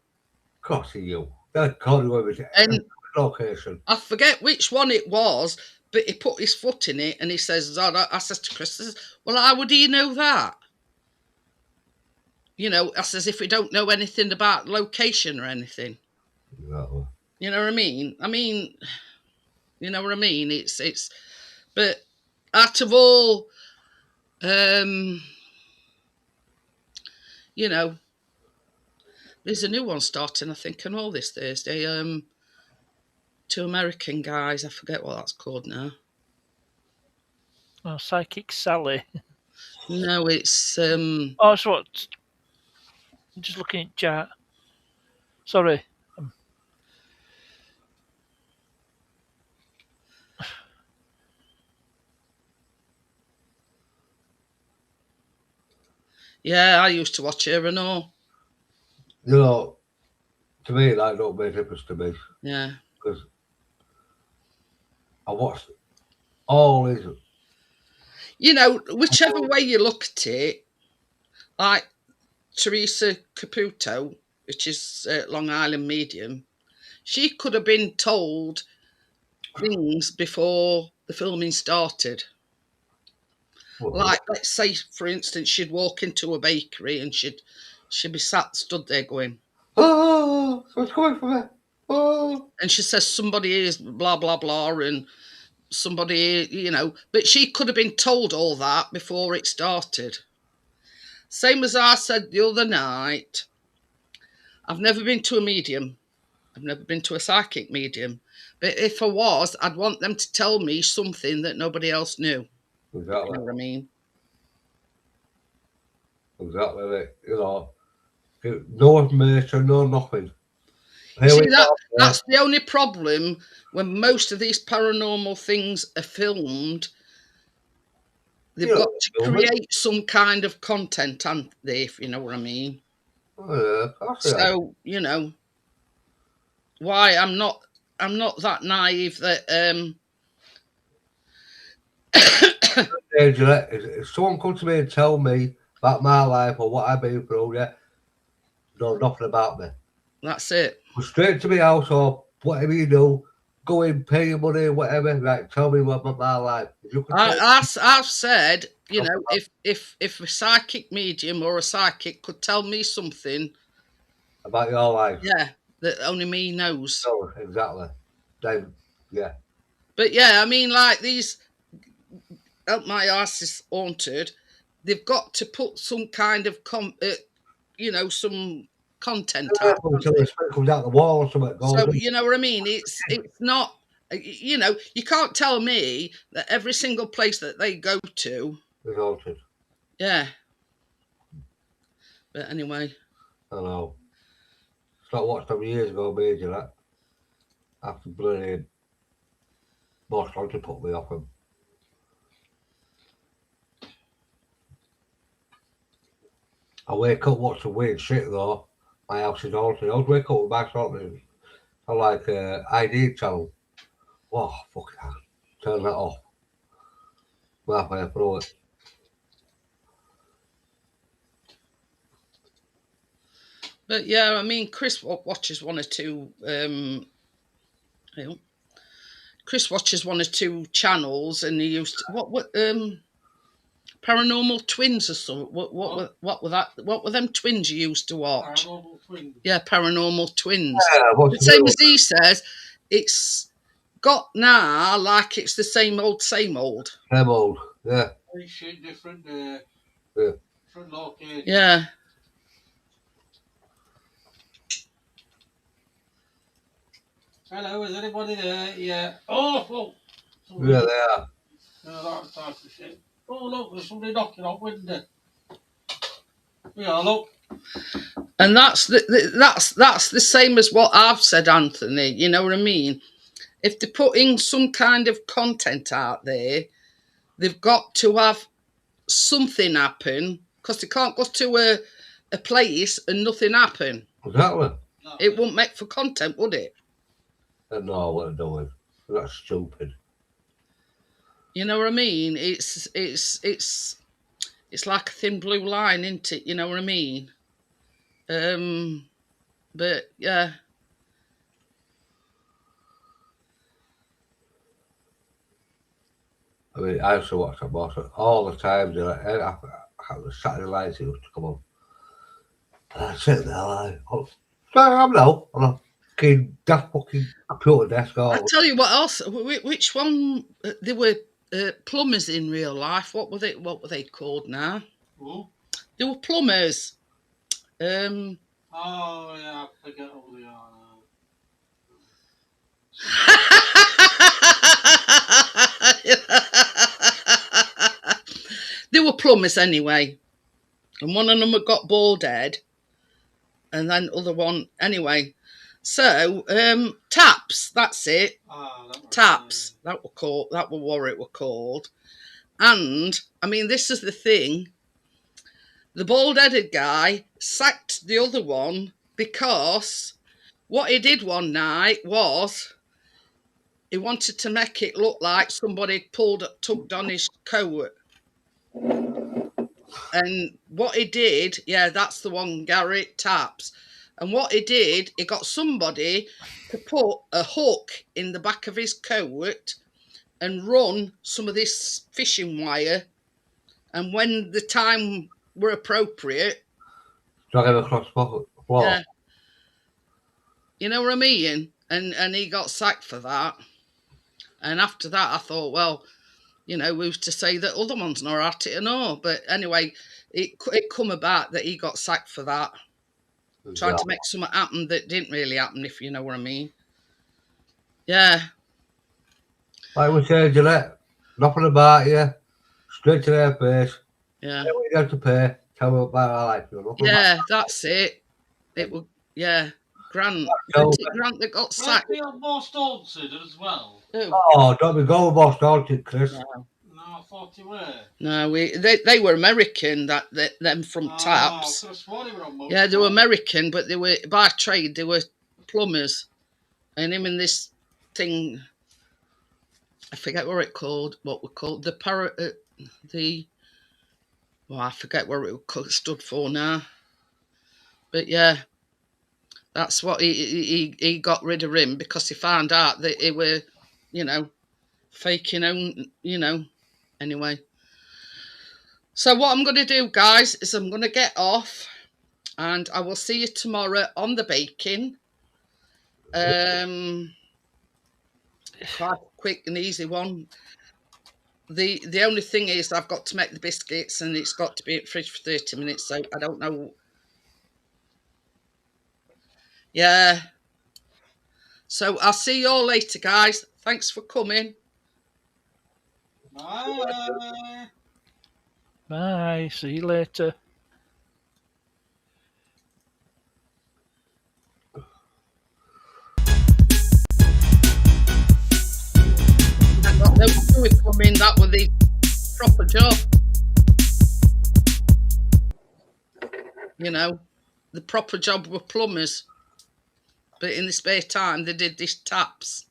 Of course he will. That can't go with any location. I forget which one it was, but he put his foot in it and he says, I says to Chris, well, how would he know that? You know, I says, if we don't know anything about location or anything. No. You know what I mean? You know what I mean? It's, but out of all, you know, there's a new one starting, I think, on all this Thursday. 2 American guys, I forget what that's called now. Oh, Psychic Sally. No, it's oh, it's what? I'm just looking at chat. Sorry. Yeah, I used to watch her and all. You know, to me, that don't make a difference to me. Yeah. Because I watched all these. You know, whichever way you look at it, like Teresa Caputo, which is Long Island medium, she could have been told things before the filming started. Like, let's say, for instance, she'd walk into a bakery and she'd be stood there going, oh, what's coming from her? Oh. And she says somebody is blah, blah, blah, and somebody, you know, but she could have been told all that before it started. Same as I said the other night, I've never been to a medium. I've never been to a psychic medium. But if I was, I'd want them to tell me something that nobody else knew. Exactly. You know what I mean? Exactly. You know, no information, no nothing. See, that's the only problem when most of these paranormal things are filmed. They've got to create some kind of content, haven't they, if you know what I mean? Oh, yeah, so, you know, why I'm not that naive that Angela, if someone comes to me and tell me about my life or what I've been through, yeah, know nothing about me. That's it. Go straight to my house or whatever you do, go in, pay your money, whatever, right, tell me about my life. I've said, you know, if a psychic medium or a psychic could tell me something about your life, yeah, that only me knows. Oh, exactly. Then, yeah. But yeah, I mean, like these, My Arse is Haunted, they've got to put some kind of, you know, some content out. Until it comes out the wall or something. So, you know what I mean? It's not, you know, you can't tell me that every single place that they go to is haunted. Yeah. But anyway. I know. So I watched them years ago, major that. After bloody boss trying to put me off him. I wake up, watch some weird shit though. My house is haunted. I always wake up with my something. I like ID channel. Oh, fuck that. turn that off. Halfway through it. But yeah, I mean, Chris watches one or two. Chris watches one or two channels, and he used to, what Paranormal Twins or something. What were that? What were them twins you used to watch? Paranormal Twins. Yeah, Paranormal Twins. Yeah, The same as he says, it's got now like it's the same old, Same old, yeah. Very shit, different, Yeah. different location. Yeah. Hello, is anybody there? Yeah. Oh, Yeah, they are. that type of shit. Oh, look, there's somebody knocking on window. Yeah, look. And that's the same as what I've said, Anthony. You know what I mean? If they're putting some kind of content out there, they've got to have something happen, because they can't go to a place and nothing happen. Exactly. It wouldn't make for content, would it? They know what they're doing. That's stupid. You know what I mean? It's like a thin blue line, isn't it? You know what I mean? But yeah. I mean, I used to watch that most all the time. The Saturday nights used to come on. And I'd sit there like, I'm now on a that fucking computer desk. I tell you what else. Which one? They were plumbers in real life. What were they called now? Who? They were plumbers. Oh, yeah, I forget who they are now. They were plumbers anyway, and one of them had got bald head, and then other one anyway. So taps, that's it. Taps. That were what it were called. And I mean, this is the thing. The bald-headed guy sacked the other one because what he did one night was he wanted to make it look like somebody tugged on his coat. And what he did, yeah, that's the one, Garrett Taps. And what he did, he got somebody to put a hook in the back of his coat and run some of this fishing wire. And when the time were appropriate, drag him across the floor. Yeah. You know what I mean? And he got sacked for that. And after that, I thought, well, you know, who's to say that other ones not at it and all. But anyway, it come about that he got sacked for that. Trying to make something happen that didn't really happen, if you know what I mean. Yeah. Like we said, Gillette, nothing about you, straight to their face. Yeah. Then we have to pay, tell them about our life. Yeah, that's it. It was, yeah. Grant that got sacked. They have Most Haunted as well. Oh, don't be going Most Haunted, Chris. No, I thought you were. No, they were American. Them from Taps. Yeah, they were American, but they were by trade. They were plumbers, and him and this thing. I forget what it called. What we called Well, I forget what it stood for now. But yeah, that's what he got rid of him because he found out that he were, you know, faking own, you know. Anyway. So what I'm going to do, guys, is I'm going to get off and I will see you tomorrow on the baking. Quite a quick and easy one. The only thing is I've got to make the biscuits and it's got to be in the fridge for 30 minutes, so I don't know. Yeah. So I'll see you all later, guys. Thanks for coming. Bye. Bye. See you later. They were doing for me, that was the proper job. You know, the proper job were plumbers. But in the spare time, they did these taps.